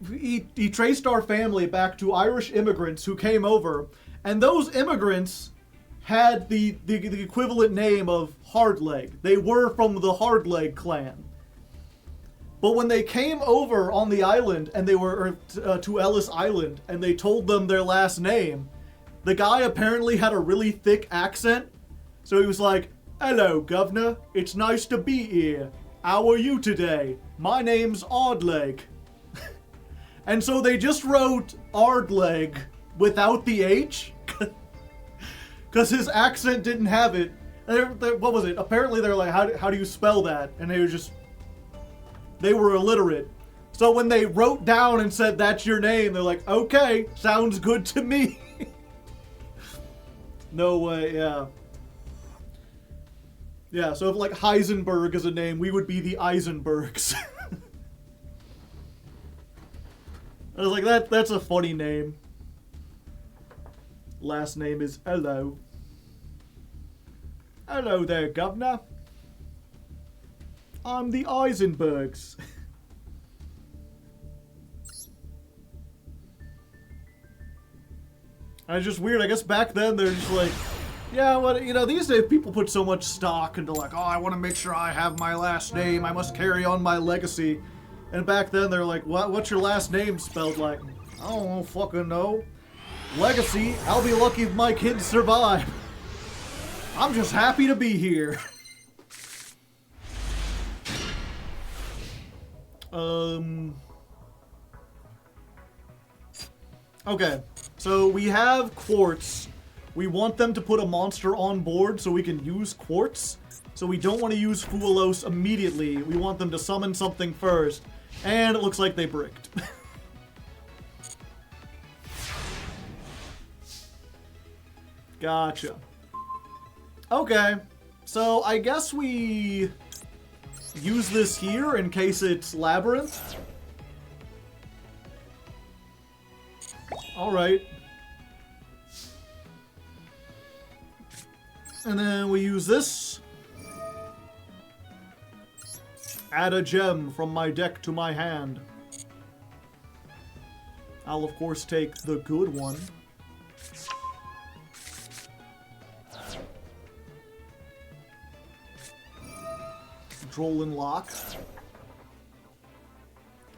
Speaker 1: he traced our family back to Irish immigrants who came over, and those immigrants had the equivalent name of Hardleg. They were from the Hardleg clan. But when they came over on the island, and they were to Ellis Island, and they told them their last name, the guy apparently had a really thick accent, so he was like, hello, governor, it's nice to be here. How are you today? My name's Hardleg. And so they just wrote Hardleg without the H, because his accent didn't have it. What was it? Apparently they're like, how do you spell that? And they were illiterate. So when they wrote down and said, that's your name, they're like, okay, sounds good to me. No way, yeah. Yeah, so if like Heisenberg is a name, we would be the Eisenbergs. I was like, that's a funny name. Last name is Hello. Hello there, governor. I'm the Eisenbergs. And it's just weird. I guess back then they're just like, yeah, well, you know, these days people put so much stock into like, oh, I want to make sure I have my last name. I must carry on my legacy. And back then they're like, what's your last name spelled like? I don't fucking know. Legacy, I'll be lucky if my kids survive. I'm just happy to be here. Okay, so we have quartz. We want them to put a monster on board so we can use quartz. So So we don't want to use Fuelos immediately. We want them to summon something first. And it looks like they bricked. Gotcha. Okay. So I guess we use this here in case it's Labyrinth. Alright. And then we use this. Add a gem from my deck to my hand. I'll of course take the good one. Droll and lock.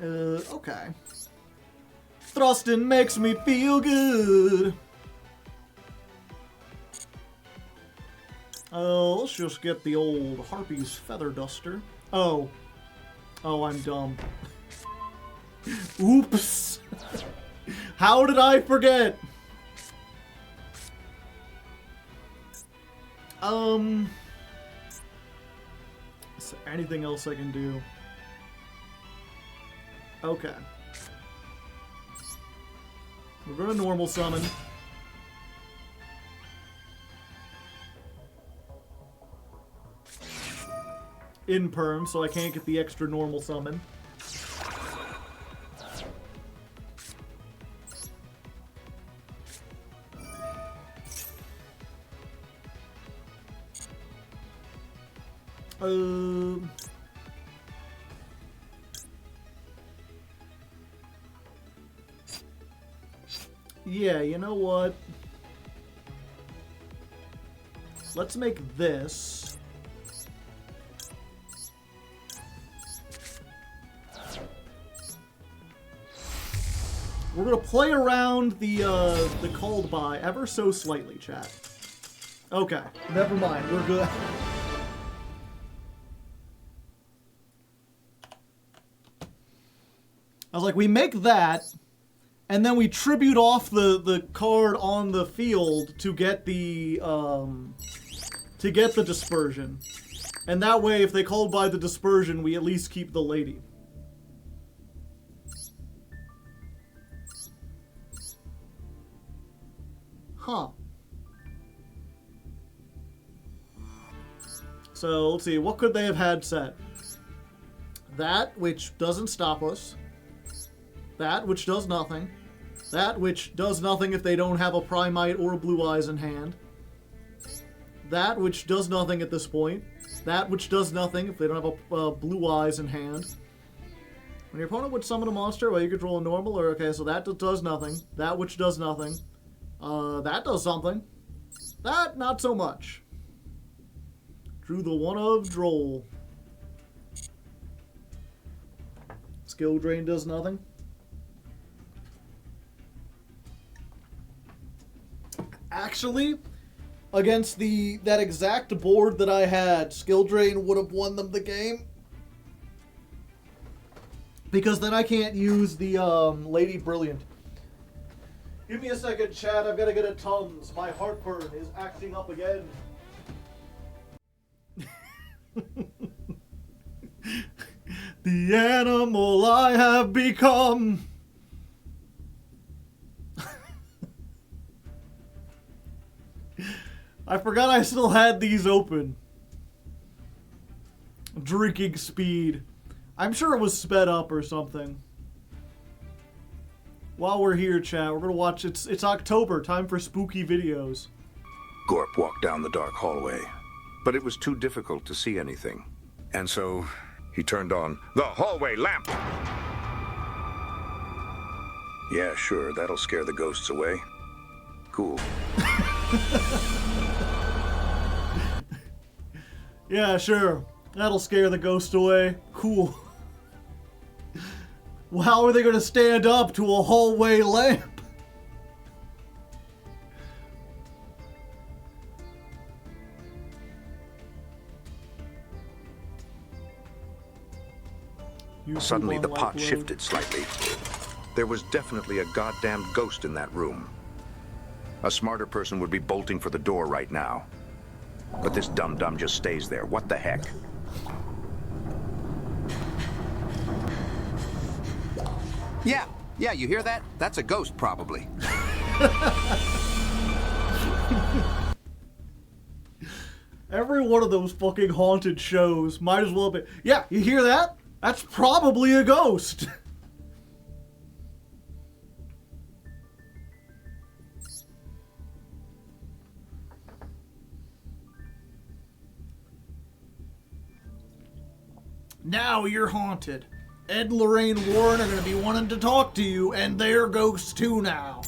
Speaker 1: Okay. Thrusting makes me feel good. Let's just get the old Harpy's Feather Duster. Oh. Oh, I'm dumb. Oops. How did I forget? Is there anything else I can do? Okay. We're gonna normal summon. In perm, so I can't get the extra normal summon. Yeah, you know what? Let's make this. We're gonna play around the called by ever so slightly, chat. Okay, never mind. We're good. I was like, we make that, and then we tribute off the card on the field to get the dispersion. And that way, if they called by the dispersion, we at least keep the lady. Huh. So, let's see, what could they have had set? That, which doesn't stop us. That, which does nothing. That, which does nothing if they don't have a Primite or a Blue Eyes in hand. That, which does nothing at this point. That, which does nothing if they don't have a Blue Eyes in hand. When your opponent would summon a monster, well, you control a normal, or okay, so that does nothing. That, which does nothing. That does something. That, not so much. Drew the one of Droll. Skill Drain does nothing. Actually, against that exact board that I had, Skill Drain would have won them the game. Because then I can't use the Lady Brilliant. Give me a second, chat. I've got to get a Tums. My heartburn is acting up again. The animal I have become. I forgot I still had these open. Drinking speed. I'm sure it was sped up or something. While we're here, chat, we're gonna watch. It's October, time for spooky videos.
Speaker 3: Gorp walked down the dark hallway, but it was too difficult to see anything. And so he turned on the hallway lamp. Yeah, sure, that'll scare the ghosts away. Cool.
Speaker 1: Yeah, sure. That'll scare the ghost away. Cool. Well, how are they going to stand up to a hallway lamp?
Speaker 3: Suddenly the pot shifted slightly. There was definitely a goddamn ghost in that room. A smarter person would be bolting for the door right now. But this dum-dum just stays there. What the heck?
Speaker 4: Yeah, you hear that? That's a ghost, probably.
Speaker 1: Every one of those fucking haunted shows might as well be... Yeah, you hear that? That's probably a ghost. Now you're haunted. Ed and Lorraine Warren are going to be wanting to talk to you, and they're ghosts too now.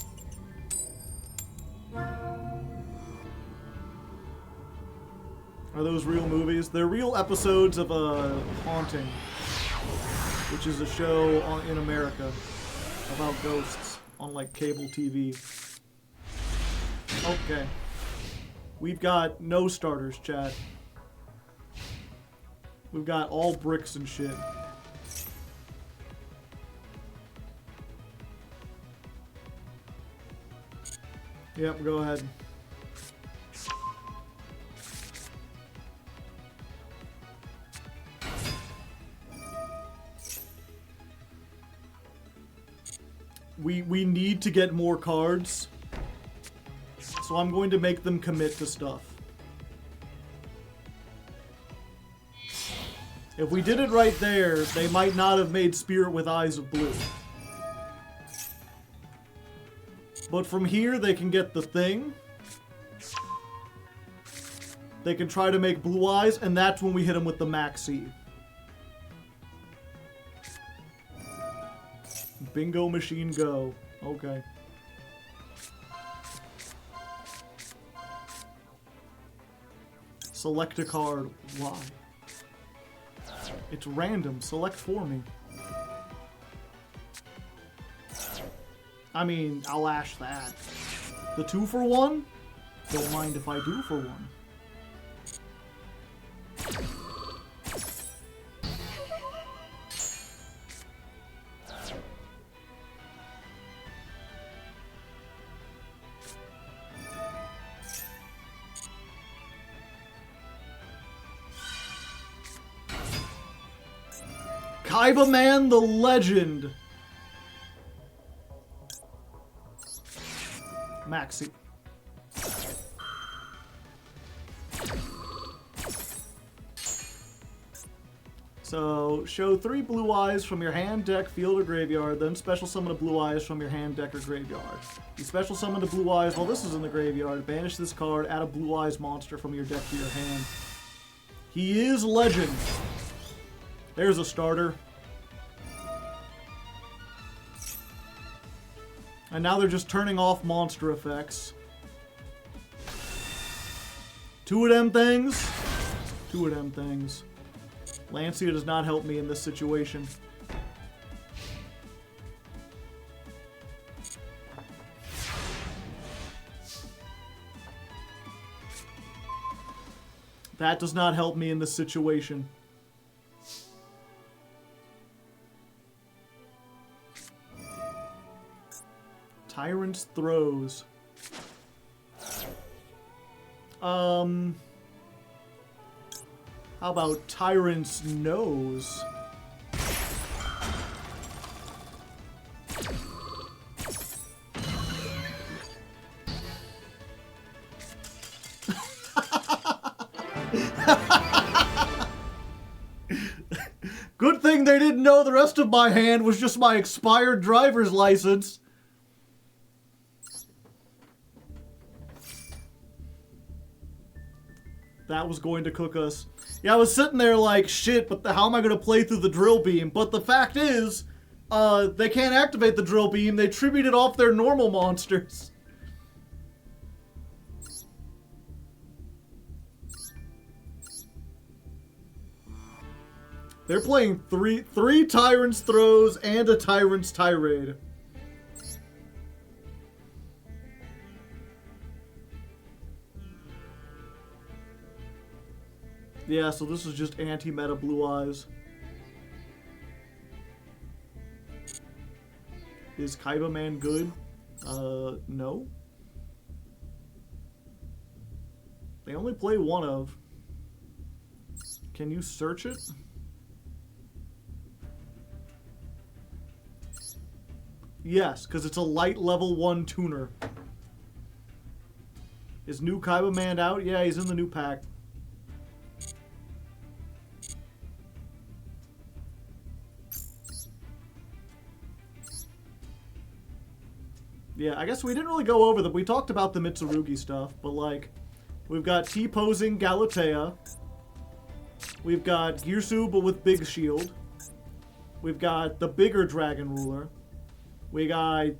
Speaker 1: Are those real movies? They're real episodes of Haunting, which is a show in America about ghosts on like cable TV. Okay. We've got no starters, chat. We've got all bricks and shit. Yep, go ahead. We need to get more cards. So I'm going to make them commit to stuff. If we did it right there, they might not have made Spirit with Eyes of Blue. But from here, they can get the Thing. They can try to make Blue Eyes, and that's when we hit them with the Maxi. Bingo machine go. Okay. Select a card. Why? It's random. Select for me. I mean, I'll ash that. The 2-for-1? Don't mind if I do for one. Kaiba Man the Legend. Maxi. So, show 3 Blue Eyes from your hand, deck, field, or graveyard, then special summon a Blue Eyes from your hand, deck, or graveyard. You special summon the Blue Eyes while this is in the graveyard, banish this card, add a Blue Eyes monster from your deck to your hand. He is Legend. There's a starter. And now they're just turning off monster effects. 2 of them things. 2 of them things. Lancia does not help me in this situation. That does not help me in this situation. Tyrant's Throws. How about Tyrant's Nose? Good thing they didn't know the rest of my hand was just my expired driver's license. That was going to cook us. Yeah, I was sitting there like, shit, but how am I going to play through the drill beam? But the fact is, they can't activate the drill beam. They tributed off their normal monsters. They're playing three Tyrant's Throws and a Tyrant's Tirade. Yeah, so this is just anti-meta Blue Eyes. Is Kaiba Man good? No. They only play one of. Can you search it? Yes, because it's a light level 1 tuner. Is new Kaiba Man out? Yeah, he's in the new pack. Yeah, I guess we didn't really go over them. We talked about the Mitsurugi stuff, but like, we've got T-posing Galatea. We've got Girsu, but with big shield. We've got the bigger Dragon Ruler. We got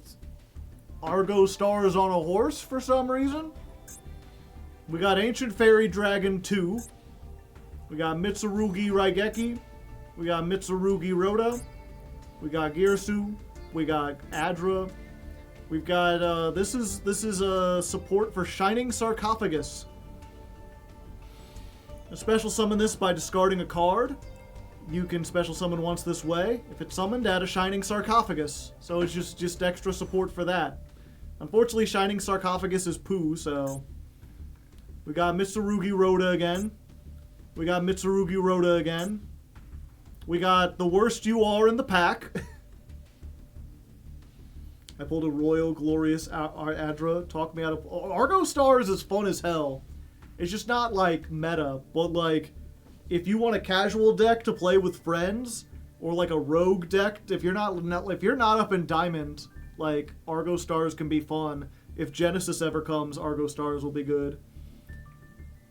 Speaker 1: Argo Stars on a horse for some reason. We got Ancient Fairy Dragon 2. We got Mitsurugi Raigeki. We got Mitsurugi Rhoda. We got Girsu. We got Adra. We've got, this is a support for Shining Sarcophagus. A special summon this by discarding a card. You can special summon once this way. If it's summoned, add a Shining Sarcophagus. So it's just extra support for that. Unfortunately, Shining Sarcophagus is poo, so... We got Mitsurugi Rhoda again. We got Mitsurugi Rhoda again. We got the worst you are in the pack. I pulled a Royal Glorious Adra. Talk me out of... Argo Stars is fun as hell. It's just not, like, meta. But, like, if you want a casual deck to play with friends, or, like, a rogue deck, if you're not up in Diamond, like, Argo Stars can be fun. If Genesis ever comes, Argo Stars will be good.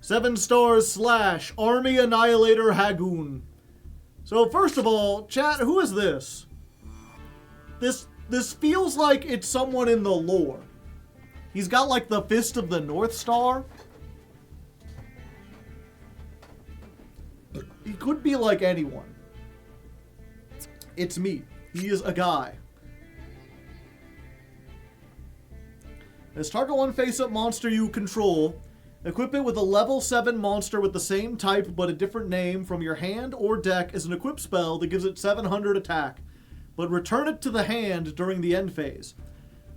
Speaker 1: 7 stars / Army Annihilator Hagoon. So, first of all, chat, who is this? This feels like it's someone in the lore. He's got, like, the Fist of the North Star. He could be like anyone. It's me. He is a guy. As target 1 face-up monster you control, equip it with a level 7 monster with the same type but a different name from your hand or deck as an equip spell that gives it 700 attack, but return it to the hand during the end phase.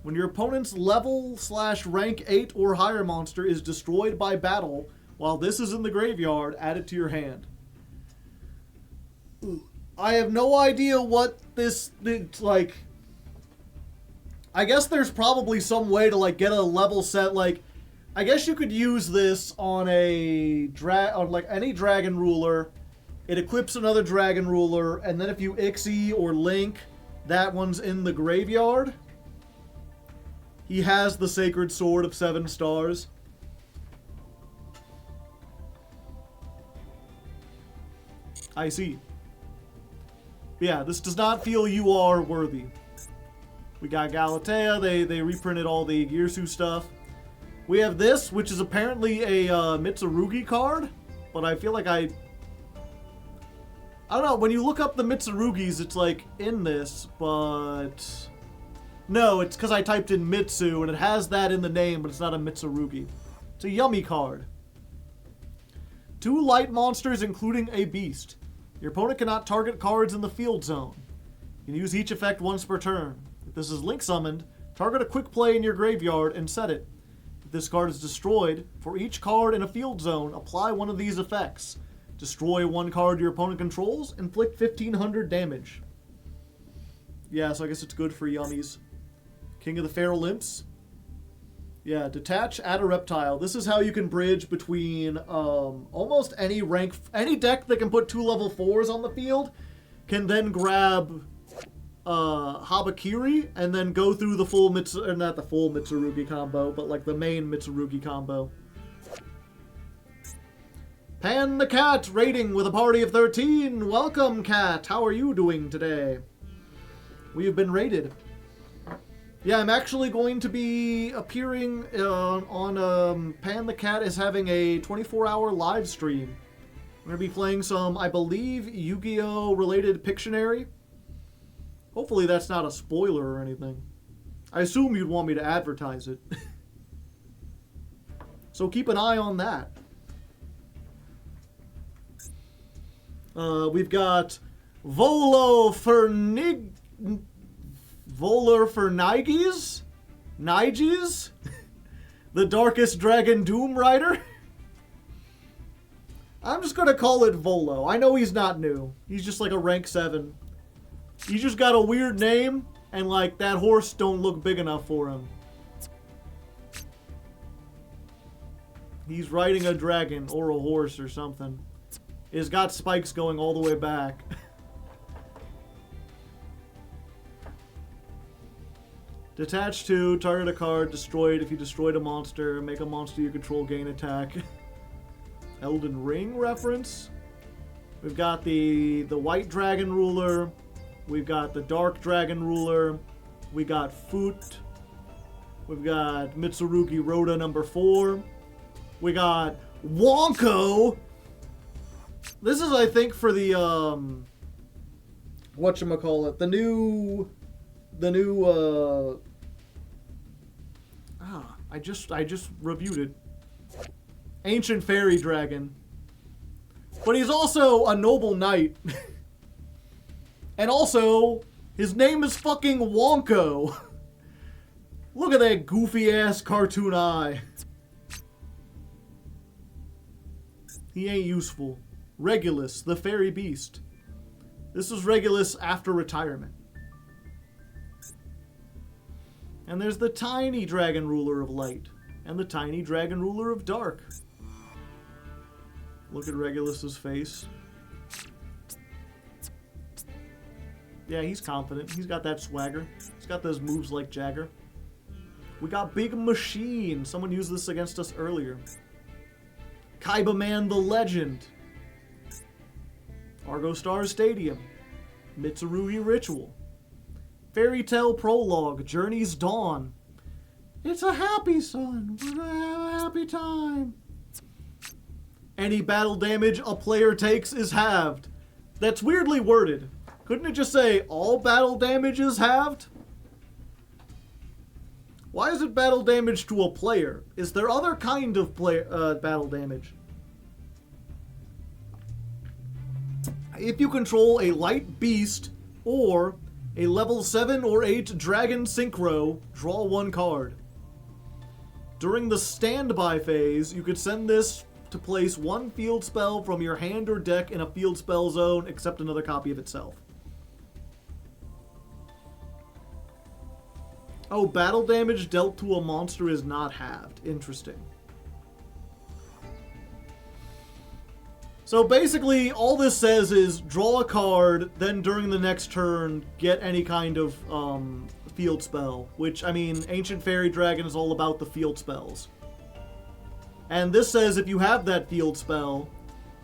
Speaker 1: When your opponent's level / rank 8 or higher monster is destroyed by battle while this is in the graveyard, add it to your hand. I have no idea what this, like... I guess there's probably some way to, like, get a level set, like... I guess you could use this on on, like, any Dragon Ruler. It equips another Dragon Ruler, and then if you Ixie or Link, that one's in the graveyard. He has the Sacred Sword of 7 stars. I see. Yeah, this does not feel you are worthy. We got Galatea. They reprinted all the Girsu stuff. We have this, which is apparently a Mitsurugi card, but I feel like I don't know, when you look up the Mitsurugis, it's like in this, but no, it's because I typed in Mitsu, and it has that in the name, but it's not a Mitsurugi. It's a yummy card. 2 light monsters, including a beast. Your opponent cannot target cards in the field zone. You can use each effect once per turn. If this is Link summoned, target a quick play in your graveyard and set it. If this card is destroyed, for each card in a field zone, apply one of these effects. Destroy 1 card your opponent controls, inflict 1500 damage. Yeah, so I guess it's good for yummies. King of the Feral Imps. Yeah, detach, add a reptile. This is how you can bridge between almost any deck that can put 2 level 4s on the field can then grab Habakiri and then go through the full not the full Mitsurugi combo, but like the main Mitsurugi combo. Pan the Cat rating with a party of 13. Welcome, Cat. How are you doing today? We have been rated. Yeah, I'm actually going to be appearing on Pan the Cat is having a 24-hour live stream. I'm going to be playing some, I believe, Yu-Gi-Oh! Related Pictionary. Hopefully that's not a spoiler or anything. I assume you'd want me to advertise it. So keep an eye on that. We've got Volar for Niges? The Darkest Dragon Doom Rider? I'm just gonna call it Volo. I know he's not new. He's just like a rank 7. He just got a weird name, and like that horse don't look big enough for him. He's riding a dragon or a horse or something. It's got spikes going all the way back. Detach 2, target a card, destroy it if you destroyed a monster, make a monster you control gain attack. Elden Ring reference. We've got the white dragon ruler. We've got the dark dragon ruler. We got Foot. We've got Mitsurugi Rhoda number 4. We got Wonko. This is, I think, for the whatchamacallit, the new I just reviewed it. Ancient fairy dragon. But he's also a noble knight. And also, his name is fucking Wonko. Look at that goofy ass cartoon eye. He ain't useful. Regulus, the fairy beast. This was Regulus after retirement. And there's the tiny dragon ruler of light. And the tiny dragon ruler of dark. Look at Regulus's face. Yeah, he's confident. He's got that swagger. He's got those moves like Jagger. We got Big Machine. Someone used this against us earlier. Kaiba Man the Legend. Argo Star Stadium. Mitsurugi Ritual. Fairy Tale Prologue. Journey's Dawn. It's a happy sun. We're gonna have a happy time. Any battle damage a player takes is halved. That's weirdly worded. Couldn't it just say all battle damage is halved? Why is it battle damage to a player? Is there other kind of battle damage? If you control a light beast or a level 7 or 8 dragon synchro, draw 1 card. During the standby phase, you could send this to place 1 field spell from your hand or deck in a field spell zone, except another copy of itself. Oh, battle damage dealt to a monster is not halved. Interesting. So basically, all this says is draw a card, then during the next turn, get any kind of field spell. Which, I mean, Ancient Fairy Dragon is all about the field spells. And this says if you have that field spell,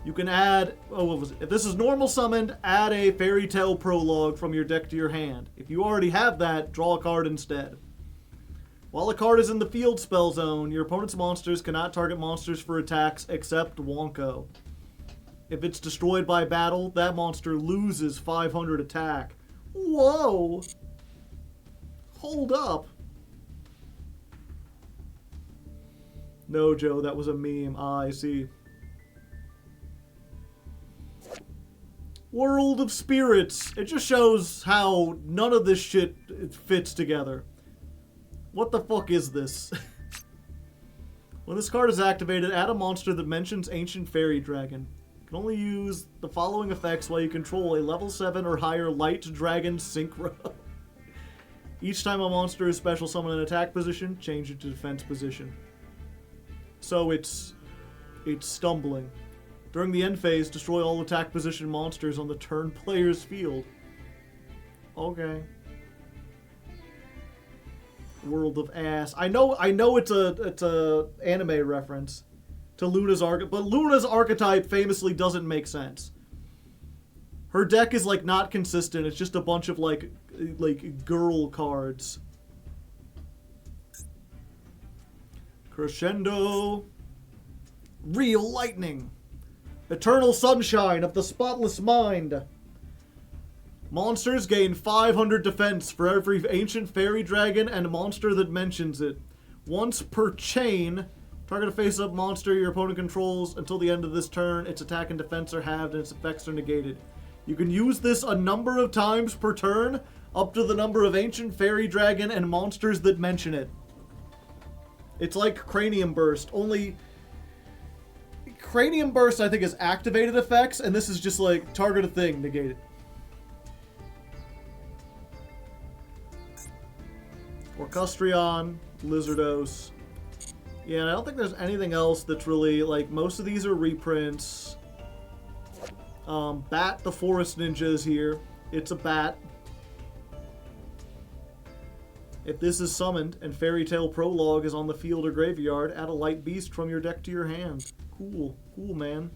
Speaker 1: you can add... Oh, what was it? If this is normal summoned, add a Fairy Tale Prologue from your deck to your hand. If you already have that, draw a card instead. While a card is in the field spell zone, your opponent's monsters cannot target monsters for attacks except Wonko. If it's destroyed by battle, that monster loses 500 attack. Whoa! Hold up. No, Joe, that was a meme. Ah, I see. World of Spirits. It just shows how none of this shit fits together. What the fuck is this? When this card is activated, add a monster that mentions Ancient Fairy Dragon. You can only use the following effects while you control a level 7 or higher light dragon synchro. Each time a monster is special summoned in attack position, change it to defense position. So it's stumbling. During the end phase, destroy all attack position monsters on the turn player's field. Okay. World of Ass. I know it's a anime reference to Luna's archetype, but Luna's archetype famously doesn't make sense. Her deck is like not consistent. It's just a bunch of like girl cards. Crescendo. Real Lightning. Eternal Sunshine of the Spotless Mind. Monsters gain 500 defense for every ancient fairy dragon and monster that mentions it. Once per chain, target a face-up monster your opponent controls until the end of this turn. Its attack and defense are halved and its effects are negated. You can use this a number of times per turn, up to the number of ancient fairy dragon and monsters that mention it. It's like Cranium Burst, only Cranium Burst, I think, is activated effects, and this is just like target a thing, negate it. Orcustrion, Lizardos. Yeah, and I don't think there's anything else that's really, like, most of these are reprints. Bat the Forest Ninja is here. It's a bat. If this is summoned and Fairy Tale Prologue is on the field or graveyard, add a light beast from your deck to your hand. Cool. Cool, man.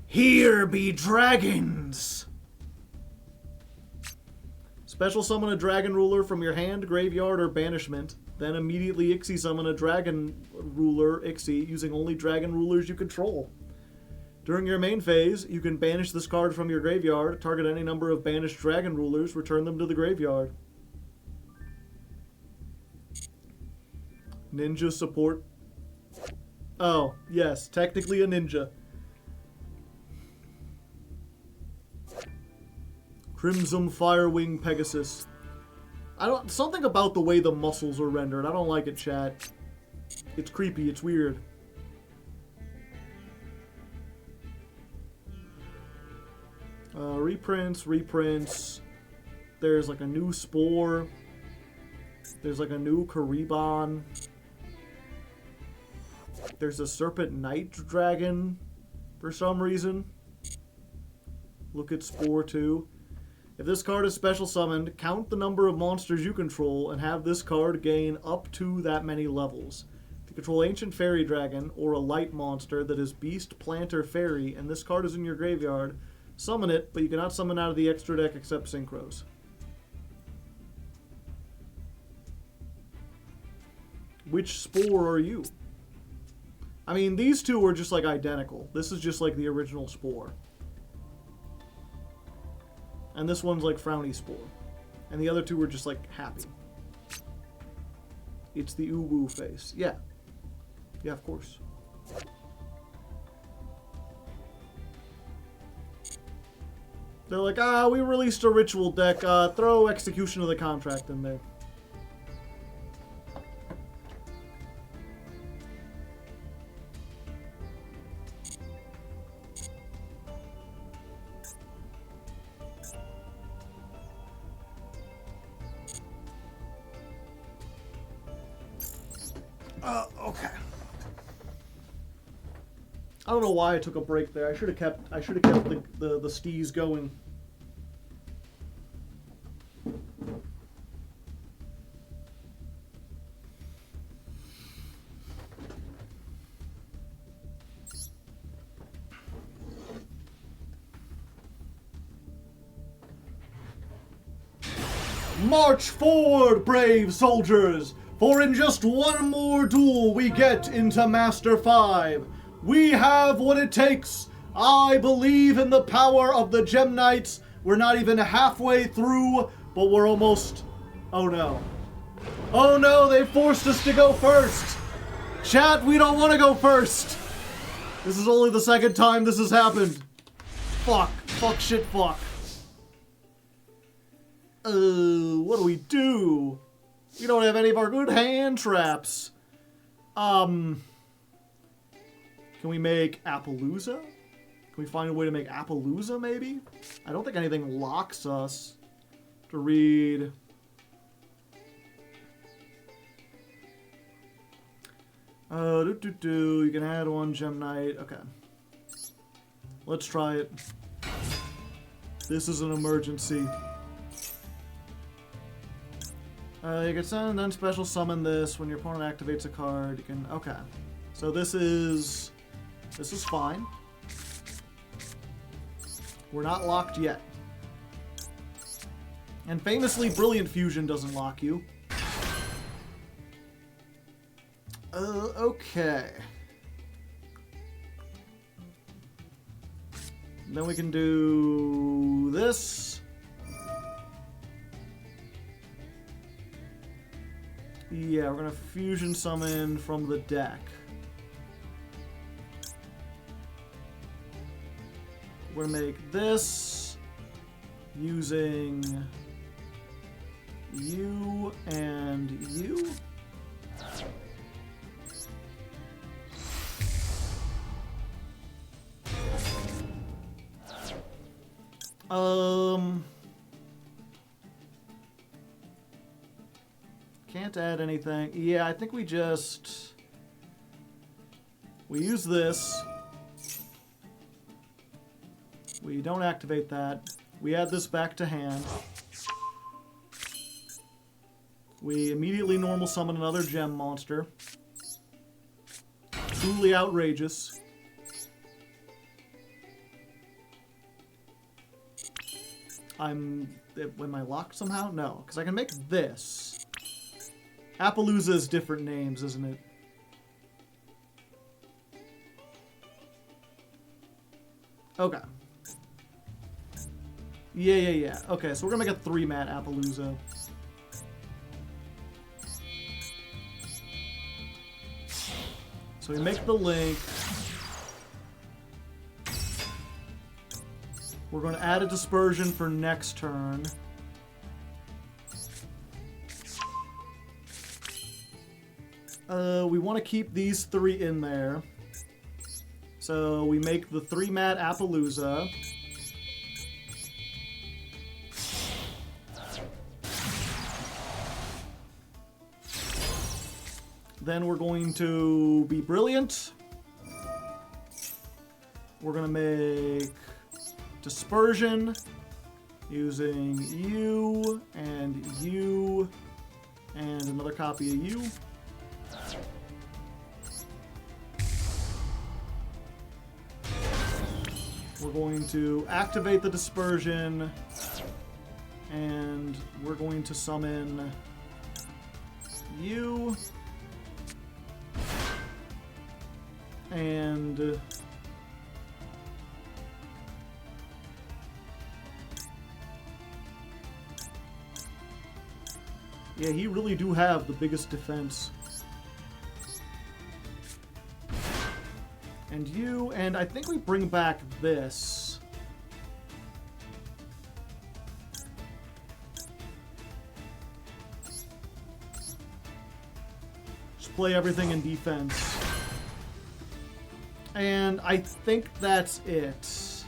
Speaker 1: Here be dragons! Special summon a dragon ruler from your hand, graveyard, or banishment. Then immediately Ixie summon a dragon ruler, Ixie, using only dragon rulers you control. During your main phase, you can banish this card from your graveyard, target any number of banished dragon rulers, return them to the graveyard. Ninja support. Oh, yes, technically a ninja. Crimson Firewing Pegasus. Something about the way the muscles are rendered. I don't like it, chat. It's creepy, it's weird. Reprints. There's like a new Spore. There's like a new Karibon. There's a Serpent Night Dragon for some reason. Look at Spore 2. If this card is special summoned, count the number of monsters you control and have this card gain up to that many levels. If you control Ancient Fairy Dragon or a light monster that is Beast, Plant, or Fairy, and this card is in your graveyard, summon it, but you cannot summon out of the extra deck except Synchros. Which Spore are you? I mean, these two are just like identical. This is just like the original Spore. And this one's like Frowny Spore. And the other two are just like happy. It's the Uwu face. Yeah. Yeah, of course. They're like, we released a ritual deck. Throw Execution of the Contract in there. Okay. I don't know why I took a break there. I should have kept the stees going. March forward, brave soldiers! For in just one more duel, we get into Master 5. We have what it takes. I believe in the power of the Gem Knights. We're not even halfway through, but we're almost... Oh no. Oh no, they forced us to go first. Chat, we don't want to go first. This is only the second time this has happened. Fuck. Fuck, shit, fuck. What do? We don't have any of our good hand traps. Can we make Appaloosa? Can we find a way to make Appaloosa, maybe? I don't think anything locks us to read. You can add one Gem Knight. Okay. Let's try it. This is an emergency. You can send and then special summon this when your opponent activates a card. You can... Okay. So this is fine. We're not locked yet. And famously, Brilliant Fusion doesn't lock you. Okay. Then we can do this. Yeah, we're gonna fusion summon from the deck. We're gonna make this using you and you. 'Cause Can't add anything. Yeah, I think we use this. We don't activate that. We add this back to hand. We immediately normal summon another gem monster. Truly outrageous. Am I locked somehow? No, because I can make this. Appaloosa is different names, isn't it? Okay. Yeah. Okay, so we're gonna make a 3-mat Appaloosa. So we make the link. We're going to add a dispersion for next turn. We want to keep these 3 in there. So we make the 3-mat Appaloosa. Then we're going to be brilliant. We're going to make dispersion using you and another copy of you. We're going to activate the dispersion and we're going to summon you and yeah, he really do have the biggest defense. And you, and I think we bring back this. Just play everything in defense. And I think that's it.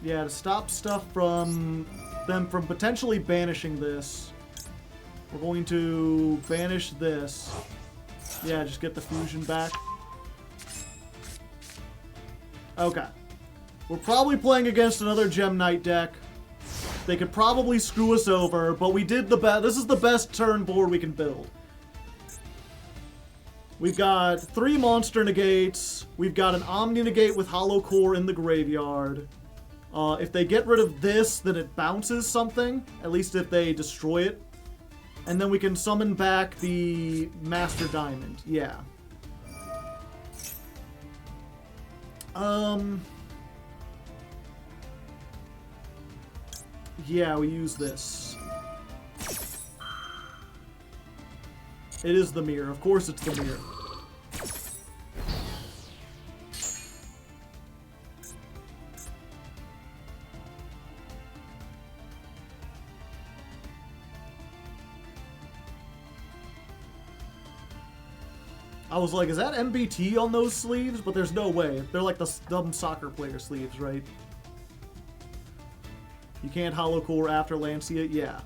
Speaker 1: Yeah, to stop stuff from them from potentially banishing this, we're going to banish this. Yeah, just get the fusion back. Okay. We're probably playing against another Gem Knight deck. They could probably screw us over, but we did the best. This is the best turn board we can build. We've got 3 monster negates. We've got an Omni negate with Hollow Core in the graveyard. If they get rid of this, then it bounces something. At least if they destroy it. And then we can summon back the Master Diamond. Yeah. Yeah, we use this. It is the mirror. Of course it's the mirror. I was like, is that MBT on those sleeves? But there's no way. They're like the dumb soccer player sleeves, right? You can't Hollow Core after Lancia? Yeah.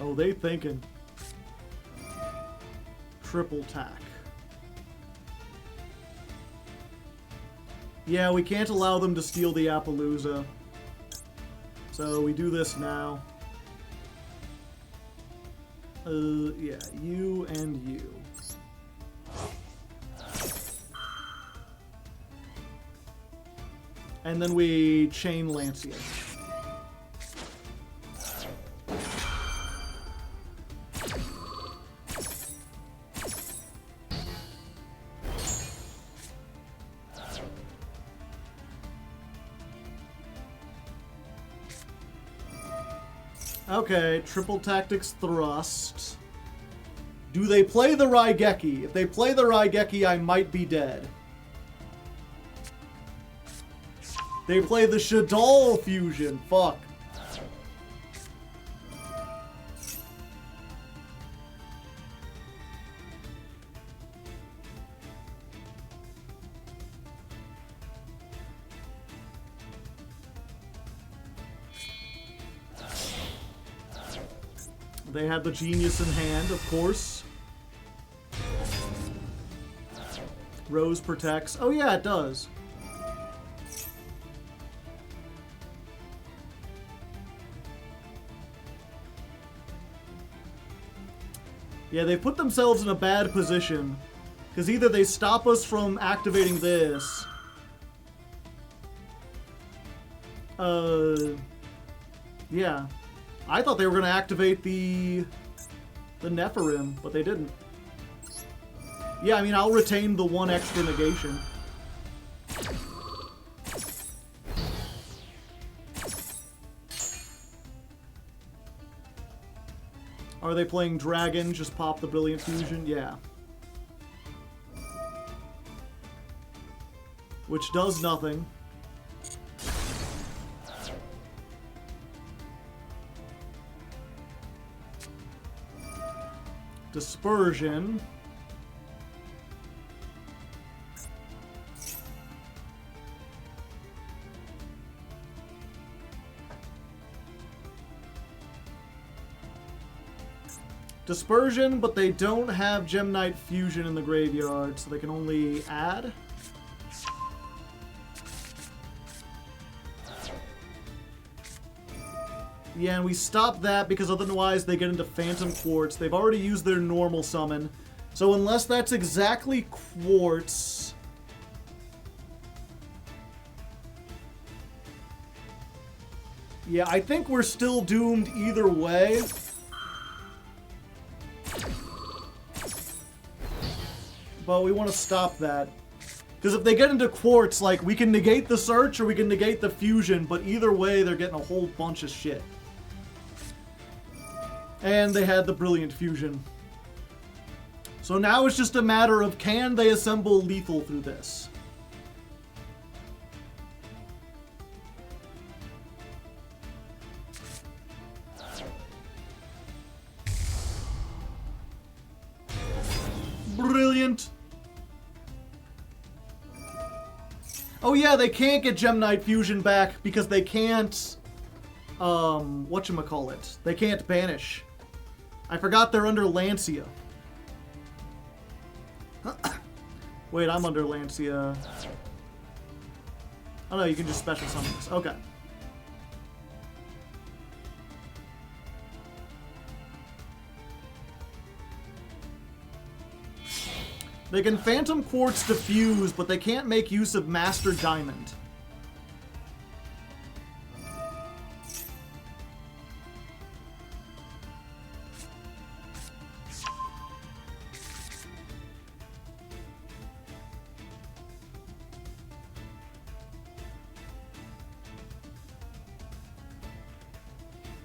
Speaker 1: Oh, they thinking. Triple tack. Yeah, we can't allow them to steal the Appaloosa. So we do this now. Yeah, you and you. And then we chain Lancia. Okay, triple tactics thrust. Do they play the Raigeki? If they play the Raigeki, I might be dead. They play the Shadal fusion. Fuck. They had the genius in hand, of course. Rose protects. Oh yeah, it does. Yeah, they put themselves in a bad position. Because either they stop us from activating this. Yeah. I thought they were going to activate the Nephirim, but they didn't. Yeah, I mean, I'll retain the one extra negation. Are they playing Dragon? Just pop the Brilliant Fusion? Yeah. Which does nothing. Dispersion. Dispersion, but they don't have Gemnite Fusion in the graveyard, so they can only add. Yeah, and we stop that because otherwise they get into Phantom Quartz. They've already used their normal summon. So unless that's exactly Quartz... Yeah, I think we're still doomed either way. But we want to stop that. Because if they get into Quartz, like, we can negate the search or we can negate the fusion, but either way, they're getting a whole bunch of shit. And they had the Brilliant Fusion. So now it's just a matter of, can they assemble lethal through this? Brilliant. Oh yeah, they can't get Gemnite Fusion back because they can't, whatchamacallit. They can't banish. I forgot they're under Lancia. Wait, I'm under Lancia. Oh no, you can just special summon this. Okay. They can Phantom Quartz Diffuse, but they can't make use of Master Diamond.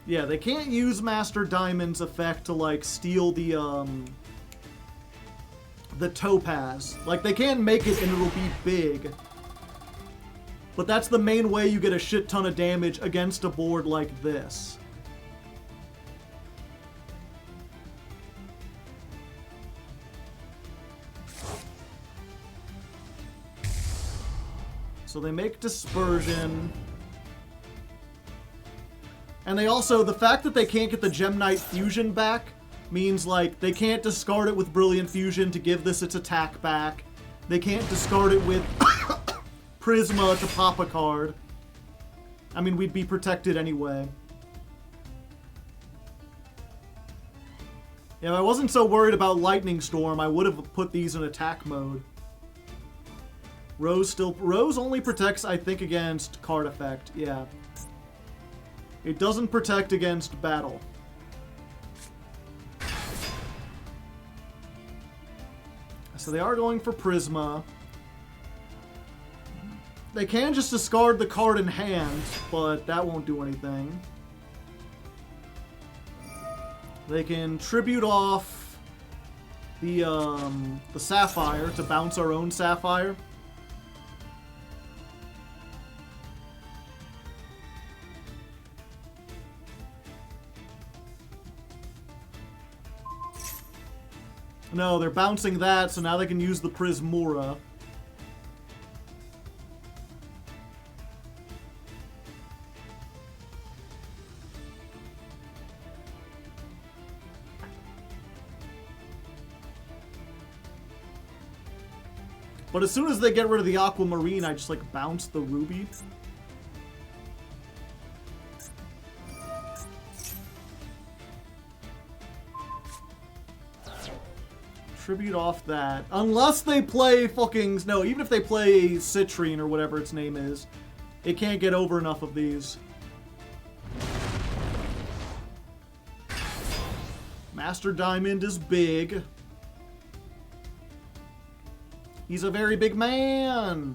Speaker 1: Yeah, they can't use Master Diamond's effect to, like, steal the topaz. Like, they can make it and it'll be big. But that's the main way you get a shit ton of damage against a board like this. So they make Dispersion. And they also, the fact that they can't get the Gemnite Fusion back means, like, they can't discard it with Brilliant Fusion to give this its attack back. They can't discard it with Prisma to pop a card. I mean, we'd be protected anyway. Yeah, if I wasn't so worried about Lightning Storm, I would have put these in attack mode. Rose only protects, I think, against card effect. Yeah. It doesn't protect against battle. So they are going for Prisma. They can just discard the card in hand, but that won't do anything. They can tribute off the sapphire to bounce our own sapphire. No, they're bouncing that, so now they can use the Prismura. But as soon as they get rid of the Aquamarine, I just, like, bounce the Ruby. Tribute off that. Unless they play fucking... No, even if they play Citrine or whatever its name is, it can't get over enough of these. Master Diamond is big. He's a very big man.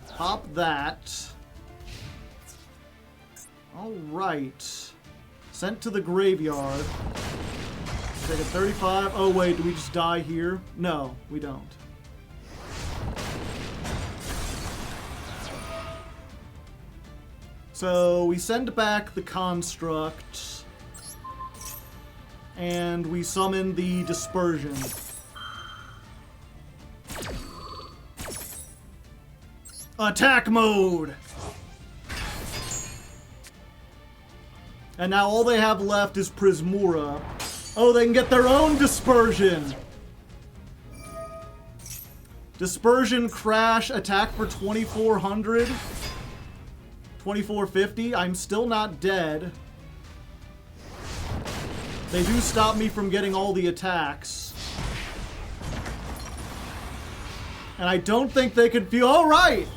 Speaker 1: Pop that. Alright. Sent to the graveyard. Take a 35. Oh wait, do we just die here? No, we don't. So we send back the construct. And we summon the dispersion. Attack mode! And now all they have left is Prismura. Oh, they can get their own dispersion! Dispersion, crash, attack for 2400. 2450. I'm still not dead. They do stop me from getting all the attacks. And I don't think they can feel... Alright!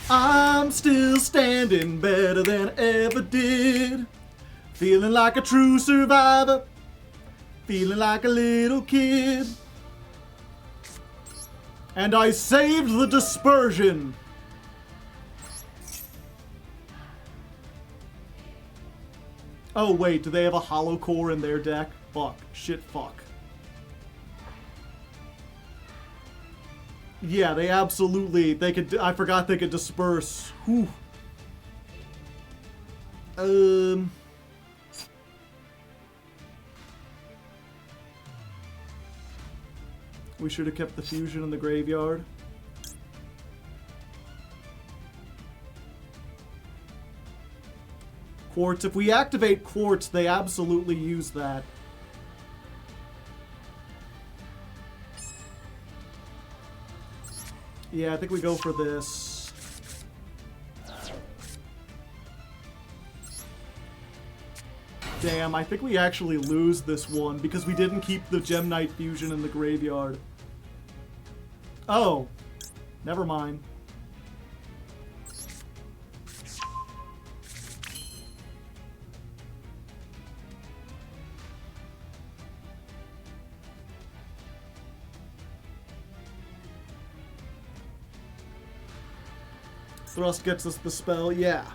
Speaker 1: I'm still standing better than I ever did. Feeling like a true survivor. Feeling like a little kid. And I saved the dispersion. Oh wait, do they have a hollow core in their deck? Fuck. Shit, fuck. Yeah, they absolutely... They could... I forgot they could disperse. Whew. We should have kept the fusion in the graveyard. Quartz. If we activate Quartz, they absolutely use that. Yeah, I think we go for this. Damn, I think we actually lose this one because we didn't keep the Gem Knight fusion in the graveyard. Oh, never mind. Thrust gets us the spell, yeah.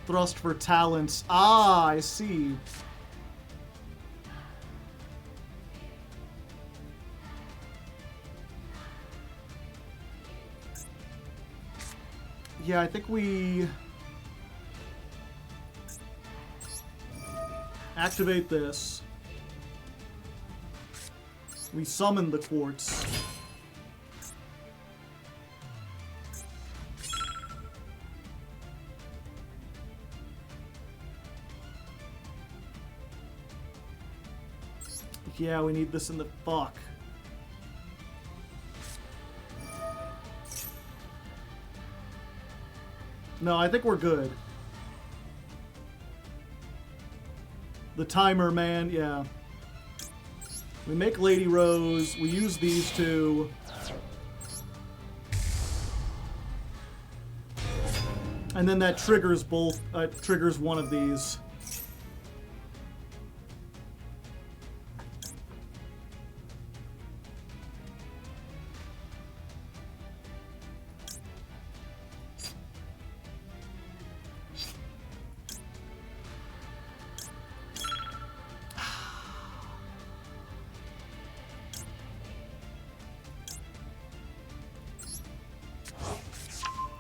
Speaker 1: Thrust for talents. Ah, I see. Yeah, I think we... activate this. We summon the quartz. Yeah, we need this in the fuck. No, I think we're good. The timer, man, yeah. We make Lady Rose. We use these two. And then that triggers both, triggers one of these.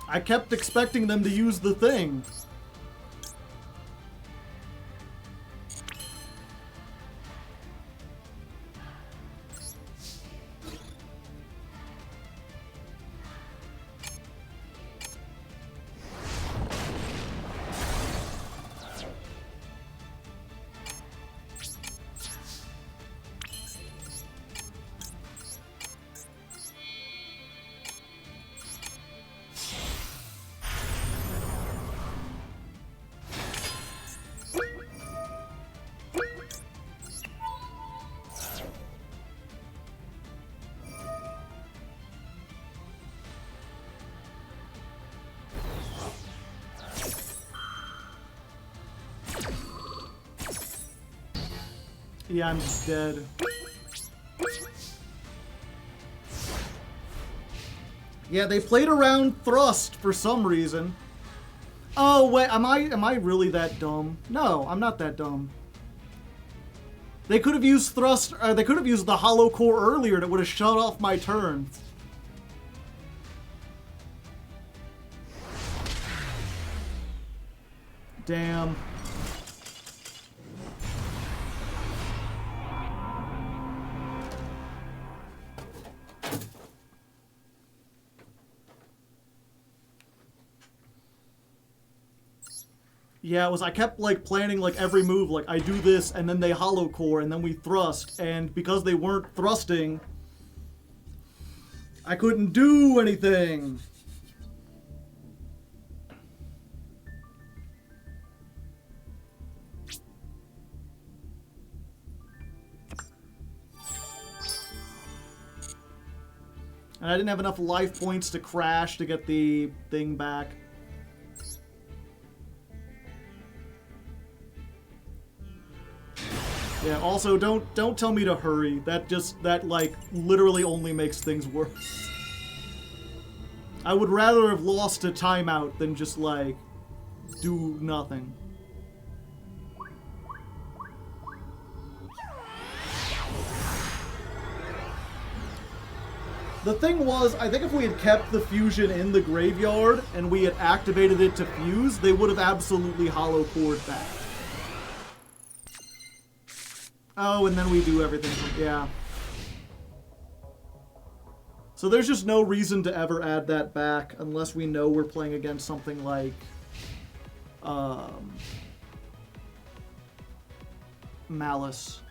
Speaker 1: I kept expecting them to use the thing. Yeah, I'm just dead. Yeah, they played around thrust for some reason. Oh wait, am I really that dumb? No, I'm not that dumb. They could have used thrust, they could have used the hollow core earlier and it would have shut off my turn. Damn. Yeah, it was, I kept, like, planning, like, every move, like, I do this, and then they hollow core, and then we thrust, and because they weren't thrusting, I couldn't do anything. And I didn't have enough life points to crash to get the thing back. Yeah, also don't tell me to hurry. That like literally only makes things worse. I would rather have lost a timeout than just like do nothing. The thing was, I think if we had kept the fusion in the graveyard and we had activated it to fuse, they would have absolutely hollow cored back. Oh, and then we do everything from, yeah. So there's just no reason to ever add that back unless we know we're playing against something like, Malice.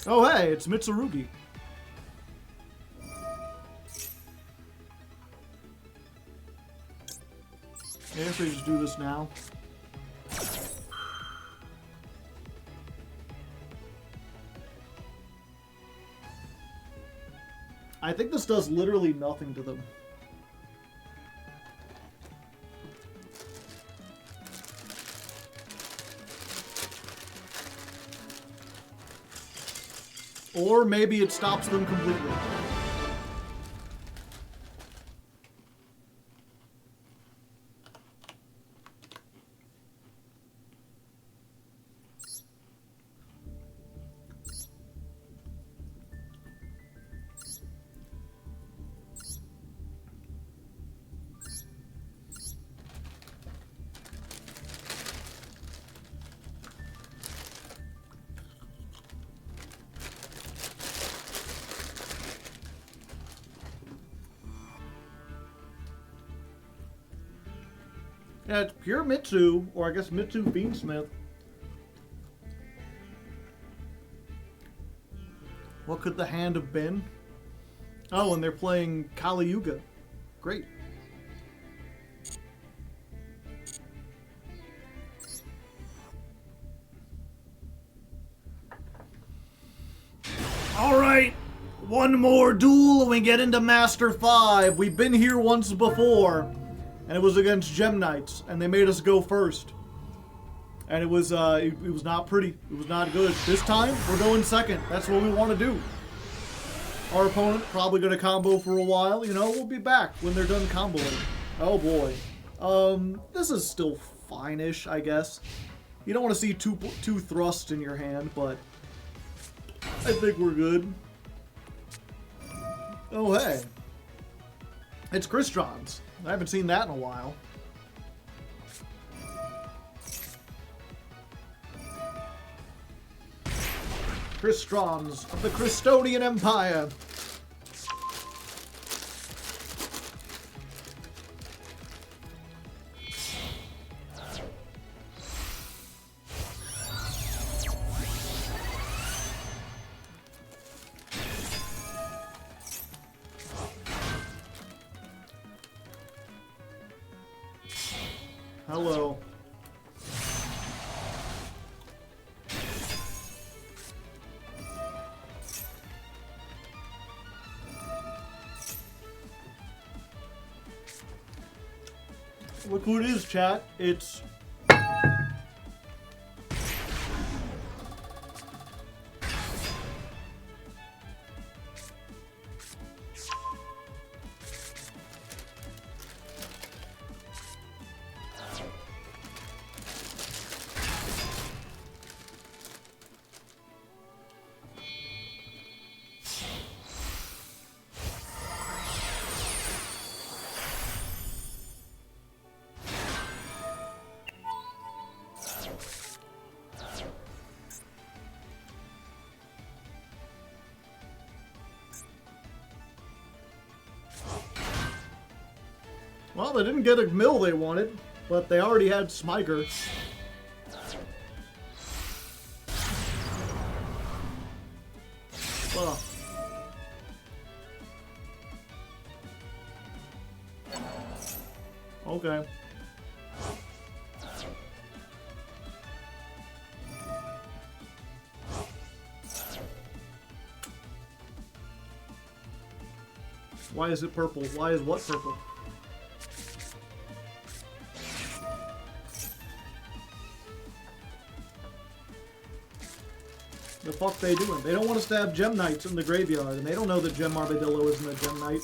Speaker 1: Oh hey, it's Mitsurugi. I guess we just do this now. I think this does literally nothing to them. Or maybe it stops them completely. Yeah, it's pure Mitsu, or I guess Mitsu Fiendsmith. What could the hand have been? Oh, and they're playing Kali Yuga. Great. Alright, One more duel and we get into Master 5. We've been here once before, and it was against Gem Knights, and they made us go first. And it was not pretty. It was not good. This time, we're going second. That's what we want to do. Our opponent probably going to combo for a while. You know, we'll be back when they're done comboing. Oh boy. This is still fine-ish, I guess. You don't want to see two thrusts in your hand, but I think we're good. Oh, hey. It's Crystron's. I haven't seen that in a while. Crystron's of the Crystonian Empire. Hello. Look who it is, chat. It's... Well, they didn't get a mill they wanted, but they already had Smiker. Ugh. Okay. Why is it purple? Why is what purple? The fuck they doing? They don't want to stab Gem Knights in the graveyard, and they don't know that Gem Armadillo isn't a Gem Knight.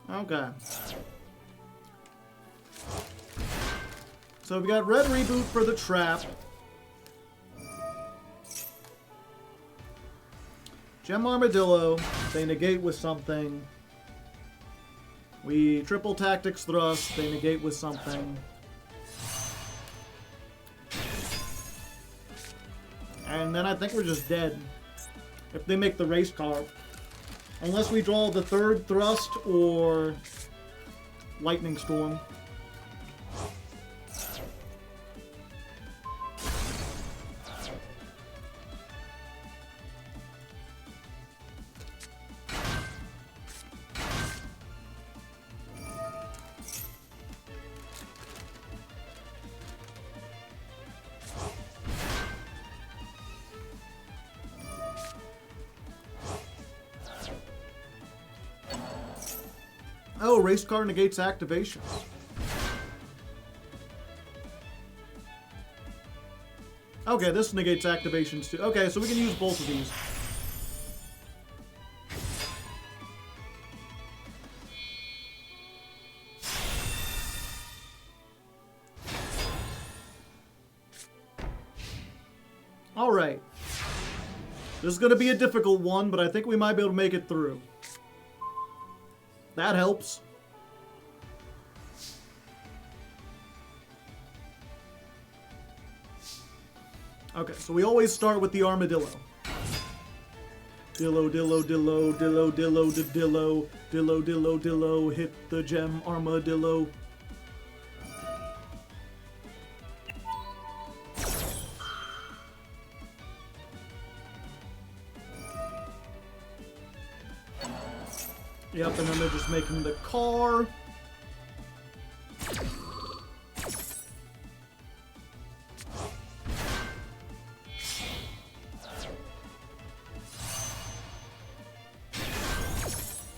Speaker 1: Okay. So we got red reboot for the trap. Gem Armadillo, they negate with something. We triple tactics thrust, they negate with something. And then I think we're just dead. If they make the race card. Unless we draw the third thrust or lightning storm. Oh, race car negates activations. Okay, this negates activations too. Okay, so we can use both of these. Alright. This is going to be a difficult one, but I think we might be able to make it through. That helps. Okay, so we always start with the armadillo. Dillo, dillo, dillo, dillo, dillo, dillo, dillo, dillo, dillo, hit the gem armadillo. Yep, and then they're just making the car.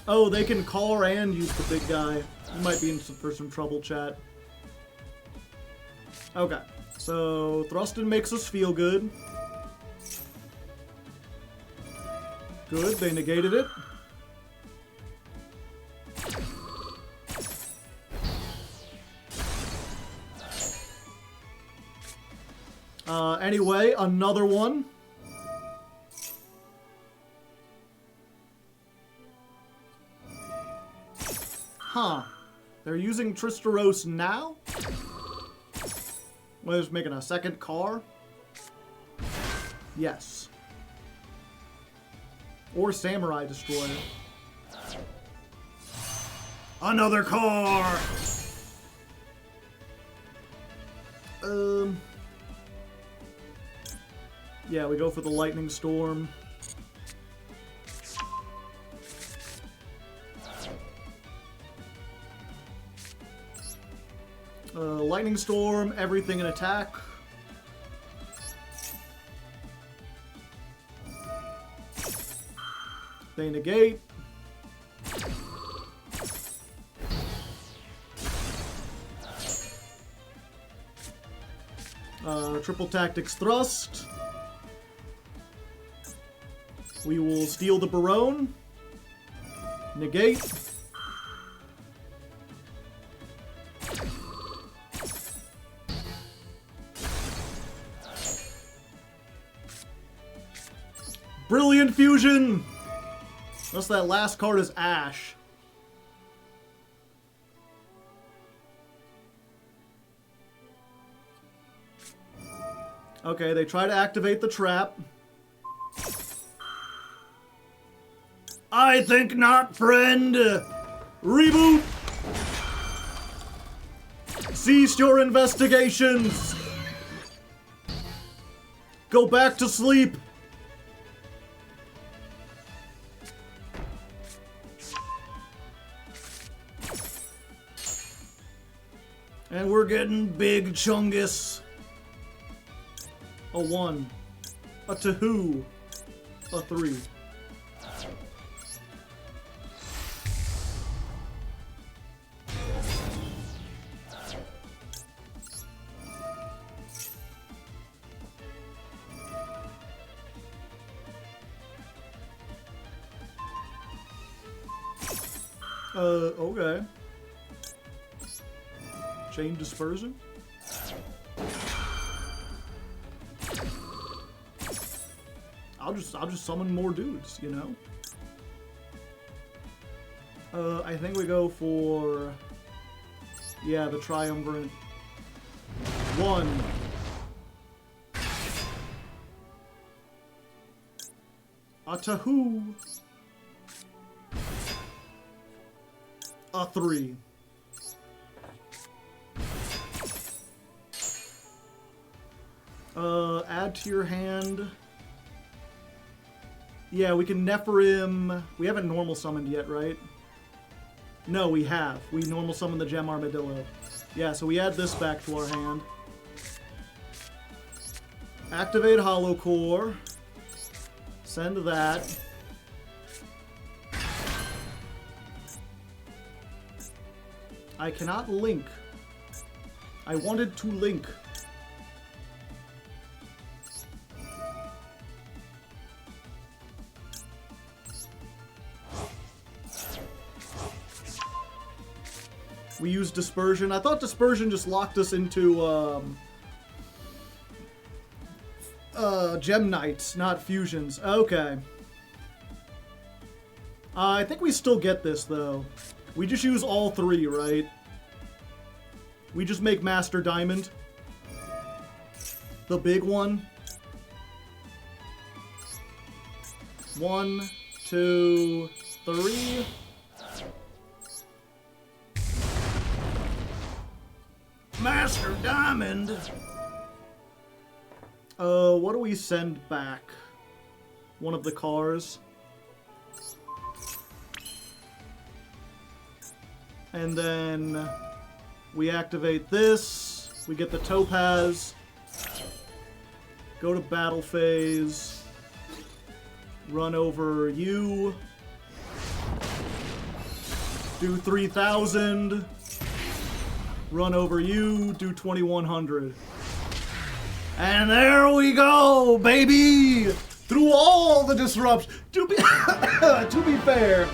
Speaker 1: Oh, they can car and use the big guy. You might be in for some trouble, chat. Okay, so Thrustin makes us feel good. Good, they negated it. Anyway, another one. Huh. They're using Tristeros now? Well, just making a second car? Yes. Or Samurai Destroyer. Another car! Yeah, we go for the Lightning Storm. Lightning Storm, everything in attack. They negate. Triple Tactics Thrust. We will steal the Barone. Negate. Brilliant Fusion! Unless that last card is Ash. Okay, they try to activate the trap. I think not, friend! Reboot! Cease your investigations! Go back to sleep! And we're getting big Chungus. A 1. A 2. A 3. Okay. Chain Dispersion? I'll just summon more dudes, you know? I think we go for... Yeah, the Triumvirate. 1. A Tahoo. A 3. Add to your hand. Yeah, we can Nephirim. We haven't normal summoned yet, right? No, we have. We normal summon the Gem Armadillo. Yeah, so we add this back to our hand. Activate Hollow Core. Send that. I cannot link. I wanted to link. We used Dispersion. I thought Dispersion just locked us into Gem Knights, not Fusions. Okay. I think we still get this, though. We just use all 3, right? We just make Master Diamond. The big one. 1, 2, 3. Master Diamond! What do we send back? One of the cars. And then we activate this. We get the topaz. Go to battle phase. Run over you. Do 3,000. Run over you. Do 2,100. And there we go, baby! Through all the disruption. To be fair,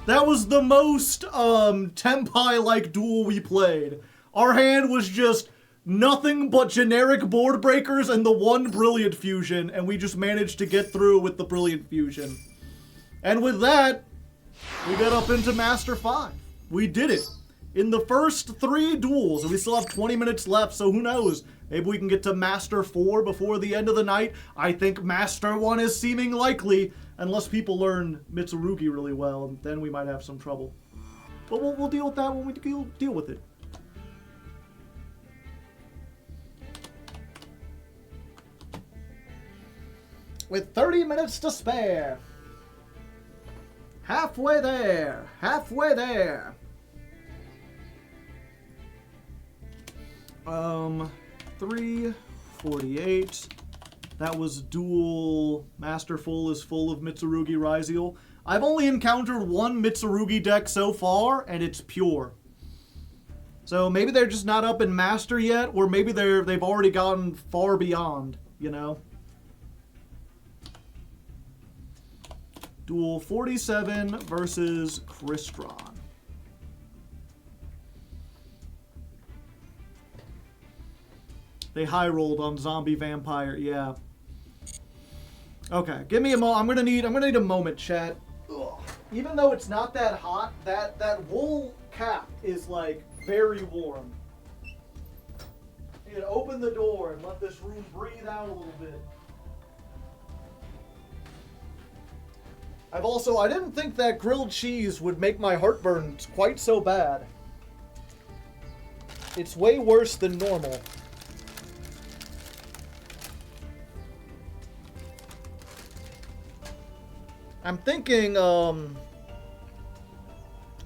Speaker 1: that was the most Tenpai-like duel we played. Our hand was just nothing but generic board breakers and the one Brilliant Fusion, and we just managed to get through with the Brilliant Fusion. And with that, we got up into Master 5. We did it. In the first 3 duels, and we still have 20 minutes left, so who knows? Maybe we can get to Master 4 before the end of the night. I think Master 1 is seeming likely, unless people learn Mitsurugi really well, and then we might have some trouble. But we'll deal with that when we deal with it. With 30 minutes to spare. Halfway there. Halfway there. 348. That was dual Masterful is full of Mitsurugi Ryziel. I've only encountered one Mitsurugi deck so far, and it's pure. So maybe they're just not up in Master yet, or maybe they've already gotten far beyond, you know? Duel 47 versus Crystron. They high rolled on Zombie Vampire, yeah. Okay, give me a moment. I'm gonna need a moment, chat. Ugh. Even though it's not that hot, that wool cap is like very warm. You can open the door and let this room breathe out a little bit. I didn't think that grilled cheese would make my heartburn quite so bad. It's way worse than normal. I'm thinking,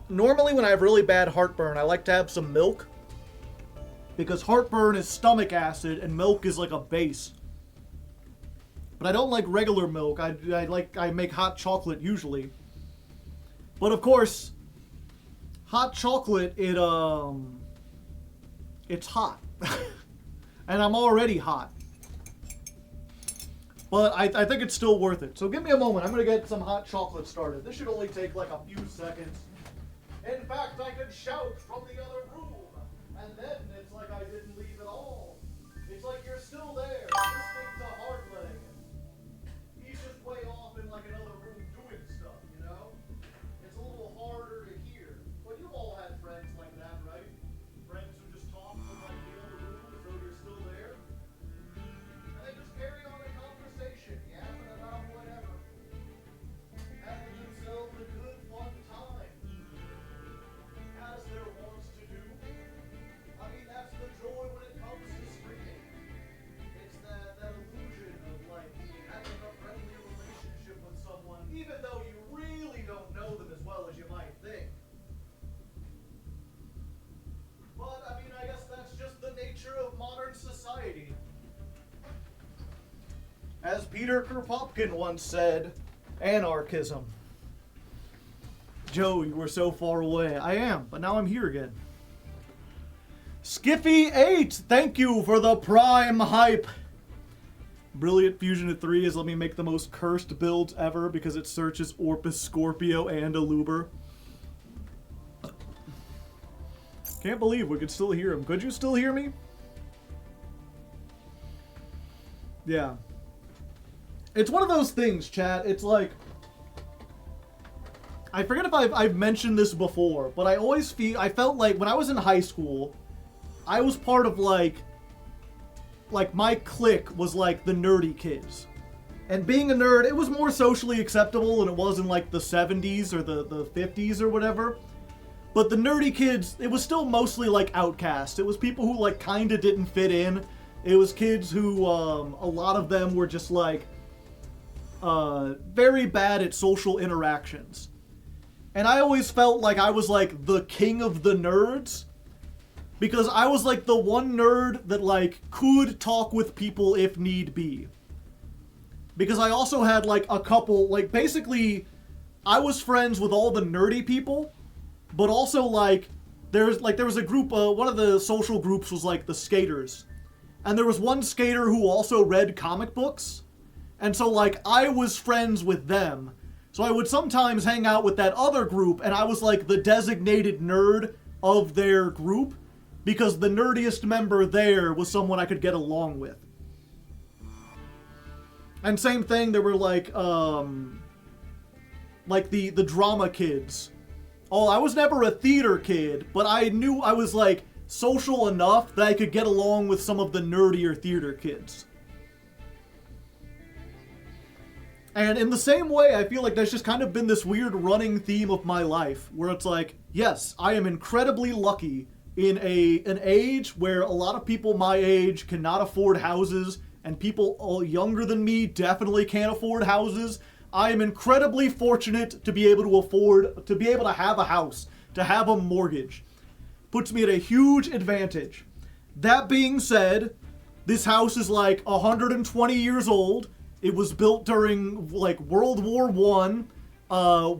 Speaker 1: normally when I have really bad heartburn, I like to have some milk. Because heartburn is stomach acid and milk is like a base. But I don't like regular milk. I make hot chocolate usually. But of course, hot chocolate, it's hot. And I'm already hot. But I think it's still worth it. So give me a moment. I'm going to get some hot chocolate started. This should only take like a few seconds. In fact, I could shout from the other room. And then it's like I didn't leave at all. It's like you're still there, listening to Hardleg. He's just way off in like another room doing stuff, you know? It's a little harder to hear. But you've all had friends like that, right? Friends who just talk from like the other room as though you're still there. And they just carry on a conversation, yapping about whatever. Having themselves a good, fun time. As there wants to do. I mean, that's the joy when it comes to streaming. It's that illusion of like having a friendly relationship with someone, even though you really don't know them as well as you might think. But I mean, I guess that's just the nature of modern society. As Peter Kropotkin once said, anarchism. Joe, you were so far away. I am, but now I'm here again. Skiffy8, thank you for the prime hype. Brilliant Fusion at 3 is let me make the most cursed builds ever because it searches Orpus, Scorpio, and Aluber. Can't believe we could still hear him. Could you still hear me? Yeah. It's one of those things, chat. It's like... I forget if I've mentioned this before, but I felt like when I was in high school, I was part of like my clique was like the nerdy kids. And being a nerd, it was more socially acceptable than it was in like the 70s or the 50s or whatever. But the nerdy kids, it was still mostly like outcast. It was people who like kind of didn't fit in. It was kids who, a lot of them were just like very bad at social interactions. And I always felt like I was like the king of the nerds. Because I was like the one nerd that like could talk with people if need be. Because I also had like a couple, like basically I was friends with all the nerdy people, but also like there was a group, one of the social groups was like the skaters. And there was one skater who also read comic books. And so like I was friends with them. So I would sometimes hang out with that other group and I was like the designated nerd of their group because the nerdiest member there was someone I could get along with. And same thing, there were like the drama kids. Oh, I was never a theater kid, but I knew I was like social enough that I could get along with some of the nerdier theater kids. And in the same way, I feel like there's just kind of been this weird running theme of my life where it's like, yes, I am incredibly lucky in an age where a lot of people my age cannot afford houses and people younger than me definitely can't afford houses. I am incredibly fortunate to be able to have a house, to have a mortgage. Puts me at a huge advantage. That being said, this house is like 120 years old. It was built during like World War I.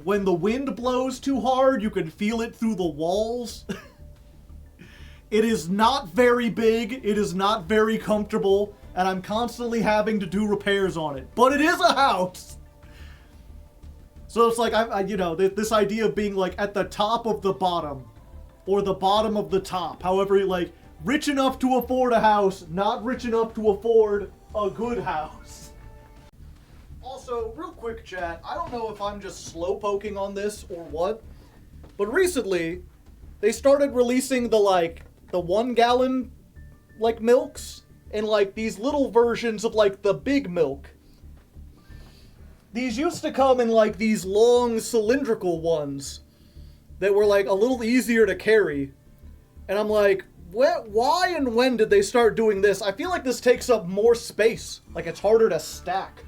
Speaker 1: When the wind blows too hard, you can feel it through the walls. It is not very big. It is not very comfortable. And I'm constantly having to do repairs on it. But it is a house! So it's like, this idea of being like at the top of the bottom. Or the bottom of the top. However, like, rich enough to afford a house, not rich enough to afford a good house. Also, real quick chat, I don't know if I'm just slowpoking on this or what, but recently, they started releasing the 1 gallon, like, milks, and, like, these little versions of, like, the big milk. These used to come in, like, these long cylindrical ones that were, like, a little easier to carry. And I'm like, why and when did they start doing this? I feel like this takes up more space. Like, it's harder to stack.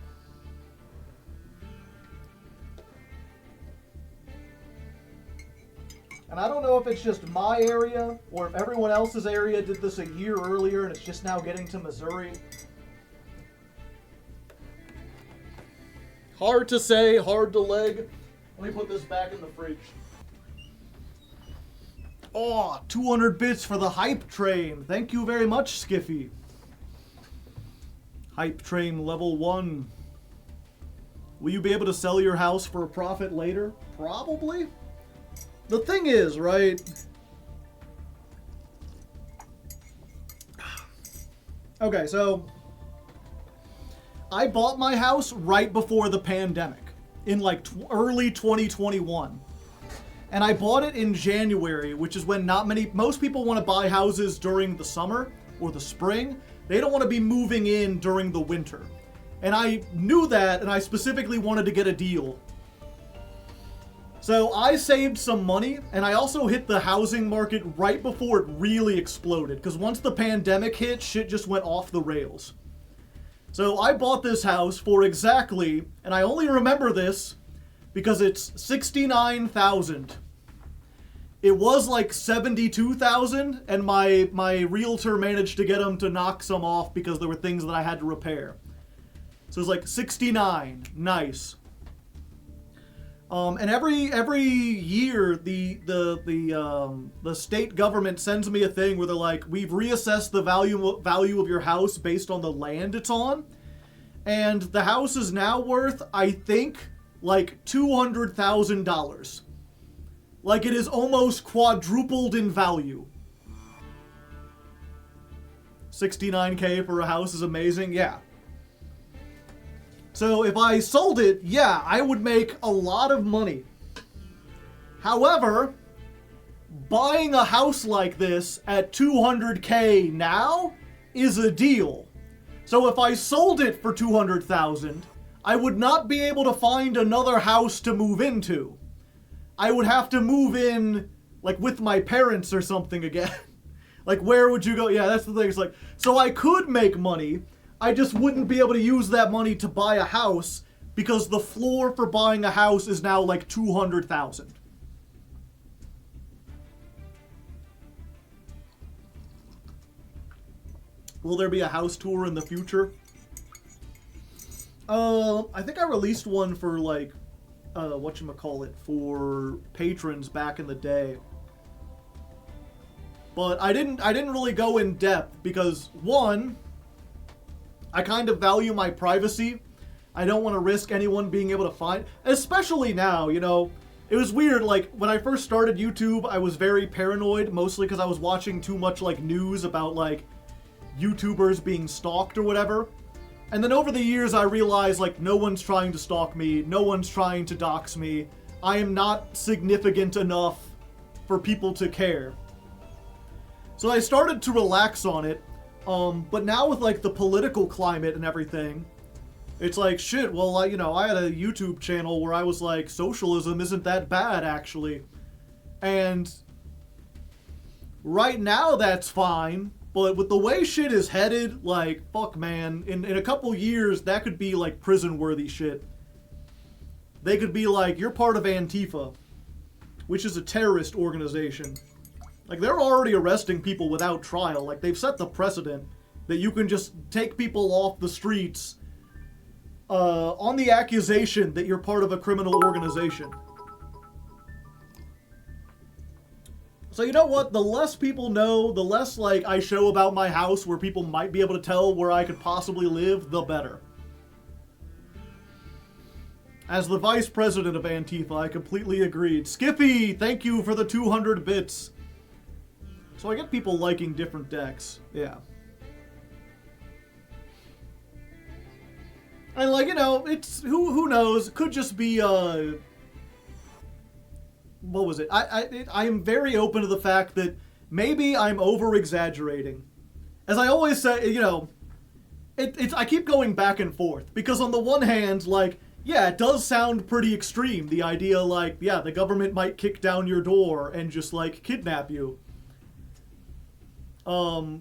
Speaker 1: And I don't know if it's just my area, or if everyone else's area did this a year earlier and it's just now getting to Missouri. Hard to say, hard to leg. Let me put this back in the fridge. Oh, 200 bits for the hype train. Thank you very much, Skiffy. Hype train level 1. Will you be able to sell your house for a profit later? Probably. The thing is, right? Okay, so I bought my house right before the pandemic in like early 2021. And I bought it in January, which is when most people want to buy houses during the summer or the spring. They don't want to be moving in during the winter. And I knew that, and I specifically wanted to get a deal. So I saved some money, and I also hit the housing market right before it really exploded, because once the pandemic hit, shit just went off the rails. So I bought this house for exactly, and I only remember this because it's $69,000. It was like $72,000, and my realtor managed to get him to knock some off because there were things that I had to repair. So it was like 69, nice. And every year the state government sends me a thing where they're like, we've reassessed the value of your house based on the land it's on, and the house is now worth, I think, like $200,000. Like, it is almost quadrupled in value. 69K for a house is amazing, yeah. So if I sold it, yeah, I would make a lot of money. However, buying a house like this at $200K now is a deal. So if I sold it for $200,000, I would not be able to find another house to move into. I would have to move in, like, with my parents or something again. Like, where would you go? Yeah, that's the thing. It's like, so I could make money, I just wouldn't be able to use that money to buy a house because the floor for buying a house is now like $200,000. Will there be a house tour in the future? I think I released one for, like, whatchamacallit, for patrons back in the day. But I didn't really go in depth because, one, I kind of value my privacy. I don't want to risk anyone being able to find, especially now, you know. It was weird, like, when I first started YouTube, I was very paranoid, mostly because I was watching too much, like, news about, like, YouTubers being stalked or whatever. And then over the years, I realized, like, no one's trying to stalk me, no one's trying to dox me. I am not significant enough for people to care. So I started to relax on it, but now with, like, the political climate and everything, it's like, shit, well, you know, I had a YouTube channel where I was like, socialism isn't that bad, actually. And right now, that's fine. But with the way shit is headed, like, fuck, man, in a couple years, that could be, like, prison-worthy shit. They could be like, you're part of Antifa, which is a terrorist organization. Like, they're already arresting people without trial. Like, they've set the precedent that you can just take people off the streets on the accusation that you're part of a criminal organization. So you know what? The less people know, the less, like, I show about my house where people might be able to tell where I could possibly live, the better. As the vice president of Antifa, I completely agreed. Skippy, thank you for the 200 bits. So I get people liking different decks. Yeah. And, like, you know, it's, who knows, could just be, what was it? I am very open to the fact that maybe I'm over-exaggerating. As I always say, you know, I keep going back and forth, because on the one hand, like, yeah, it does sound pretty extreme, the idea, like, yeah, the government might kick down your door and just, like, kidnap you. But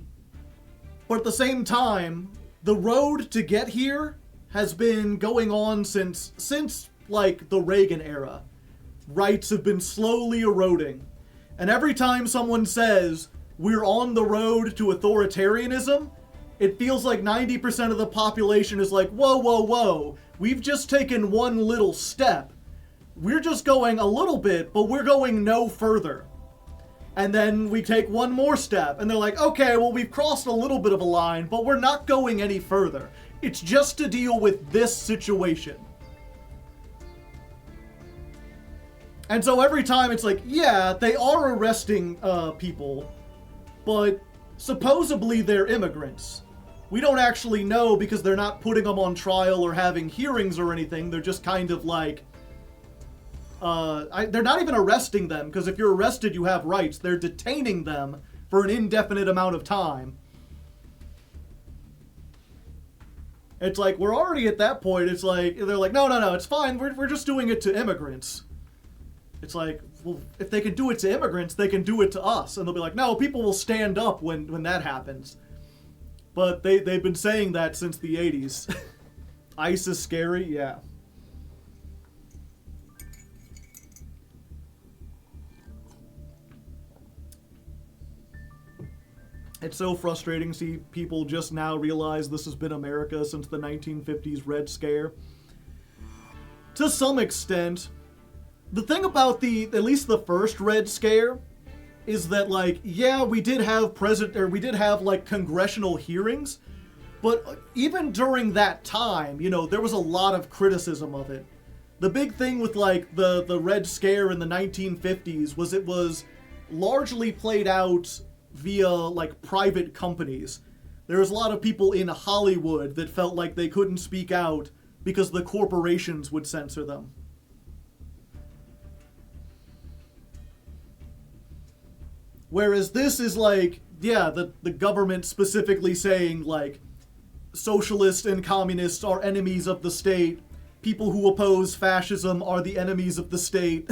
Speaker 1: at the same time, the road to get here has been going on since like, the Reagan era. Rights have been slowly eroding. And every time someone says, we're on the road to authoritarianism, it feels like 90% of the population is like, whoa, whoa, whoa, we've just taken one little step. We're just going a little bit, but we're going no further. And then we take one more step, and they're like, okay, well, we've crossed a little bit of a line, but we're not going any further. It's just to deal with this situation. And so every time it's like, yeah, they are arresting people, but supposedly they're immigrants. We don't actually know because they're not putting them on trial or having hearings or anything. They're just kind of like, they're not even arresting them, because if you're arrested, you have rights. They're detaining them for an indefinite amount of time. It's like, we're already at that point. It's like, they're like, no, it's fine. We're just doing it to immigrants. It's like, well, if they can do it to immigrants, they can do it to us. And they'll be like, no, people will stand up when that happens. But they've been saying that since the 80s. ICE is scary, yeah. It's so frustrating to see people just now realize this has been America since the 1950s Red Scare. To some extent, the thing about at least the first Red Scare, is that, like, yeah, we did have like congressional hearings, but even during that time, you know, there was a lot of criticism of it. The big thing with, like, the Red Scare in the 1950s was it was largely played out via, like, private companies. There was a lot of people in Hollywood that felt like they couldn't speak out because the corporations would censor them. Whereas this is like, yeah, the government specifically saying, like, socialists and communists are enemies of the state. People who oppose fascism are the enemies of the state.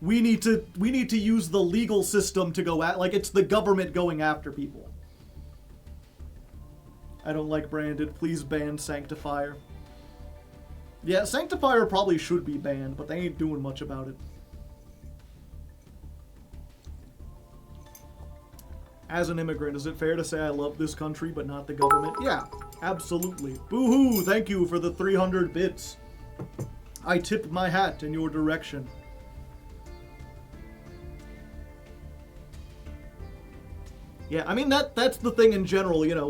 Speaker 1: We need to use the legal system to go at, like, it's the government going after people. I don't like Branded. Please ban Sanctifier. Yeah, Sanctifier probably should be banned, but they ain't doing much about it. As an immigrant, is it fair to say I love this country but not the government? Yeah, absolutely. Boo-hoo, thank you for the 300 bits. I tip my hat in your direction. Yeah, I mean, that's the thing in general, you know,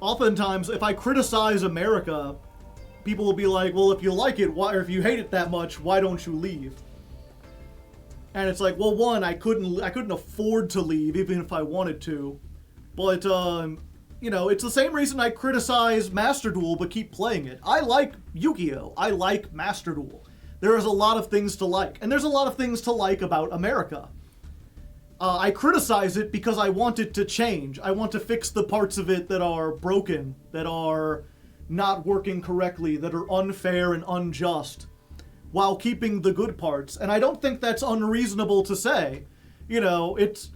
Speaker 1: oftentimes, if I criticize America, people will be like, well, if you like it, why, or if you hate it that much, why don't you leave? And it's like, well, one, I couldn't afford to leave, even if I wanted to. But, you know, it's the same reason I criticize Master Duel, but keep playing it. I like Yu-Gi-Oh! I like Master Duel. There is a lot of things to like, and there's a lot of things to like about America. I criticize it because I want it to change. I want to fix the parts of it that are broken, that are not working correctly, that are unfair and unjust, while keeping the good parts. And I don't think that's unreasonable to say. You know, it's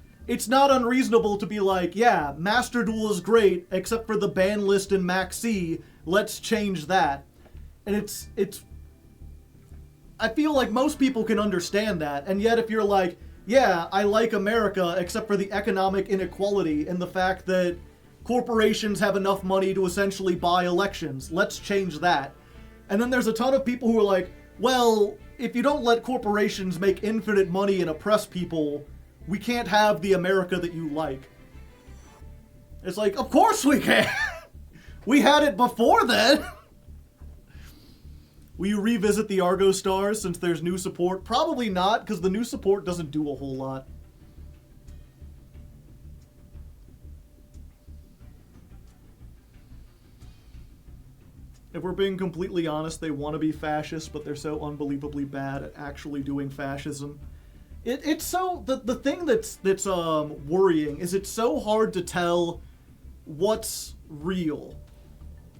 Speaker 1: not unreasonable to be like, yeah, Master Duel is great, except for the ban list in Max C. Let's change that. And it's I feel like most people can understand that. And yet if you're like, yeah, I like America, except for the economic inequality and the fact that corporations have enough money to essentially buy elections. Let's change that. And then there's a ton of people who are like, well, if you don't let corporations make infinite money and oppress people, we can't have the America that you like. It's like, of course we can! We had it before then! Will you revisit the Argo Stars since there's new support? Probably not, because the new support doesn't do a whole lot. If we're being completely honest, they want to be fascist, but they're so unbelievably bad at actually doing fascism. It's so... The thing that's worrying is it's so hard to tell what's real.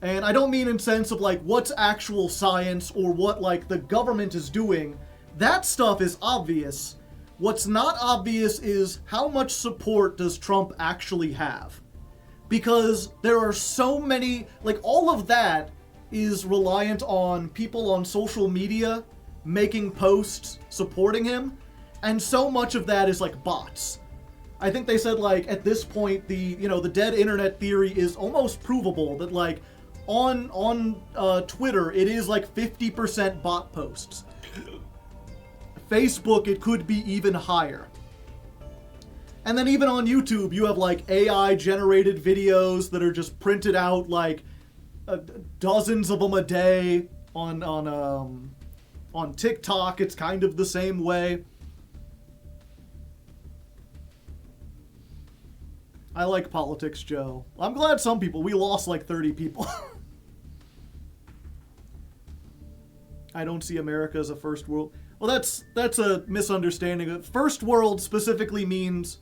Speaker 1: And I don't mean in sense of, like, what's actual science or what, like, the government is doing. That stuff is obvious. What's not obvious is how much support does Trump actually have. Because there are so many... Like, all of that is reliant on people on social media making posts supporting him. And so much of that is, like, bots. I think they said, like, at this point, the dead internet theory is almost provable that, like, on Twitter, it is like 50% bot posts. Facebook, it could be even higher. And then even on YouTube, you have like AI-generated videos that are just printed out like dozens of them a day. On TikTok, it's kind of the same way. I like politics, Joe. I'm glad some people. We lost like 30 people. I don't see America as a first world. Well, that's a misunderstanding. First world specifically means...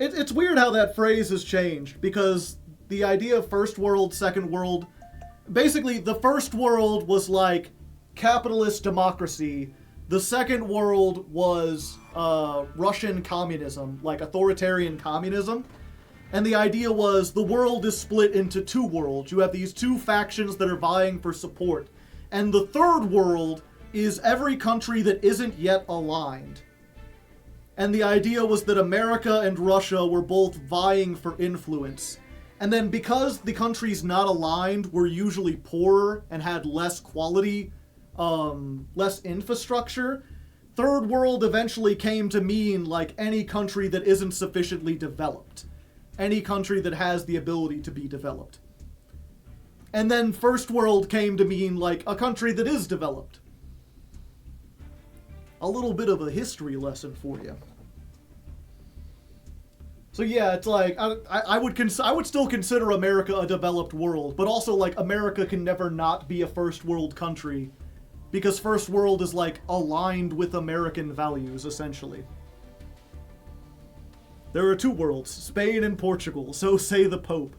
Speaker 1: It's weird how that phrase has changed, because the idea of first world, second world... Basically, the first world was like capitalist democracy. The second world was Russian communism, like authoritarian communism. And the idea was the world is split into two worlds. You have these two factions that are vying for support. And the third world is every country that isn't yet aligned. And the idea was that America and Russia were both vying for influence. And then because the countries not aligned were usually poorer and had less quality, less infrastructure, third world eventually came to mean like any country that isn't sufficiently developed. Any country that has the ability to be developed. And then first world came to mean like a country that is developed. A little bit of a history lesson for you. So yeah, it's like, I would still consider America a developed world, but also like America can never not be a first world country, because first world is like aligned with American values, essentially. There are two worlds, Spain and Portugal, so say the Pope.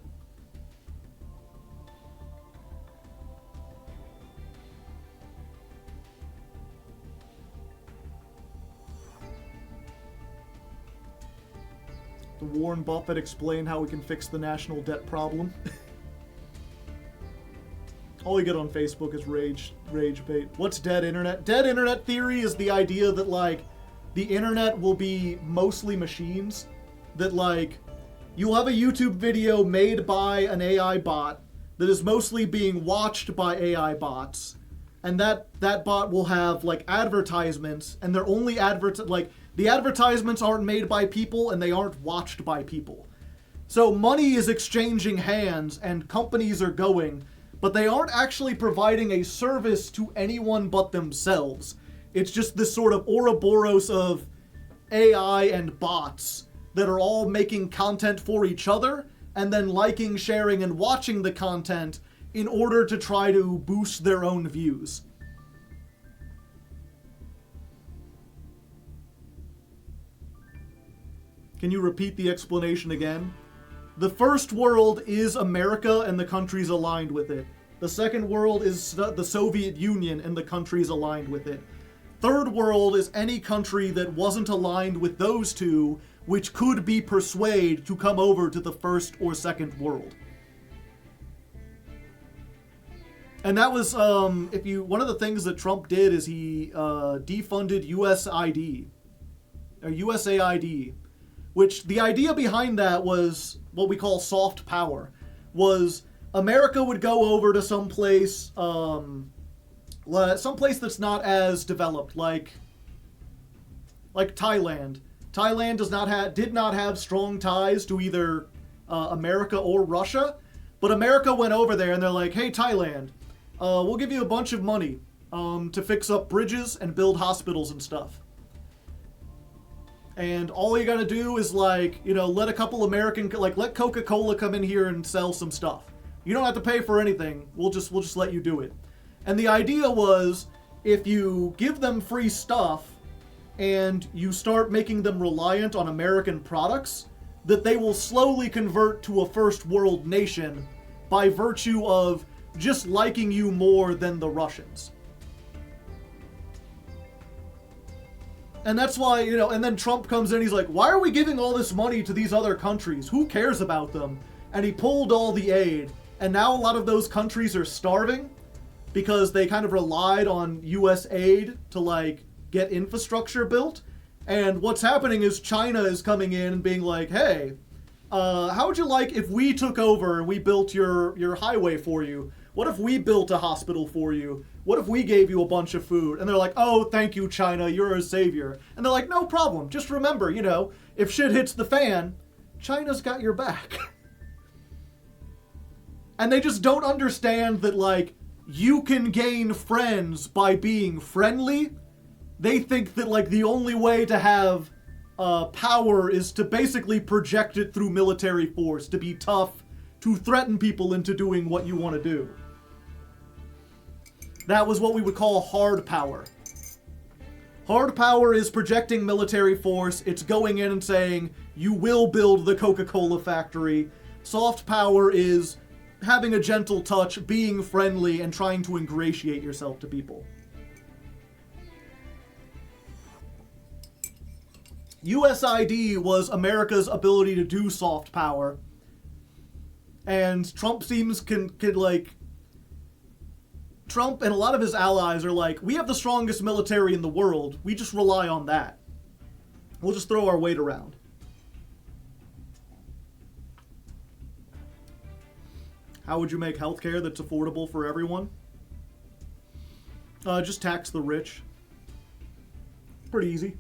Speaker 1: Warren Buffett explain how we can fix the national debt problem. All you get on Facebook is rage bait. What's dead internet? Dead internet theory is the idea that, like, the internet will be mostly machines. That, like, you'll have a YouTube video made by an AI bot that is mostly being watched by AI bots. And that bot will have, like, advertisements, and they're only the advertisements aren't made by people, and they aren't watched by people. So money is exchanging hands, and companies are going, but they aren't actually providing a service to anyone but themselves. It's just this sort of Ouroboros of AI and bots that are all making content for each other, and then liking, sharing, and watching the content in order to try to boost their own views. Can you repeat the explanation again? The first world is America and the countries aligned with it. The second world is the Soviet Union and the countries aligned with it. Third world is any country that wasn't aligned with those two, which could be persuaded to come over to the first or second world. And that was, one of the things that Trump did is he defunded USAID, which the idea behind that was what we call soft power, was America would go over to someplace that's not as developed, like Thailand. Thailand did not have strong ties to either America or Russia, but America went over there and they're like, hey, Thailand, we'll give you a bunch of money to fix up bridges and build hospitals and stuff. And all you gotta do is, like, let a couple American, let Coca-Cola come in here and sell some stuff. You don't have to pay for anything. We'll just let you do it. And the idea was, if you give them free stuff and you start making them reliant on American products, that they will slowly convert to a first world nation by virtue of just liking you more than the Russians. And that's why, and then Trump comes in, he's like, why are we giving all this money to these other countries? Who cares about them? And he pulled all the aid. And now a lot of those countries are starving because they kind of relied on US aid to, like, get infrastructure built. And what's happening is China is coming in and being like, hey, how would you like if we took over and we built your highway for you? What if we built a hospital for you? What if we gave you a bunch of food? And they're like, oh, thank you, China, you're a savior. And they're like, no problem. Just remember, if shit hits the fan, China's got your back. And they just don't understand that, like, you can gain friends by being friendly. They think that, like, the only way to have power is to basically project it through military force, to be tough, to threaten people into doing what you want to do. That was what we would call hard power. Hard power is projecting military force. It's going in and saying, you will build the Coca-Cola factory. Soft power is having a gentle touch, being friendly, and trying to ingratiate yourself to people. USAID was America's ability to do soft power. And Trump Trump and a lot of his allies are like, we have the strongest military in the world. We just rely on that. We'll just throw our weight around. How would you make healthcare that's affordable for everyone? Just tax the rich. Pretty easy.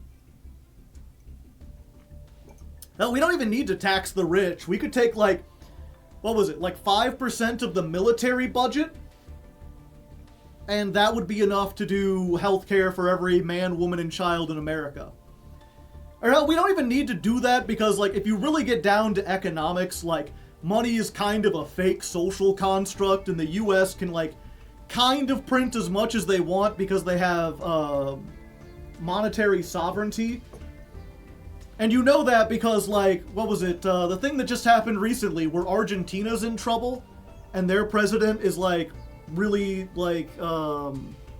Speaker 1: Hell, we don't even need to tax the rich. We could take, 5% of the military budget? And that would be enough to do healthcare for every man, woman, and child in America. Or hell, we don't even need to do that because, if you really get down to economics, money is kind of a fake social construct, and the US can, kind of print as much as they want because they have, monetary sovereignty. And you know that because, the thing that just happened recently where Argentina's in trouble, and their president is, really,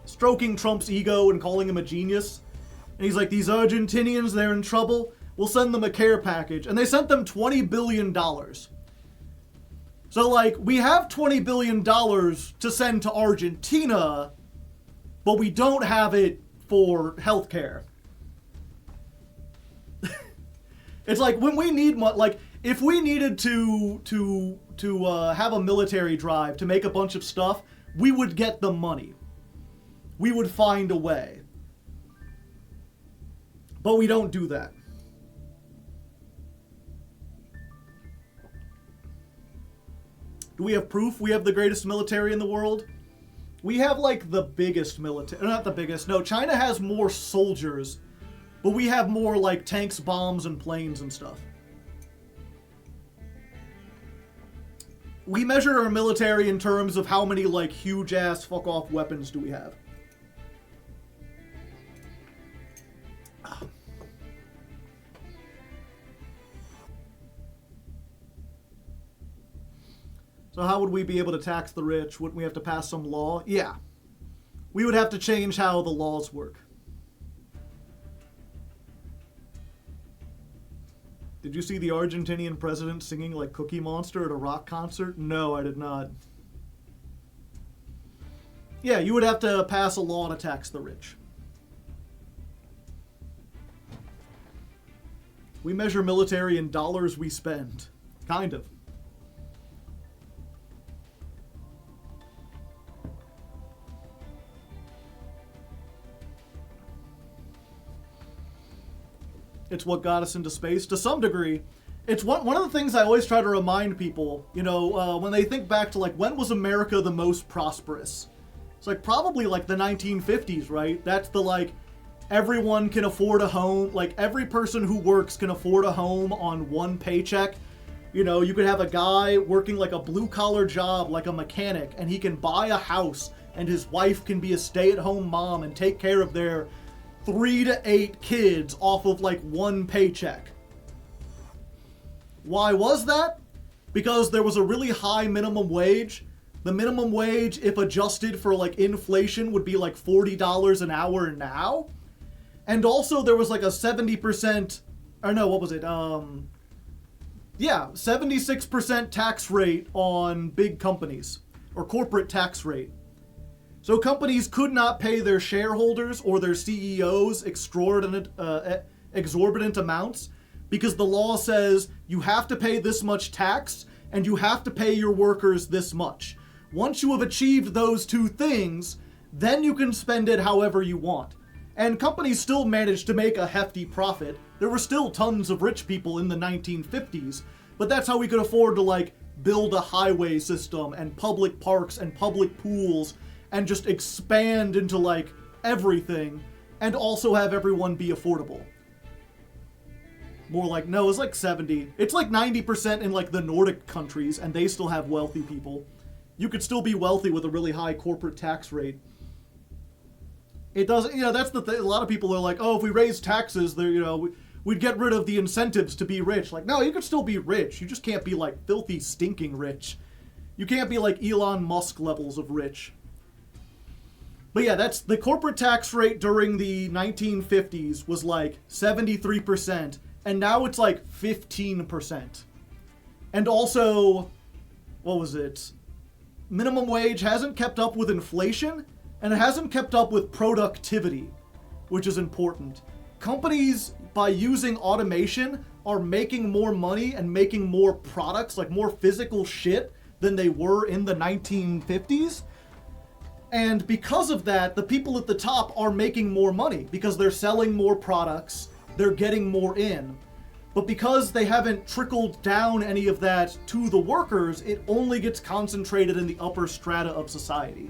Speaker 1: stroking Trump's ego and calling him a genius. And he's like, these Argentinians, they're in trouble. We'll send them a care package. And they sent them $20 billion. So, we have $20 billion to send to Argentina, but we don't have it for healthcare. It's like when we need like if we needed to have a military drive to make a bunch of stuff, we would get the money. We would find a way. But we don't do that. Do we have proof we have the greatest military in the world? We have like the biggest military. Not the biggest. No, China has more soldiers. But we have more like tanks, bombs, and planes and stuff. We measure our military in terms of how many like huge ass fuck off weapons do we have. So how would we be able to tax the rich? Wouldn't we have to pass some law? Yeah. We would have to change how the laws work. Did you see the Argentinian president singing like Cookie Monster at a rock concert? No, I did not. Yeah, you would have to pass a law to tax the rich. We measure military in dollars we spend. Kind of. It's what got us into space to some degree. It's one of the things I always try to remind people, you know, when they think back to like when was America the most prosperous? It's like probably like the 1950s, right? That's the like everyone can afford a home, like every person who works can afford a home on one paycheck. You know, you could have a guy working like a blue collar job like a mechanic and he can buy a house and his wife can be a stay-at-home mom and take care of their 3 to 8 kids off of like one paycheck. Why was that? Because there was a really high minimum wage. The minimum wage, if adjusted for like inflation, would be like $40 an hour now. And also there was like a 70%, or no, what was it? 76% tax rate on big companies, or corporate tax rate. So companies could not pay their shareholders or their CEOs exorbitant amounts because the law says you have to pay this much tax and you have to pay your workers this much. Once you have achieved those two things, then you can spend it however you want. And companies still managed to make a hefty profit. There were still tons of rich people in the 1950s, but that's how we could afford to like build a highway system and public parks and public pools and just expand into like everything and also have everyone be affordable. More like, no, it's like 70. It's like 90% in like the Nordic countries and they still have wealthy people. You could still be wealthy with a really high corporate tax rate. It doesn't, you know, that's the thing. A lot of people are like, oh, if we raise taxes, there, you know, we'd get rid of the incentives to be rich. Like, no, you could still be rich. You just can't be like filthy, stinking rich. You can't be like Elon Musk levels of rich. But yeah, that's the corporate tax rate during the 1950s was like 73%, and now it's like 15%. And also, what was it? Minimum wage hasn't kept up with inflation, and it hasn't kept up with productivity, which is important. Companies, by using automation, are making more money and making more products, like more physical shit, than they were in the 1950s. And because of that, the people at the top are making more money because they're selling more products, they're getting more in. But because they haven't trickled down any of that to the workers, it only gets concentrated in the upper strata of society.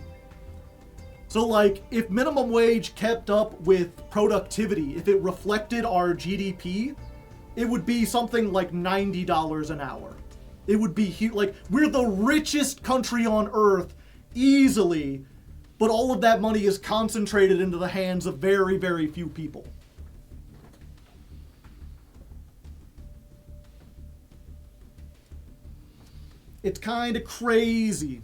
Speaker 1: So like, if minimum wage kept up with productivity, if it reflected our GDP, it would be something like $90 an hour. It would be huge. Like, we're the richest country on earth, easily. But all of that money is concentrated into the hands of very, very few people. It's kind of crazy.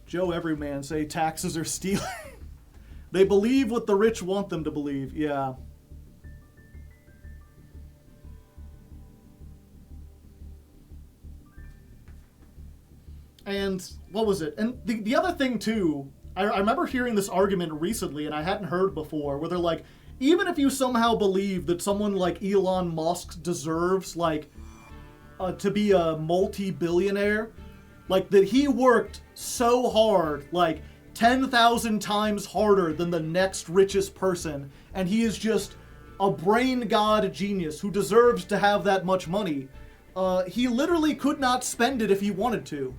Speaker 1: Joe Everyman say taxes are stealing. They believe what the rich want them to believe. Yeah. And what was it? And the other thing too, I remember hearing this argument recently and I hadn't heard before, where they're like, even if you somehow believe that someone like Elon Musk deserves, like, to be a multi-billionaire, like, that he worked so hard, like, 10,000 times harder than the next richest person, and he is just a brain god genius who deserves to have that much money, he literally could not spend it if he wanted to.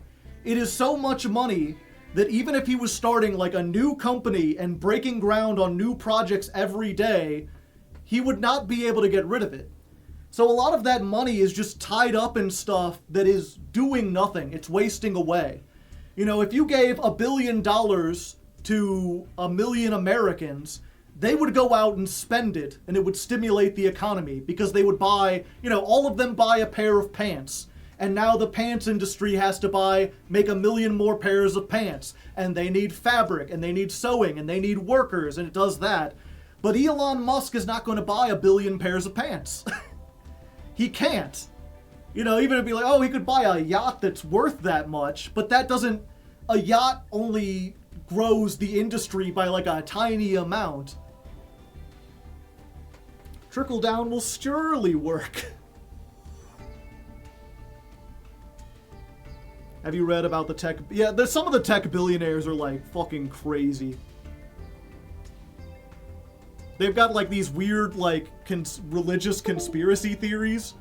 Speaker 1: It is so much money that even if he was starting like a new company and breaking ground on new projects every day, he would not be able to get rid of it. So a lot of that money is just tied up in stuff that is doing nothing. It's wasting away. You know, if you gave $1 billion to 1 million Americans, they would go out and spend it, and it would stimulate the economy because they would buy, you know, all of them buy a pair of pants. And now the pants industry has to make 1 million more pairs of pants. And they need fabric, and they need sewing, and they need workers, and it does that. But Elon Musk is not going to buy 1 billion pairs of pants. He can't. You know, even if be like, oh, he could buy a yacht that's worth that much, but that doesn't... A yacht only grows the industry by like a tiny amount. Trickle down will surely work. Have you read about the tech... Yeah, some of the tech billionaires are, like, fucking crazy. They've got, like, these weird, like, religious conspiracy theories.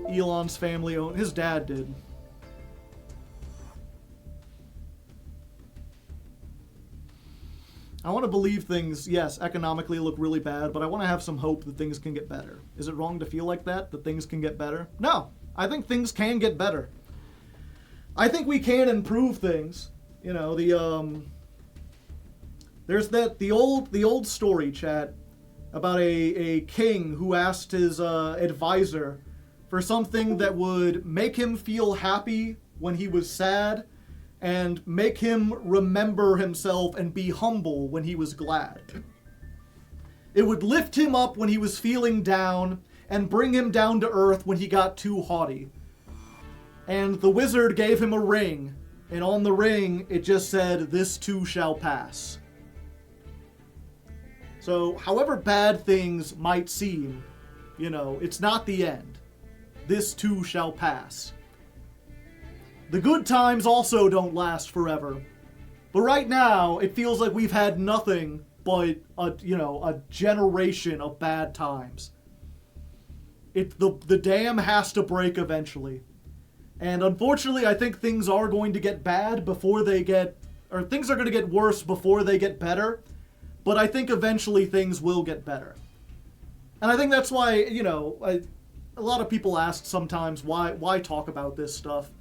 Speaker 1: Elon's family owned... His dad did. I want to believe things, yes, economically look really bad, but I want to have some hope that things can get better. Is it wrong to feel like that things can get better? No. I think things can get better. I think we can improve things. You know, there's the old story, chat, about a king who asked his advisor for something that would make him feel happy when he was sad and make him remember himself and be humble when he was glad. It would lift him up when he was feeling down and bring him down to earth when he got too haughty. And the wizard gave him a ring, and on the ring it just said, "This too shall pass." So, however bad things might seem, you know, it's not the end. This too shall pass. The good times also don't last forever. But right now, it feels like we've had nothing but a generation of bad times. The dam has to break eventually. And unfortunately, I think things are going to get bad before they get... Or things are going to get worse before they get better. But I think eventually things will get better. And I think that's why, you know, a lot of people ask sometimes, why talk about this stuff?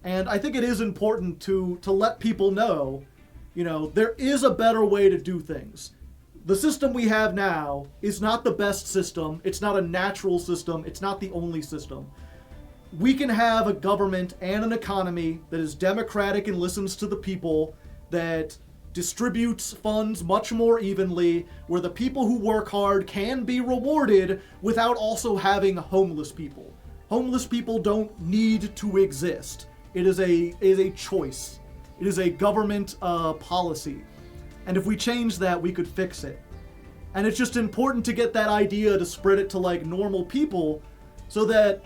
Speaker 1: And I think it is important to let people know, you know, there is a better way to do things. The system we have now is not the best system. It's not a natural system. It's not the only system. We can have a government and an economy that is democratic and listens to the people, that distributes funds much more evenly, where the people who work hard can be rewarded without also having homeless people. Homeless people don't need to exist. It is a choice. It is a government policy. And if we change that, we could fix it. And it's just important to get that idea to spread it to like normal people so that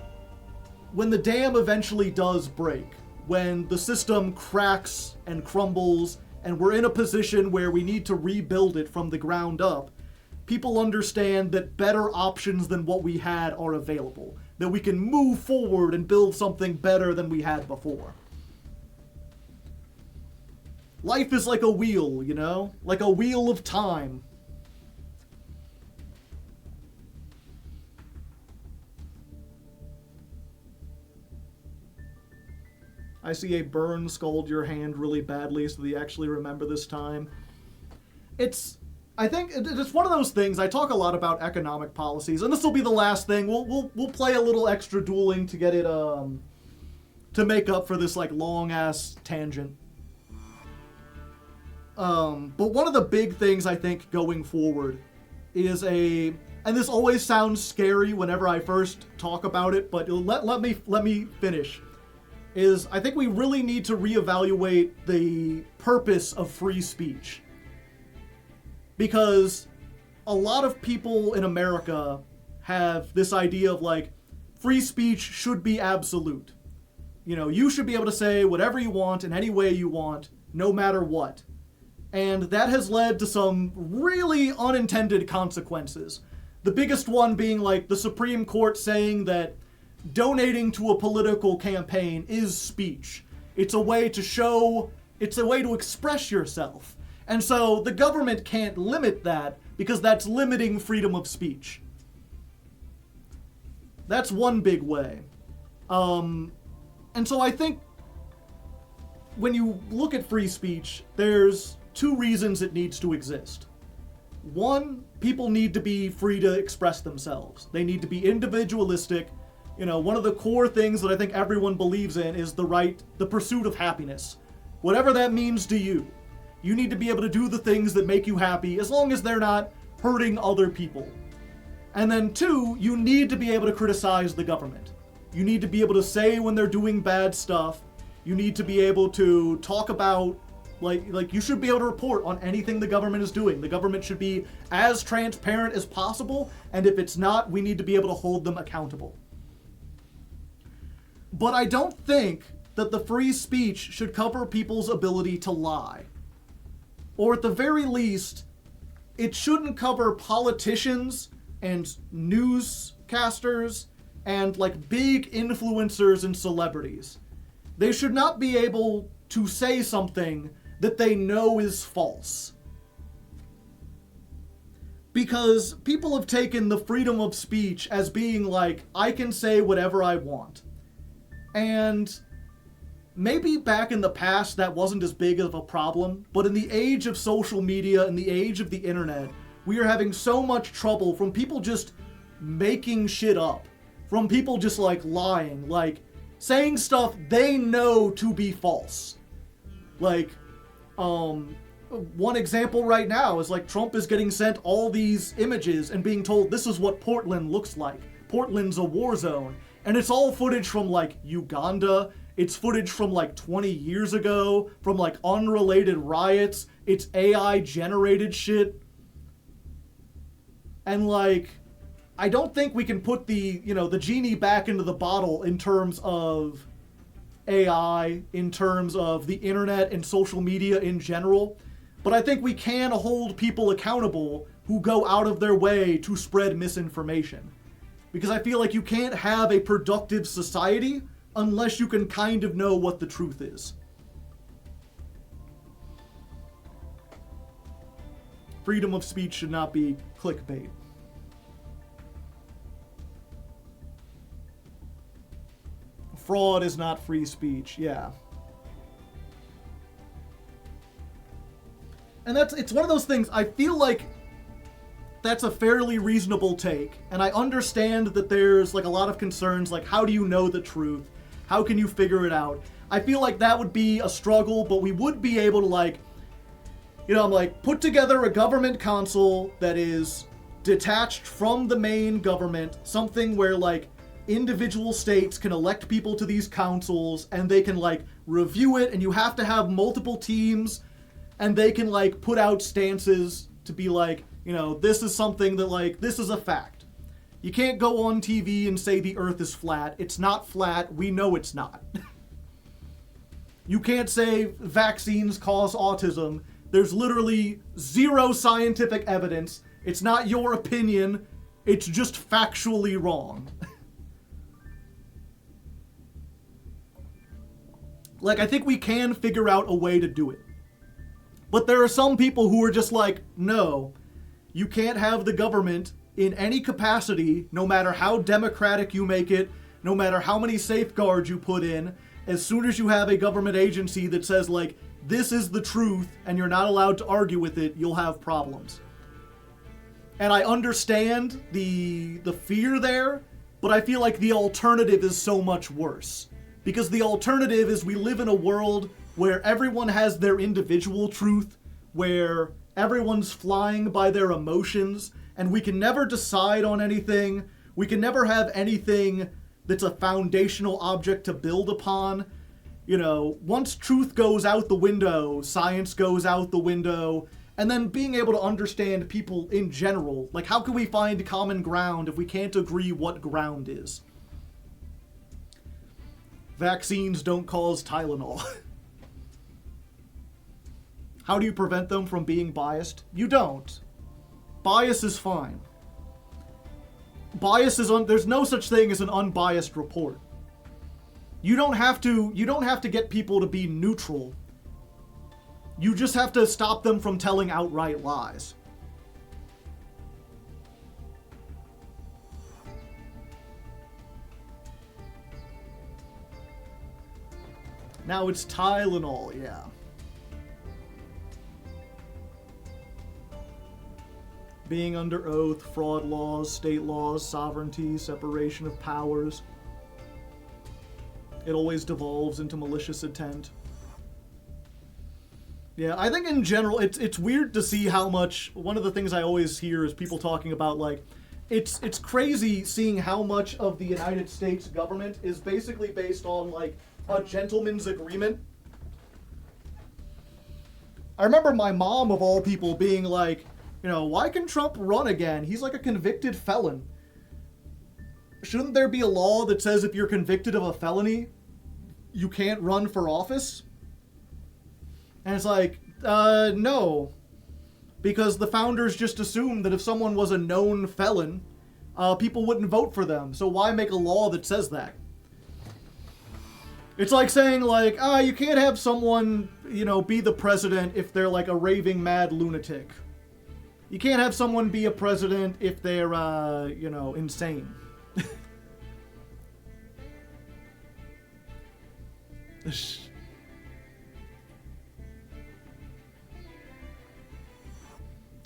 Speaker 1: when the dam eventually does break, when the system cracks and crumbles and we're in a position where we need to rebuild it from the ground up, people understand that better options than what we had are available. That we can move forward and build something better than we had before. Life is like a wheel, you know? Like a wheel of time. I see a burn scald your hand really badly so that you actually remember this time. I think it's one of those things. I talk a lot about economic policies, and this will be the last thing. We'll play a little extra dueling to get it to make up for this like long ass tangent. But one of the big things I think going forward is and this always sounds scary whenever I first talk about it, but let me finish. Is I think we really need to reevaluate the purpose of free speech. Because a lot of people in America have this idea of like, free speech should be absolute. You know, you should be able to say whatever you want in any way you want, no matter what. And that has led to some really unintended consequences. The biggest one being like the Supreme Court saying that donating to a political campaign is speech. It's a way to show, it's a way to express yourself. And so the government can't limit that because that's limiting freedom of speech. That's one big way. And so I think when you look at free speech, there's two reasons it needs to exist. One, people need to be free to express themselves. They need to be individualistic. You know, one of the core things that I think everyone believes in is the pursuit of happiness. Whatever that means to you. You need to be able to do the things that make you happy as long as they're not hurting other people. And then two, you need to be able to criticize the government. You need to be able to say when they're doing bad stuff. You need to be able to talk about, like you should be able to report on anything the government is doing. The government should be as transparent as possible, and if it's not, we need to be able to hold them accountable. But I don't think that the free speech should cover people's ability to lie. Or at the very least, it shouldn't cover politicians and newscasters and like big influencers and celebrities. They should not be able to say something that they know is false. Because people have taken the freedom of speech as being like, I can say whatever I want. And maybe back in the past that wasn't as big of a problem, but in the age of social media and the age of the internet, we are having so much trouble from people just making shit up. From people just like lying, like saying stuff they know to be false. Like, one example right now is like Trump is getting sent all these images and being told this is what Portland looks like. Portland's a war zone. And it's all footage from like Uganda. It's footage from like 20 years ago, from like unrelated riots. It's AI generated shit. And like, I don't think we can put the genie back into the bottle in terms of AI, in terms of the internet and social media in general. But I think we can hold people accountable who go out of their way to spread misinformation. Because I feel like you can't have a productive society unless you can kind of know what the truth is. Freedom of speech should not be clickbait. Fraud is not free speech, yeah. And it's one of those things, I feel like that's a fairly reasonable take, and I understand that there's like a lot of concerns, like how do you know the truth? How can you figure it out? I feel like that would be a struggle, but we would be able to put together a government council that is detached from the main government, something where like individual states can elect people to these councils and they can like review it, and you have to have multiple teams and they can like put out stances to be like, this is something that like, this is a fact. You can't go on TV and say the earth is flat. It's not flat. We know it's not. You can't say vaccines cause autism. There's literally zero scientific evidence. It's not your opinion. It's just factually wrong. Like, I think we can figure out a way to do it. But there are some people who are just like, no, you can't have the government in any capacity, no matter how democratic you make it, no matter how many safeguards you put in. As soon as you have a government agency that says, like, this is the truth and you're not allowed to argue with it, you'll have problems. And I understand the fear there, but I feel like the alternative is so much worse. Because the alternative is we live in a world where everyone has their individual truth, where everyone's flying by their emotions, and we can never decide on anything. We can never have anything that's a foundational object to build upon. Once truth goes out the window, science goes out the window, And then being able to understand people in general. Like, how can we find common ground if we can't agree what ground is? Vaccines don't cause Tylenol. How do you prevent them from being biased? You don't. Bias is fine. Bias is there's no such thing as an unbiased report. You don't have to get people to be neutral. You just have to stop them from telling outright lies. Now it's Tylenol, yeah. Being under oath, fraud laws, state laws, sovereignty, separation of powers. It always devolves into malicious intent. Yeah, I think in general, it's weird to see how much, one of the things I always hear is people talking about, like, it's crazy seeing how much of the United States government is basically based on, like, a gentleman's agreement. I remember my mom, of all people, being like, you know, why can Trump run again? He's like a convicted felon. Shouldn't there be a law that says if you're convicted of a felony, you can't run for office? And it's like, no. Because the founders just assumed that if someone was a known felon, people wouldn't vote for them. So why make a law that says that? It's like saying, like, you can't have someone, you know, be the president if they're like a raving mad lunatic. You can't have someone be a president if they're, you know, insane.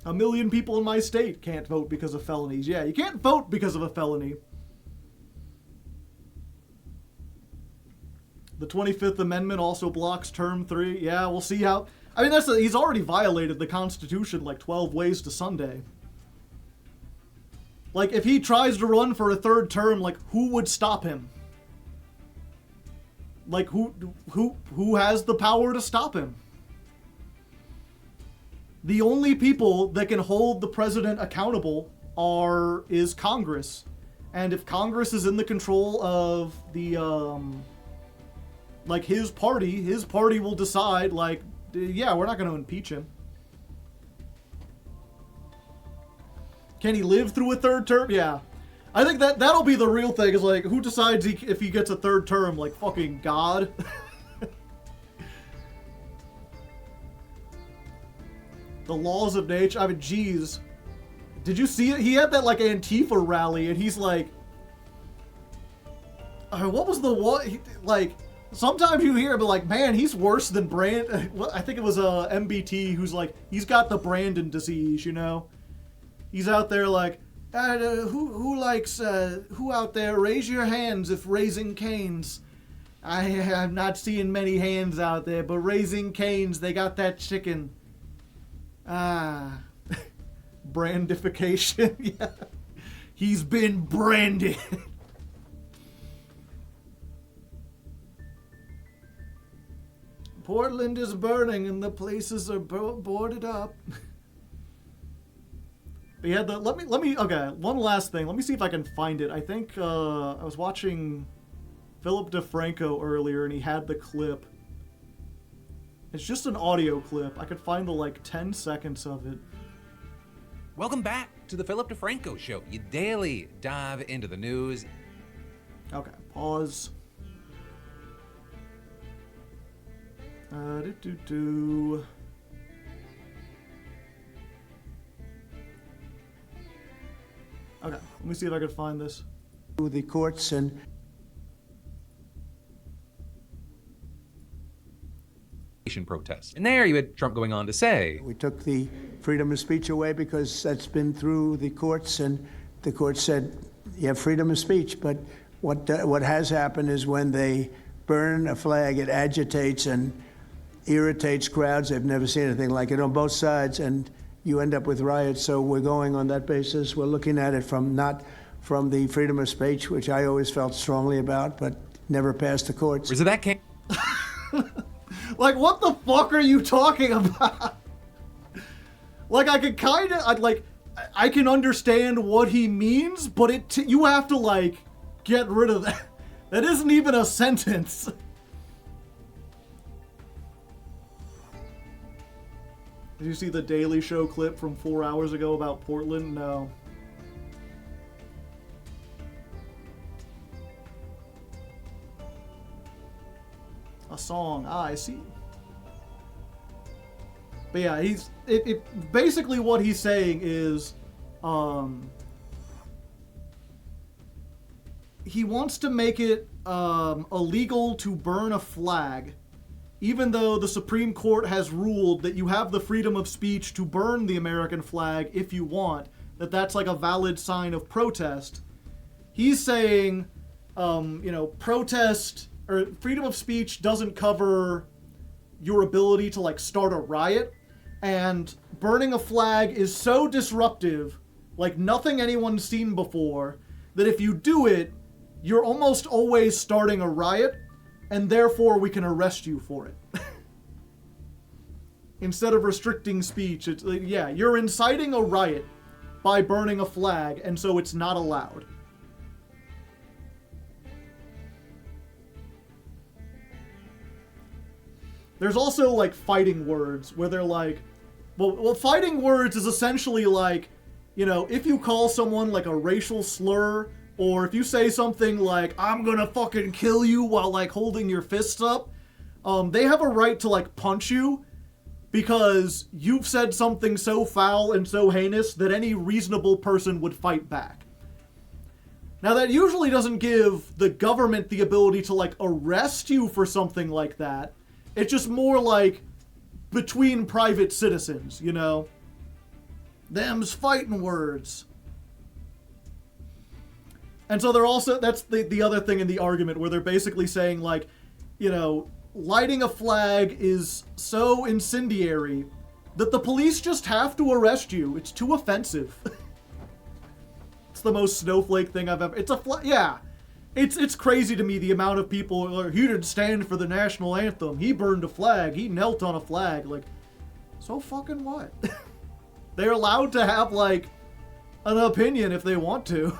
Speaker 1: A million people in my state can't vote because of felonies. Yeah, you can't vote because of a felony. The 25th Amendment also blocks term 3. Yeah, we'll see how... I mean, he's already violated the Constitution like 12 ways to Sunday. Like, if he tries to run for a third term, like, who would stop him? Like, who has the power to stop him? The only people that can hold the president accountable is Congress. And if Congress is in the control of the, like, his party will decide, like, yeah, we're not going to impeach him. Can he live through a third term? Yeah. I think that'll be the real thing, is like, who decides if he gets a third term? Like, fucking God? The laws of nature. I mean, jeez. Did you see it? He had that, like, Antifa rally, and he's like... what was the one? Like, sometimes you hear, but like, man, he's worse than I think it was MBT, who's like, he's got the Brandon disease, you know? He's out there like, who out there, raise your hands if Raising Cane's. I'm not seeing many hands out there, but Raising Cane's, they got that chicken. Brandification. Yeah. He's been branded. Portland is burning and the places are boarded up. But yeah, okay, one last thing. Let me see if I can find it. I think, I was watching Philip DeFranco earlier and he had the clip. It's just an audio clip. I could find the, like, 10 seconds of it.
Speaker 5: Welcome back to the Philip DeFranco Show. You daily dive into the news.
Speaker 1: Okay, pause. Okay, let me see if I can find this.
Speaker 6: The courts and
Speaker 5: protests. And there you had Trump going on to say,
Speaker 6: we took the freedom of speech away because that's been through the courts, and the court said you have freedom of speech. But what has happened is when they burn a flag, it agitates and irritates crowds. They've never seen anything like it on both sides, and you end up with riots. So we're going on that basis. We're looking at it not from the freedom of speech, which I always felt strongly about, but never passed the courts.
Speaker 5: so that came...
Speaker 1: Like, what the fuck are you talking about? Like, I can kind of, like, I can understand what he means, but you have to, like, get rid of that. That isn't even a sentence. Did you see the Daily Show clip from 4 hours ago about Portland? No. A song. Ah, I see. But yeah, basically what he's saying is, he wants to make it illegal to burn a flag, even though the Supreme Court has ruled that you have the freedom of speech to burn the American flag if you want, that's like a valid sign of protest. He's saying, protest or freedom of speech doesn't cover your ability to, like, start a riot. And burning a flag is so disruptive, like nothing anyone's seen before, that if you do it, you're almost always starting a riot, and therefore we can arrest you for it. Instead of restricting speech, it's like, yeah, you're inciting a riot by burning a flag, and so it's not allowed. There's also, like, fighting words, where they're like, well, fighting words is essentially like, if you call someone, like, a racial slur, or if you say something like, I'm gonna fucking kill you while, like, holding your fists up, they have a right to, like, punch you, because you've said something so foul and so heinous that any reasonable person would fight back. Now, that usually doesn't give the government the ability to, like, arrest you for something like that. It's just more like between private citizens, Them's fighting words. And so they're also, that's the other thing in the argument, where they're basically saying, like, lighting a flag is so incendiary that the police just have to arrest you. It's too offensive. It's the most snowflake thing I've ever... It's a flag... Yeah. It's crazy to me the amount of people who are, he didn't stand for the national anthem. He burned a flag. He knelt on a flag. Like, so fucking what? They're allowed to have, like, an opinion if they want to.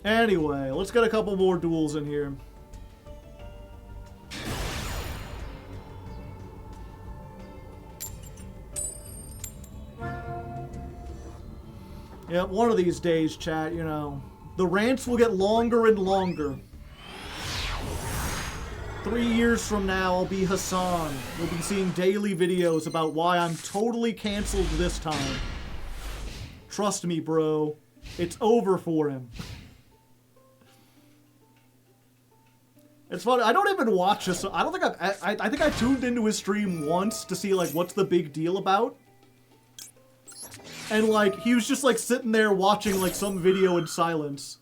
Speaker 1: Anyway, let's get a couple more duels in here. Yeah, one of these days, chat, the rants will get longer and longer. 3 years from now, I'll be Hassan. We'll be seeing daily videos about why I'm totally canceled this time. Trust me, bro. It's over for him. It's funny, I don't even watch this. I don't think I think I tuned into his stream once to see, like, what's the big deal about. And, like, he was just, like, sitting there watching, like, some video in silence.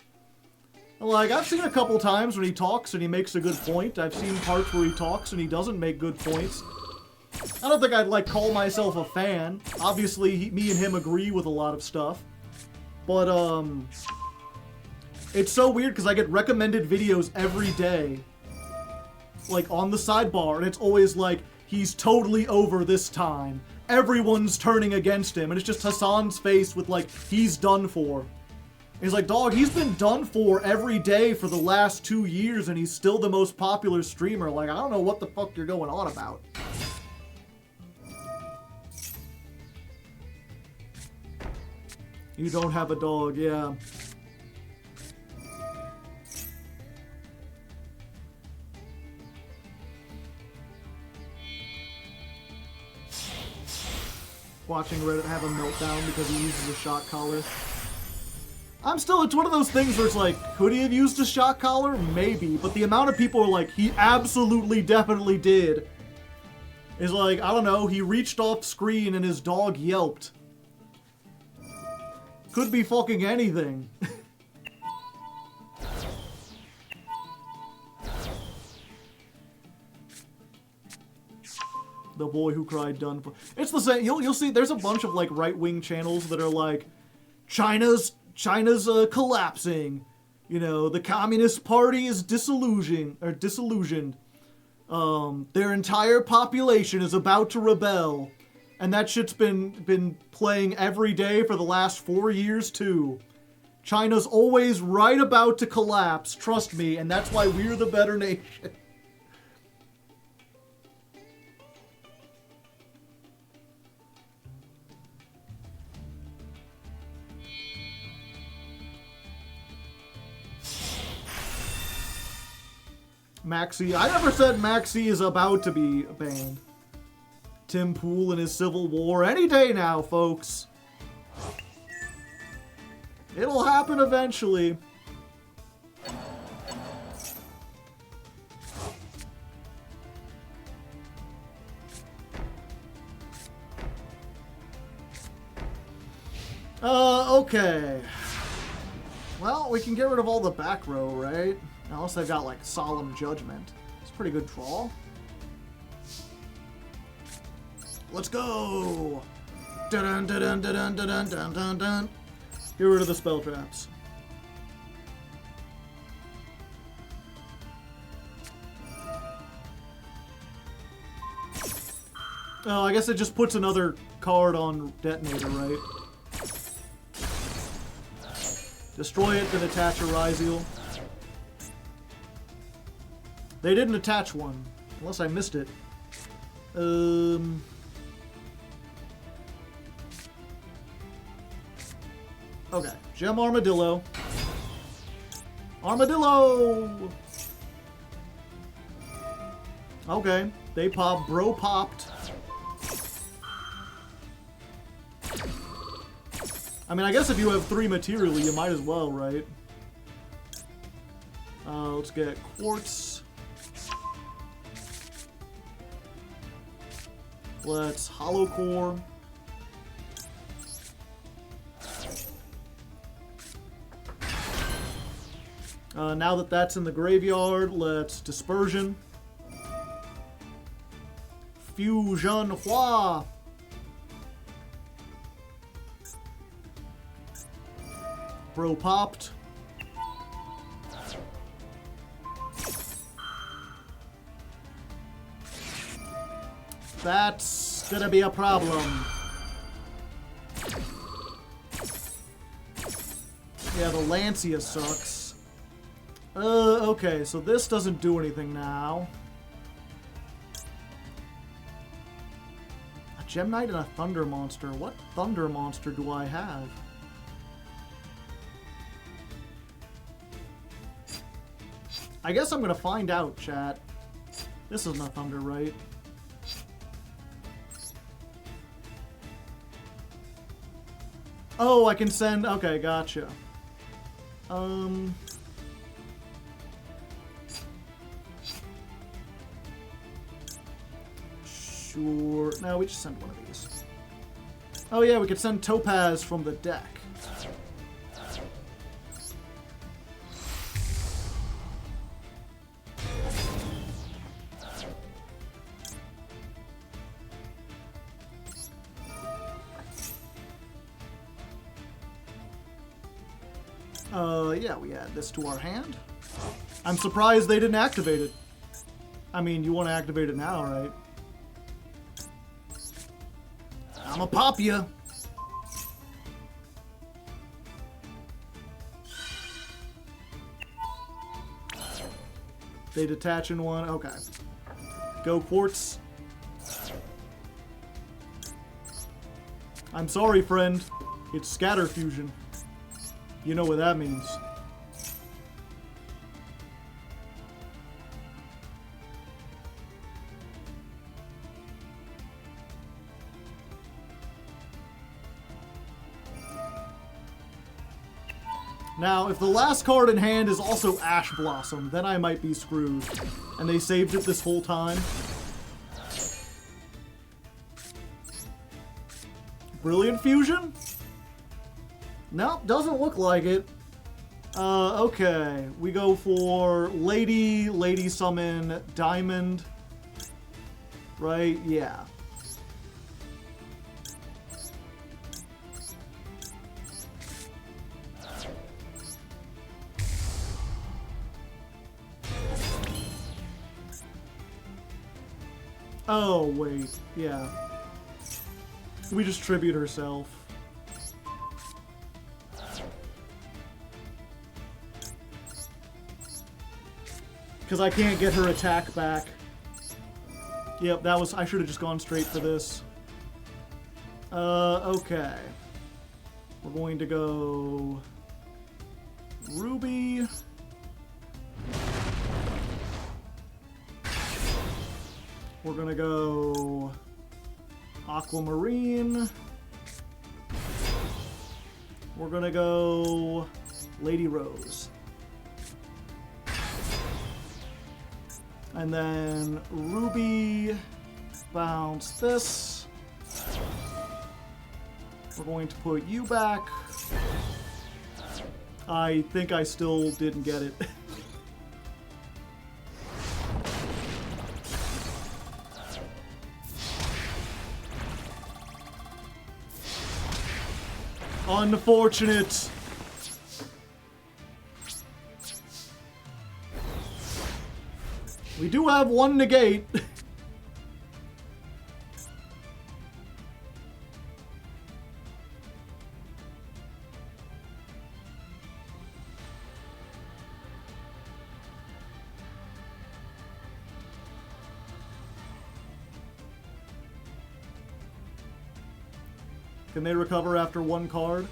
Speaker 1: And, like, I've seen a couple times when he talks and he makes a good point. I've seen parts where he talks and he doesn't make good points. I don't think I'd, like, call myself a fan. Obviously, me and him agree with a lot of stuff. But, it's so weird because I get recommended videos every day. Like, on the sidebar, and it's always like, he's totally over this time. Everyone's turning against him, and it's just Hassan's face with, like, he's done for. He's like, dog, he's been done for every day for the last 2 years, and he's still the most popular streamer. Like, I don't know what the fuck you're going on about. You don't have a dog, yeah. Watching Reddit have a meltdown because he uses a shock collar. It's one of those things where it's like, could he have used a shock collar? Maybe, but the amount of people are like, he absolutely definitely did. Is like, I don't know, he reached off screen and his dog yelped. Could be fucking anything. The boy who cried done for. It's the same. You'll see. There's a bunch of like right-wing channels that are like, China's collapsing. The Communist Party is disillusioned. Their entire population is about to rebel. And that shit's been playing every day for the last 4 years, too. China's always right about to collapse, trust me, and that's why we're the better nation. Maxi. I never said Maxi is about to be banned. Tim Pool and his Civil War. Any day now, folks. It'll happen eventually. Okay. Well, we can get rid of all the back row, right? Unless they've got, like, Solemn Judgment. It's a pretty good draw. Let's go! Dun dun dun dun dun dun dun dun dun. Get rid of the spell traps. Oh, I guess it just puts another card on Detonator, right? Destroy it, then attach a Ryzeal. They didn't attach one, unless I missed it. Okay, Gem Armadillo. Armadillo! Okay, they pop. Bro popped. I mean, I guess if you have 3 materially, you might as well, right? Let's get Quartz. Let's Hollow Core. Now that that's in the graveyard, let's Dispersion. Fusion Hua. Bro popped. That's gonna be a problem. Yeah, the Lancia sucks. Okay, so this doesn't do anything now. A Gem Knight and a Thunder Monster. What Thunder Monster do I have? I guess I'm gonna find out, chat. This isn't a Thunder, right? Oh, I can send... Okay, gotcha. Sure. No, we just send one of these. Oh yeah, we could send Topaz from the deck. Yeah, we add this to our hand. I'm surprised they didn't activate it. I mean, you want to activate it now, right? I'ma pop ya. They detach in one. Okay. Go Quartz. I'm sorry, friend. It's Scatter Fusion. You know what that means. Now, if the last card in hand is also Ash Blossom, then I might be screwed. And they saved it this whole time. Brilliant Fusion? Nope, doesn't look like it. Okay. We go for Lady Summon, Diamond. Right? Yeah. Oh, wait. Yeah. We just tribute herself. Because I can't get her attack back. Yep, that was... I should have just gone straight for this. Okay. We're going to go... Ruby. We're gonna go... Aquamarine. We're gonna go... Lady Rose. And then Ruby, bounce this. We're going to put you back. I think I still didn't get it. Unfortunate. We do have one negate. Can they recover after one card?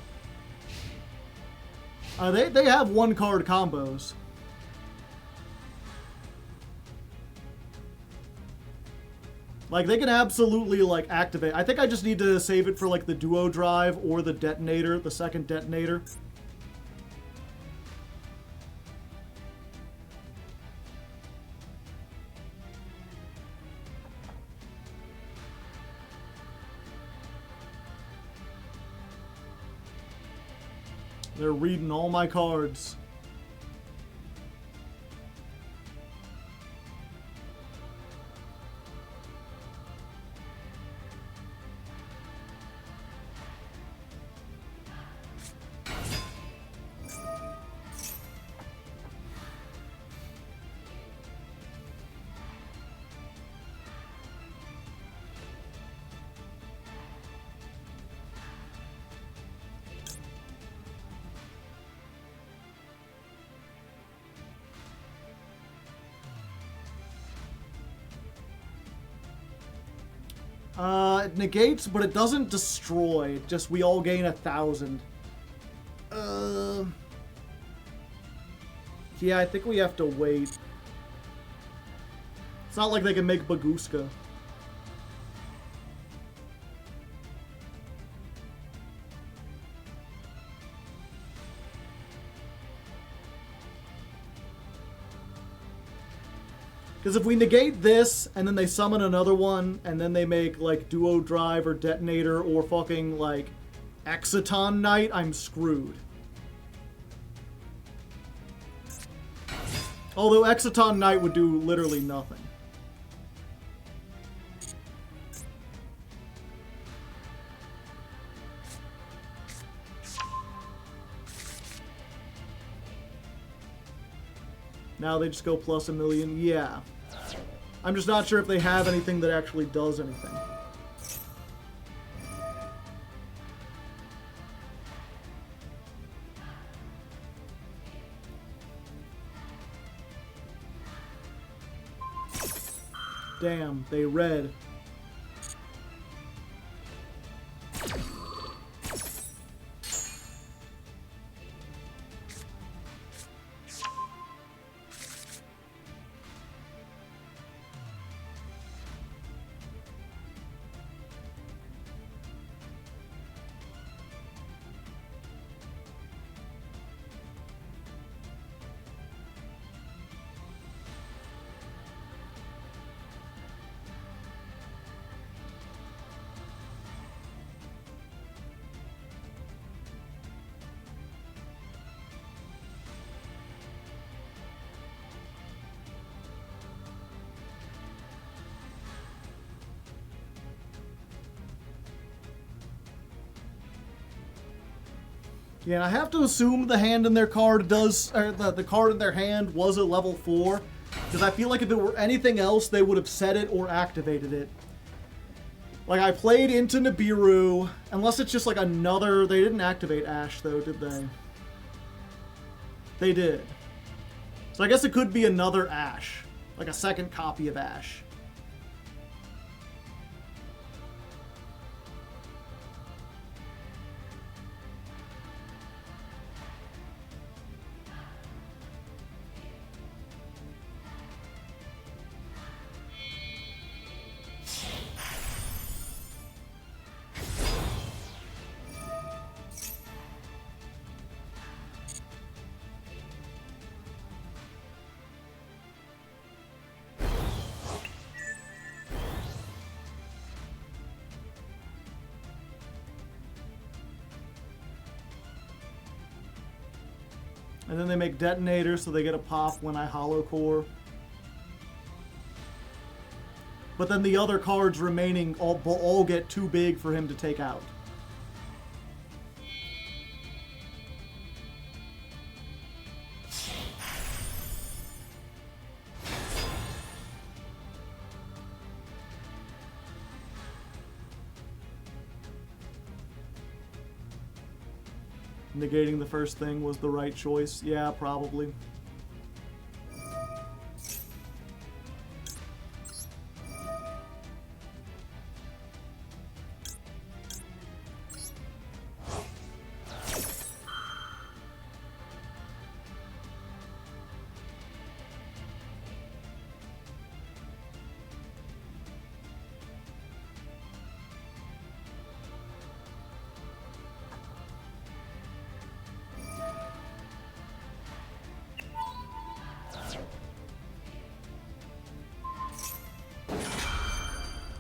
Speaker 1: They have one card combos. Like, they can absolutely, like, activate. I think I just need to save it for, like, the duo drive or the detonator, the second detonator. They're reading all my cards. It negates, but it doesn't destroy. Just we all gain 1,000. Yeah, I think we have to wait. It's not like they can make Baguska. Because if we negate this, and then they summon another one, and then they make, like, Duo Drive or Detonator or fucking, like, Exciton Knight, I'm screwed. Although Exciton Knight would do literally nothing. Now they just go plus 1,000,000. Yeah. I'm just not sure if they have anything that actually does anything. Damn, they read. Yeah, and I have to assume the hand in their card does, or the card in their hand was a level 4, Because I feel like if it were anything else, they would have said it or activated it. Like, I played into Nibiru, unless it's just like another... They didn't activate Ash, though, did they? They did. So I guess it could be another Ash. Like a second copy of Ash. And then they make detonators so they get a pop when I hollow core. But then the other cards remaining all get too big for him to take out. Negating the first thing was the right choice. Yeah, probably.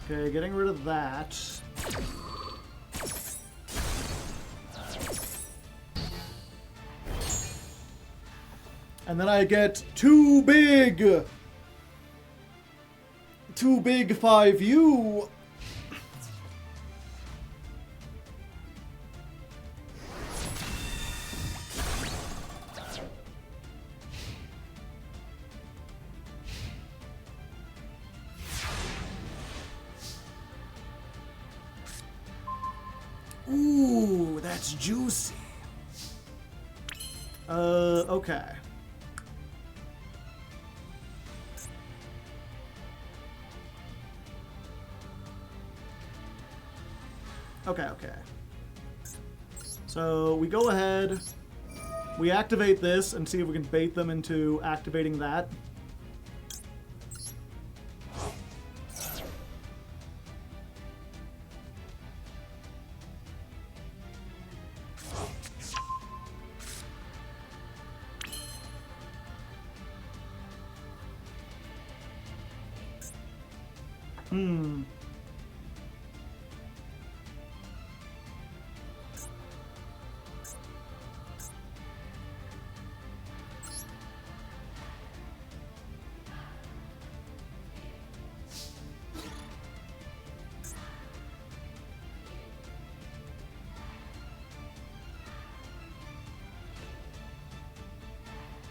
Speaker 1: Okay, getting rid of that. And then I get too big 5U. Ooh, that's juicy. Okay. Okay. So we go ahead, we activate this and see if we can bait them into activating that.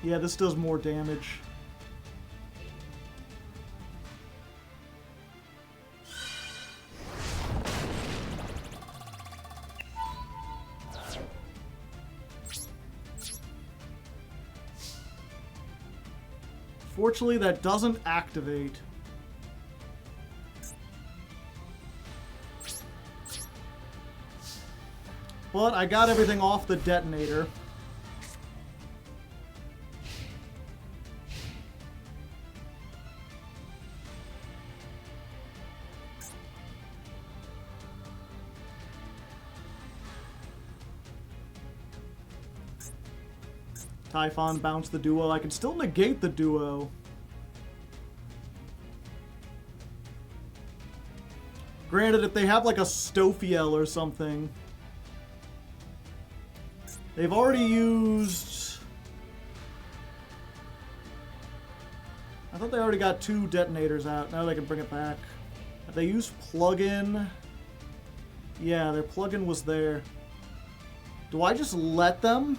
Speaker 1: Yeah, this does more damage. Fortunately, that doesn't activate. But I got everything off the detonator. Typhon bounce the duo. I can still negate the duo. Granted, if they have like a Stophiel or something. They've already used... I thought they already got 2 detonators out. Now they can bring it back. Have they used plug-in? Yeah, their plug-in was there. Do I just let them?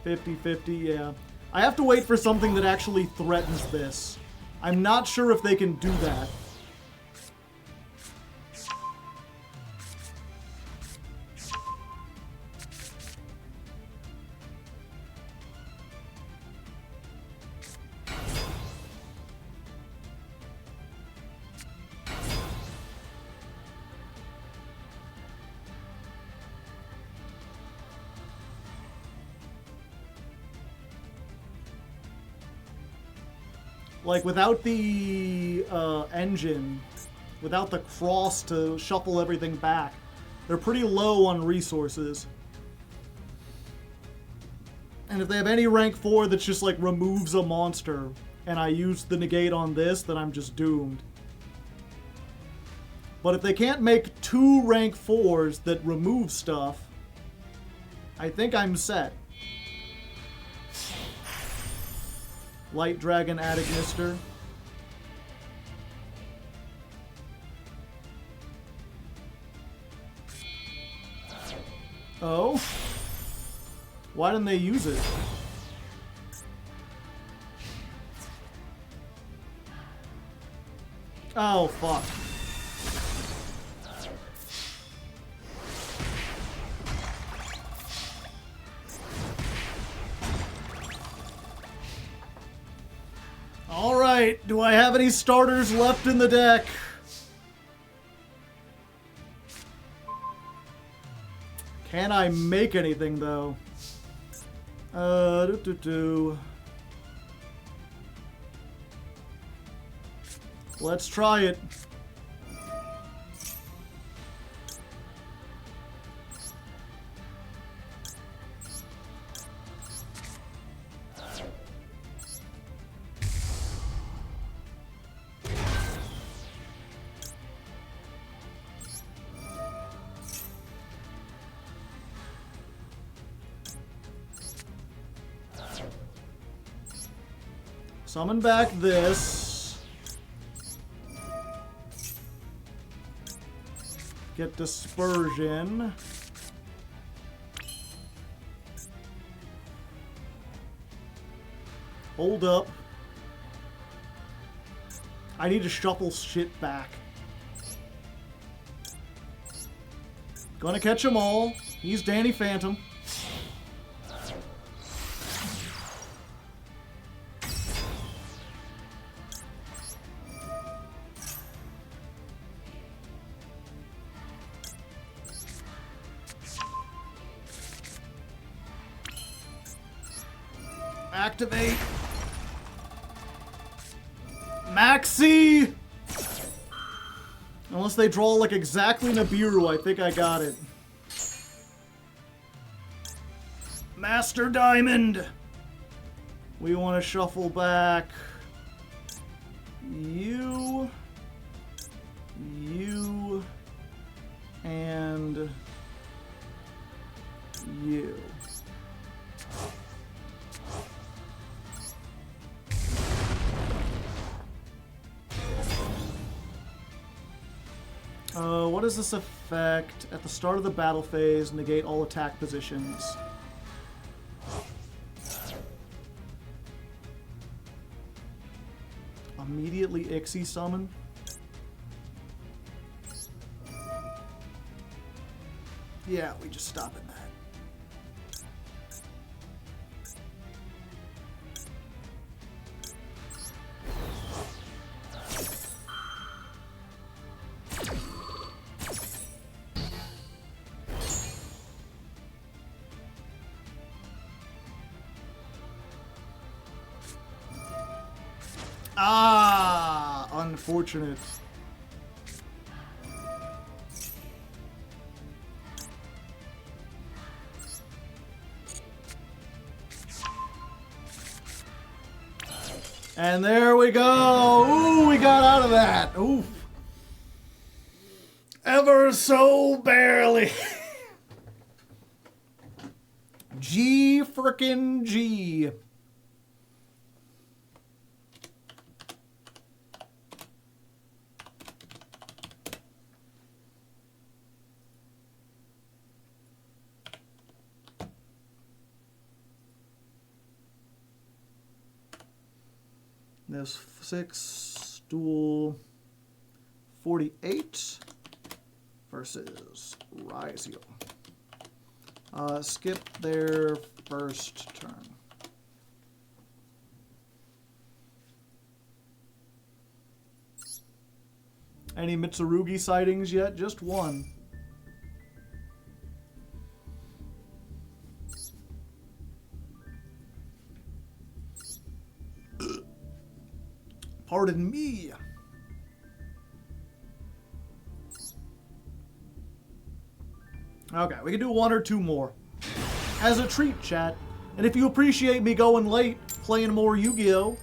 Speaker 1: 50-50, yeah. I have to wait for something that actually threatens this. I'm not sure if they can do that. Like, without the engine, without the cross to shuffle everything back, they're pretty low on resources. And if they have any rank 4 that just, like, removes a monster, and I use the negate on this, then I'm just doomed. But if they can't make 2 rank 4s that remove stuff, I think I'm set. Light Dragon Adignister. Oh? Why didn't they use it? Oh, fuck. Alright, do I have any starters left in the deck? Can I make anything, though? Let's try it. Summon back this. Get Dispersion. Hold up. I need to shuffle shit back. Gonna catch them all. He's Danny Phantom. Activate. Maxi! Unless they draw like exactly Nibiru, I think I got it. Master Diamond! We want to shuffle back you, and you. What is this effect? At the start of the battle phase, negate all attack positions. Immediately Ixie summon. Yeah, we just stop at that. Ah, unfortunate. And there we go. Ooh, we got out of that. Oof. Ever so barely. G frickin' G. Fitness 6, duel 48 versus Rizio. Skip their first turn. Any Mitsurugi sightings yet? Just one. Pardon me. Okay, we can do one or two more. As a treat, chat. And if you appreciate me going late, playing more Yu-Gi-Oh!,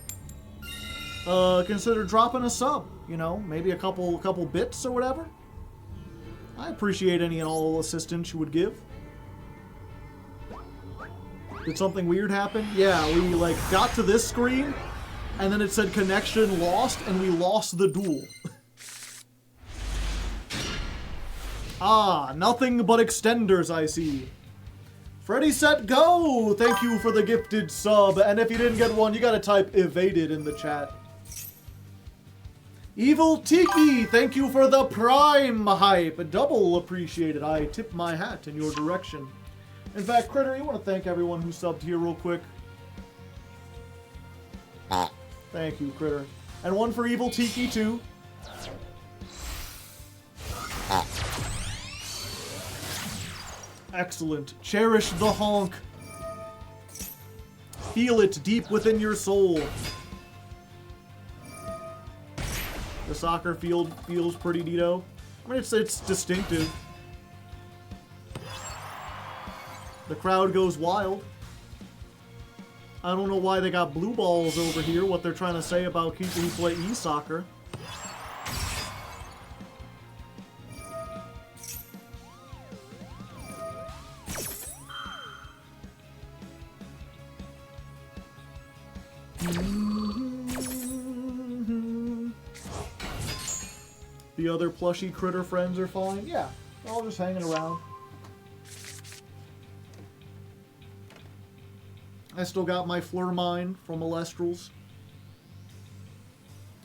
Speaker 1: consider dropping a sub. You know, maybe a couple bits or whatever. I appreciate any and all assistance you would give. Did something weird happen? Yeah, we like got to this screen, and then it said connection lost, and we lost the duel. Ah, nothing but extenders, I see. Freddy Set Go! Thank you for the gifted sub, and if you didn't get one, you gotta type evaded in the chat. Evil Tiki, thank you for the Prime hype. Double appreciated. I tip my hat in your direction. In fact, Critter, you want to thank everyone who subbed here real quick? Thank you, Critter. And one for Evil Tiki, too. Excellent. Cherish the honk. Feel it deep within your soul. The soccer field feels pretty neato. I mean, it's distinctive. The crowd goes wild. I don't know why they got blue balls over here, what they're trying to say about people who play e-soccer. The other plushy critter friends are fine. Yeah, they're all just hanging around. I still got my Fleur-Mine from Alestrals.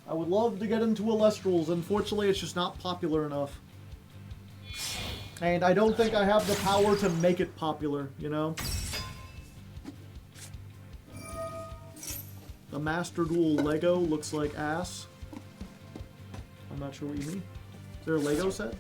Speaker 1: I would love to get into Alestrals. Unfortunately, it's just not popular enough. And I don't think I have the power to make it popular, you know? The Master Duel Lego looks like ass. I'm not sure what you mean. Is there a Lego set?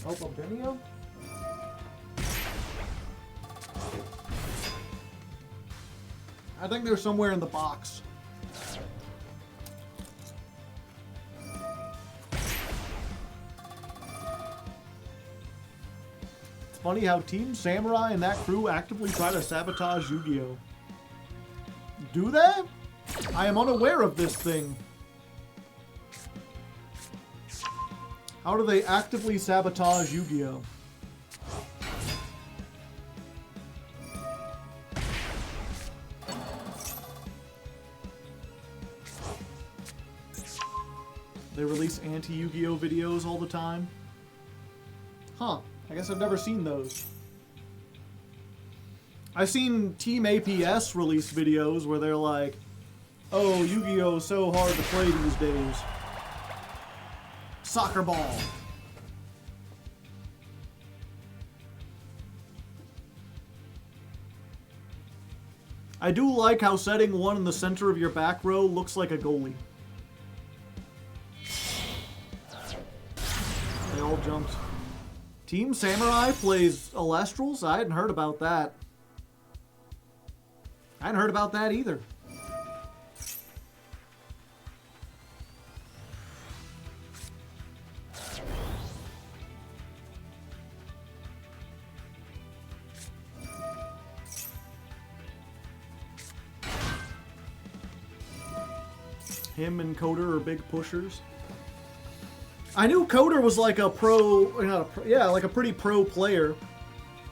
Speaker 1: Oh, Bombinio? I think they're somewhere in the box. It's funny how Team Samurai and that crew actively try to sabotage Yu-Gi-Oh! Do they? I am unaware of this thing. How do they actively sabotage Yu-Gi-Oh? They release anti-Yu-Gi-Oh videos all the time? Huh. I guess I've never seen those. I've seen Team APS release videos where they're like, oh, Yu-Gi-Oh is so hard to play these days. Soccer ball. I do like how setting one in the center of your back row looks like a goalie. They all jumped. Team Samurai plays Alestrals? I hadn't heard about that. I hadn't heard about that either. Him and Coder are big pushers. I knew Coder was like a pro, like a pretty pro player.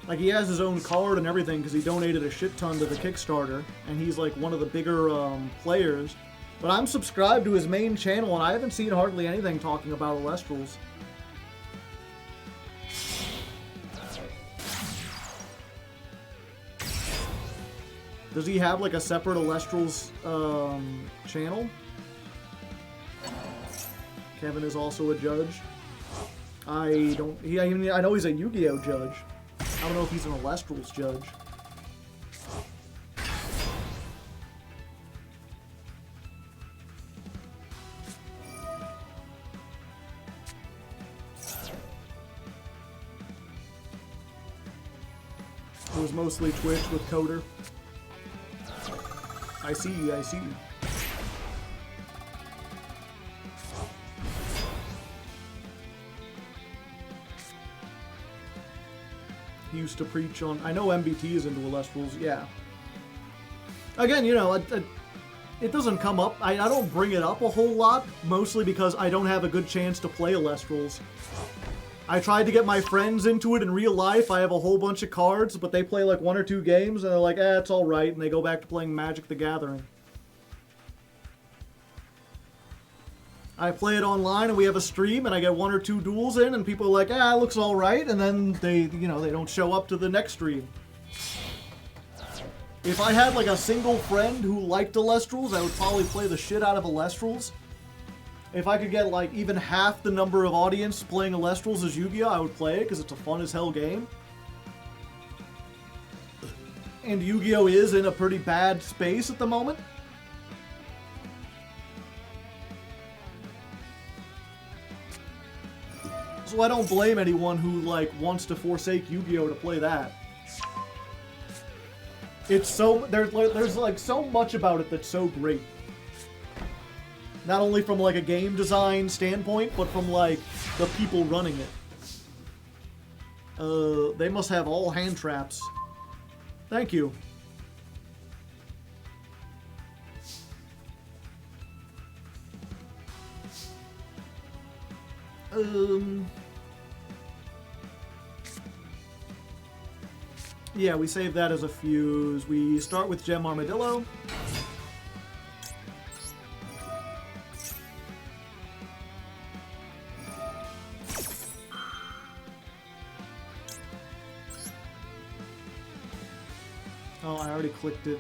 Speaker 1: Like he has his own card and everything because he donated a shit ton to the Kickstarter, and he's like one of the bigger players. But I'm subscribed to his main channel, and I haven't seen hardly anything talking about Alestrals. Does he have like a separate Alestrals channel? Kevin is also a judge. I know he's a Yu-Gi-Oh judge. I don't know if he's an Alestrals judge. It was mostly Twitch with Coder. I see you, I see you. He used to preach on... I know MBT is into Alestrals, yeah. Again, you know, it doesn't come up. I don't bring it up a whole lot, mostly because I don't have a good chance to play Alestrals. I tried to get my friends into it in real life. I have a whole bunch of cards, but they play like 1 or 2 games, and they're like, it's alright, and they go back to playing Magic the Gathering. I play it online, and we have a stream, and I get 1 or 2 duels in, and people are like, it looks alright, and then they don't show up to the next stream. If I had like a single friend who liked Alestrals, I would probably play the shit out of Alestrals. If I could get like even half the number of audience playing Alestrals as Yu-Gi-Oh, I would play it because it's a fun as hell game. And Yu-Gi-Oh is in a pretty bad space at the moment. So I don't blame anyone who like wants to forsake Yu-Gi-Oh to play that. It's so there's like so much about it that's so great. Not only from like a game design standpoint, but from like the people running it. They must have all hand traps. Thank you. Yeah, we save that as a fuse. We start with Gem Armadillo. Oh, I already clicked it.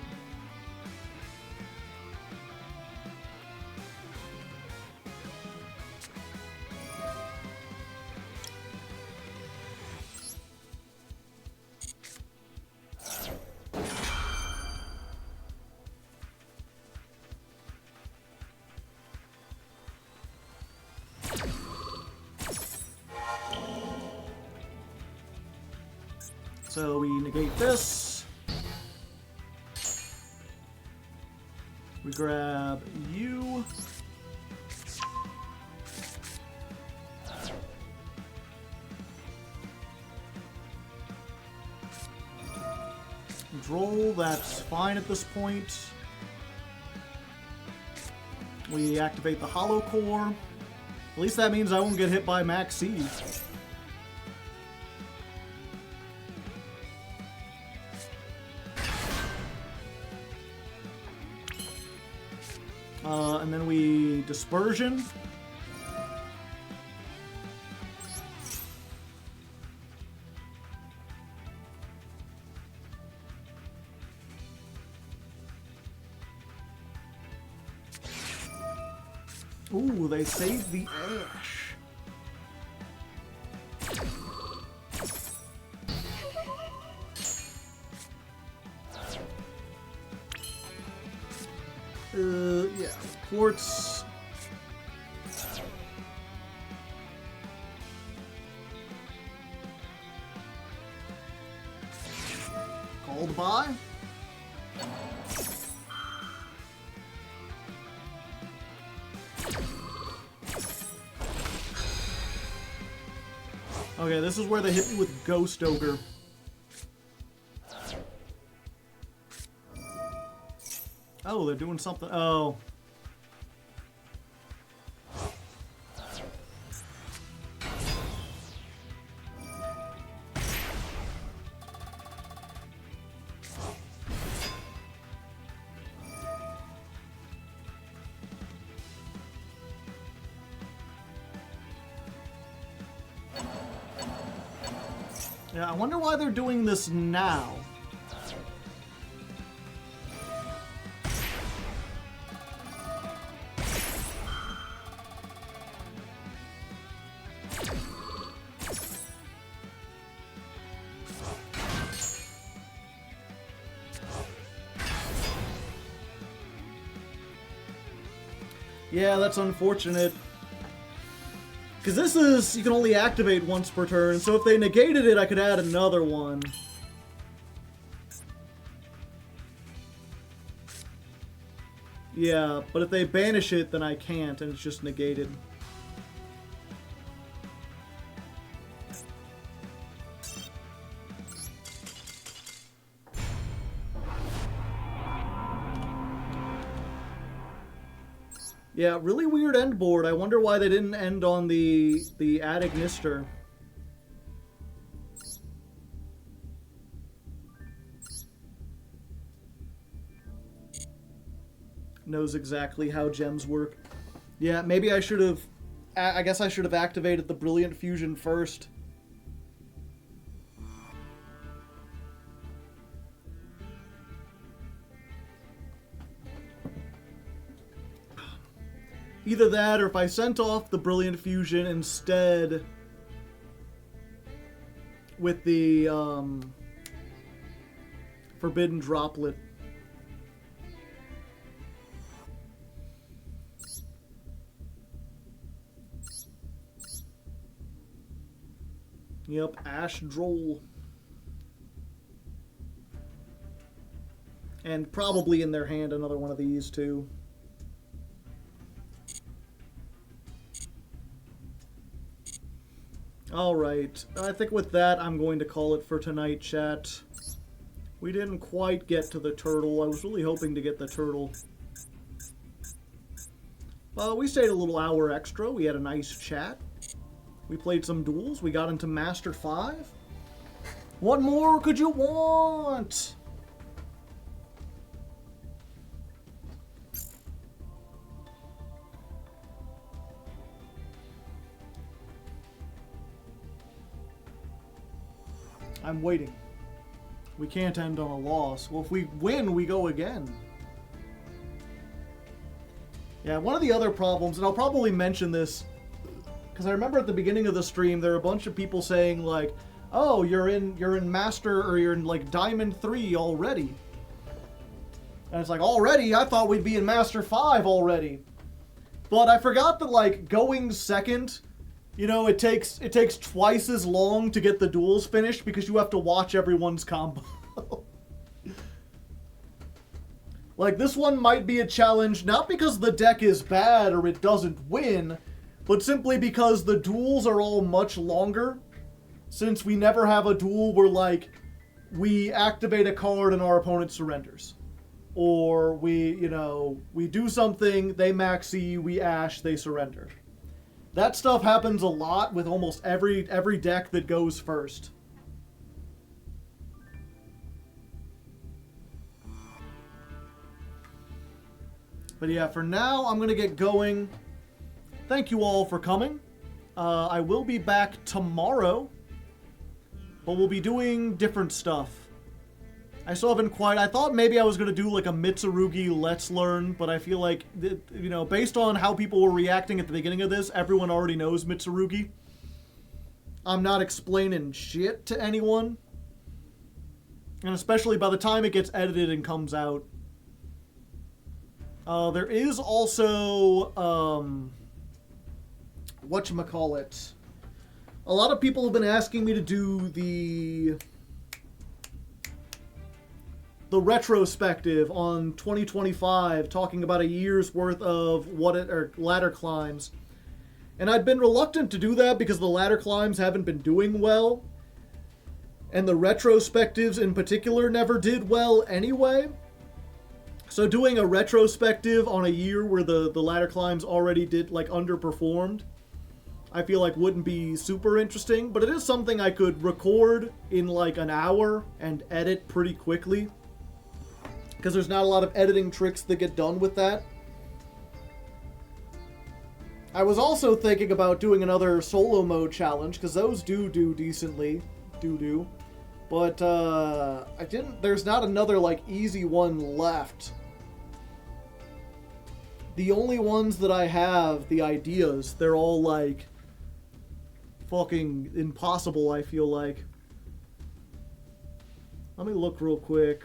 Speaker 1: So we negate this. We grab you. Droll, that's fine at this point. We activate the Hollow Core. At least that means I won't get hit by Max C. And then we Dispersion. Ooh, they saved the Ash. Yeah, Quartz. Called by. Okay, this is where they hit me with Ghost Ogre. Oh, they're doing something. Oh. Yeah, I wonder why they're doing this now. Yeah, that's unfortunate. Because this is, you can only activate once per turn, so if they negated it, I could add another one. Yeah, but if they banish it, then I can't, and it's just negated. Yeah, really weird end board. I wonder why they didn't end on the Ad Ignister. Knows exactly how gems work. Yeah, maybe I should have... I guess I should have activated the Brilliant Fusion first. Either that, or if I sent off the Brilliant Fusion instead with the Forbidden Droplet. Yep, Ash Droll. And probably in their hand another one of these too. Alright, I think with that I'm going to call it for tonight, chat. We didn't quite get to the turtle. I was really hoping to get the turtle. Well, we stayed a little hour extra. We had a nice chat. We played some duels. We got into Master 5. What more could you want? I'm waiting. We can't end on a loss. Well, if we win, we go again. Yeah, one of the other problems, and I'll probably mention this, because I remember at the beginning of the stream, there were a bunch of people saying, like, oh, you're in Master, or you're in, like, Diamond 3 already. And it's like, already? I thought we'd be in Master 5 already. But I forgot that, like, going second... You know, it takes twice as long to get the duels finished because you have to watch everyone's combo. Like, this one might be a challenge, not because the deck is bad or it doesn't win, but simply because the duels are all much longer, since we never have a duel where, like, we activate a card and our opponent surrenders. Or we do something, they maxi, we ash, they surrender. That stuff happens a lot with almost every deck that goes first. But yeah, for now, I'm going to get going. Thank you all for coming. I will be back tomorrow, but we'll be doing different stuff. I still haven't quite... I thought maybe I was going to do like a Mitsurugi Let's Learn, but I feel like, you know, based on how people were reacting at the beginning of this, everyone already knows Mitsurugi. I'm not explaining shit to anyone. And especially by the time it gets edited and comes out. There is also, whatchamacallit. A lot of people have been asking me to do the retrospective on 2025, talking about a year's worth of ladder climbs. And I'd been reluctant to do that because the ladder climbs haven't been doing well. And the retrospectives in particular never did well anyway. So doing a retrospective on a year where the ladder climbs already did, like, underperformed, I feel like wouldn't be super interesting. But it is something I could record in, like, an hour and edit pretty quickly. Because there's not a lot of editing tricks that get done with that. I was also thinking about doing another solo mode challenge, because those do decently. doo-doo. But, there's not another, like, easy one left. The only ones that I have, the ideas, they're all, like, fucking impossible, I feel like. Let me look real quick.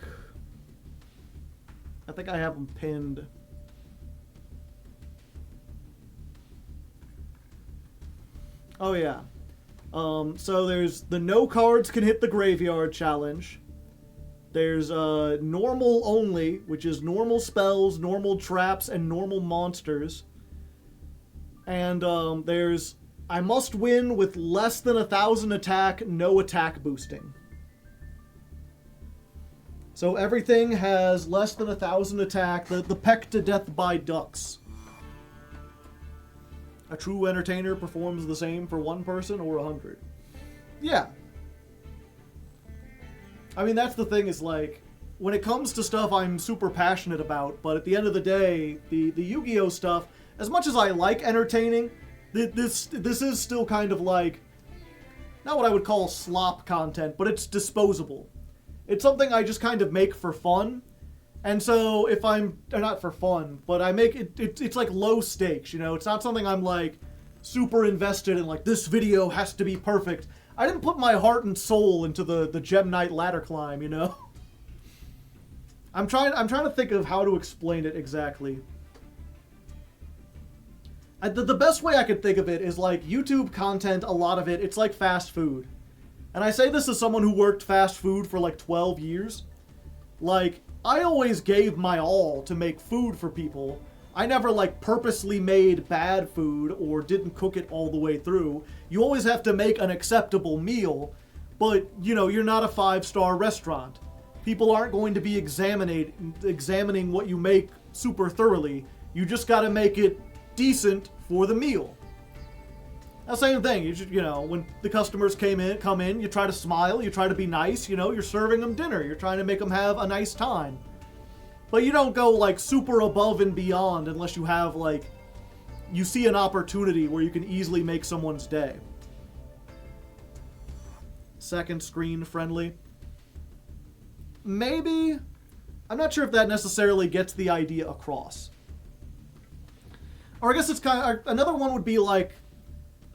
Speaker 1: I think I have them pinned. Oh, yeah. So there's the no cards can hit the graveyard challenge. There's normal only, which is normal spells, normal traps, and normal monsters. And there's I must win with less than 1,000 attack, no attack boosting. So everything has less than 1,000 attack, the peck to death by ducks. A true entertainer performs the same for one person or 100. Yeah. I mean, that's the thing is, like, when it comes to stuff I'm super passionate about, but at the end of the day, the Yu-Gi-Oh! Stuff, as much as I like entertaining, this is still kind of like, not what I would call slop content, but it's disposable. It's something I just kind of make for fun. And so if I'm, or not for fun, but I make it's like low stakes, you know? It's not something I'm like super invested in, like this video has to be perfect. I didn't put my heart and soul into the Gem Knight ladder climb, you know? I'm trying to think of how to explain it exactly. The best way I could think of it is like YouTube content, a lot of it, it's like fast food. And I say this as someone who worked fast food for like 12 years. Like, I always gave my all to make food for people. I never like purposely made bad food or didn't cook it all the way through. You always have to make an acceptable meal, but you know, you're not a 5-star restaurant. People aren't going to be examining what you make super thoroughly. You just gotta make it decent for the meal. The same thing, you know, when the customers come in, you try to smile, you try to be nice, you know, you're serving them dinner, you're trying to make them have a nice time. But you don't go like super above and beyond unless you have like, you see an opportunity where you can easily make someone's day. Second screen friendly. Maybe, I'm not sure if that necessarily gets the idea across. Or I guess it's kind of, another one would be like,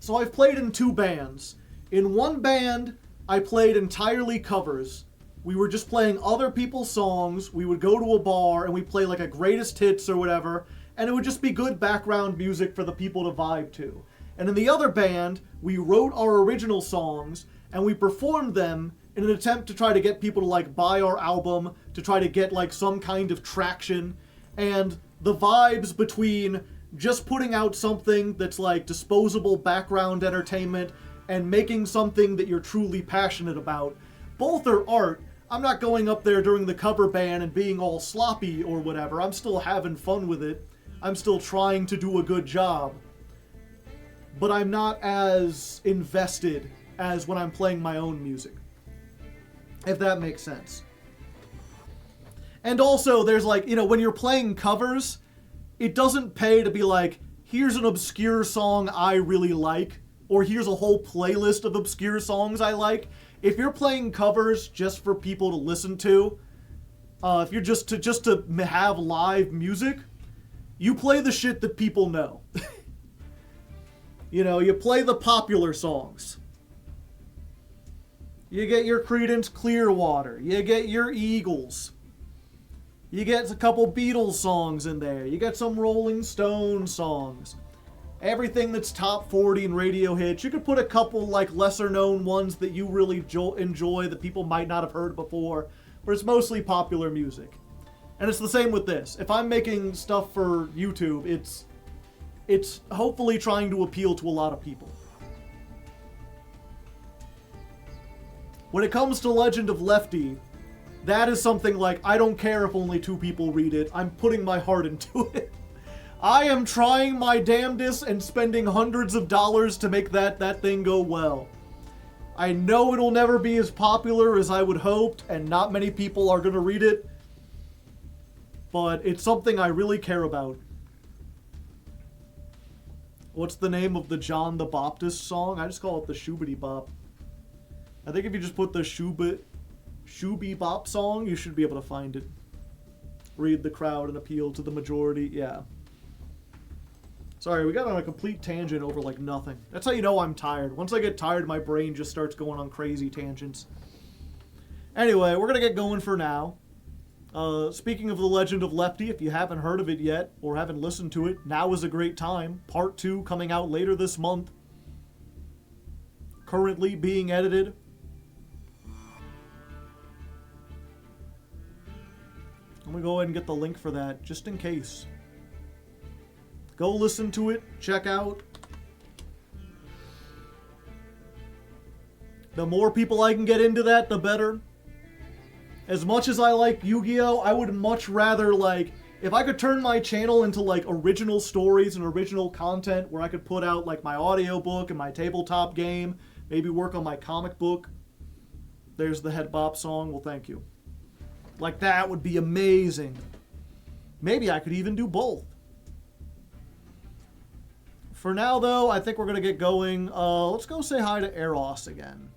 Speaker 1: so I've played in 2 bands. In one band, I played entirely covers. We were just playing other people's songs. We would go to a bar and we'd play like a greatest hits or whatever, and it would just be good background music for the people to vibe to. And in the other band, we wrote our original songs and we performed them in an attempt to try to get people to like buy our album, to try to get like some kind of traction. And the vibes between just putting out something that's like disposable background entertainment and making something that you're truly passionate about. Both are art. I'm not going up there during the cover band and being all sloppy or whatever. I'm still having fun with it. I'm still trying to do a good job. But I'm not as invested as when I'm playing my own music. If that makes sense. And also, there's like, you know, when you're playing covers, it doesn't pay to be like, here's an obscure song I really like, or here's a whole playlist of obscure songs I like. If you're playing covers just for people to listen to, if you're just to have live music, you play the shit that people know. You know, you play the popular songs. You get your Creedence Clearwater. You get your Eagles. You get a couple Beatles songs in there. You get some Rolling Stones songs. Everything that's top 40 and radio hits. You could put a couple like lesser known ones that you really enjoy that people might not have heard before, but it's mostly popular music. And it's the same with this. If I'm making stuff for YouTube, it's hopefully trying to appeal to a lot of people. When it comes to Legend of Lefty, that is something like, I don't care if only 2 people read it. I'm putting my heart into it. I am trying my damnedest and spending hundreds of dollars to make that thing go well. I know it'll never be as popular as I would hoped, and not many people are going to read it. But it's something I really care about. What's the name of the John the Baptist song? I just call it the Shoobity Bop. I think if you just put the Shooby Bop song, you should be able to find it. Read the crowd and appeal to the majority. Yeah. Sorry, we got on a complete tangent over like nothing. That's how you know I'm tired. Once I get tired, my brain just starts going on crazy tangents. Anyway, we're gonna get going for now. Speaking of The Legend of Lefty, if you haven't heard of it yet or haven't listened to it, now is a great time. Part 2 coming out later this month. Currently being edited. I'm gonna go ahead and get the link for that, just in case. Go listen to it, check out. The more people I can get into that, the better. As much as I like Yu-Gi-Oh!, I would much rather, like, if I could turn my channel into, like, original stories and original content where I could put out, like, my audiobook and my tabletop game, maybe work on my comic book. There's the Head Bop song. Well, thank you. Like, that would be amazing. Maybe I could even do both. For now, though, I think we're going to get going. Let's go say hi to Eros again.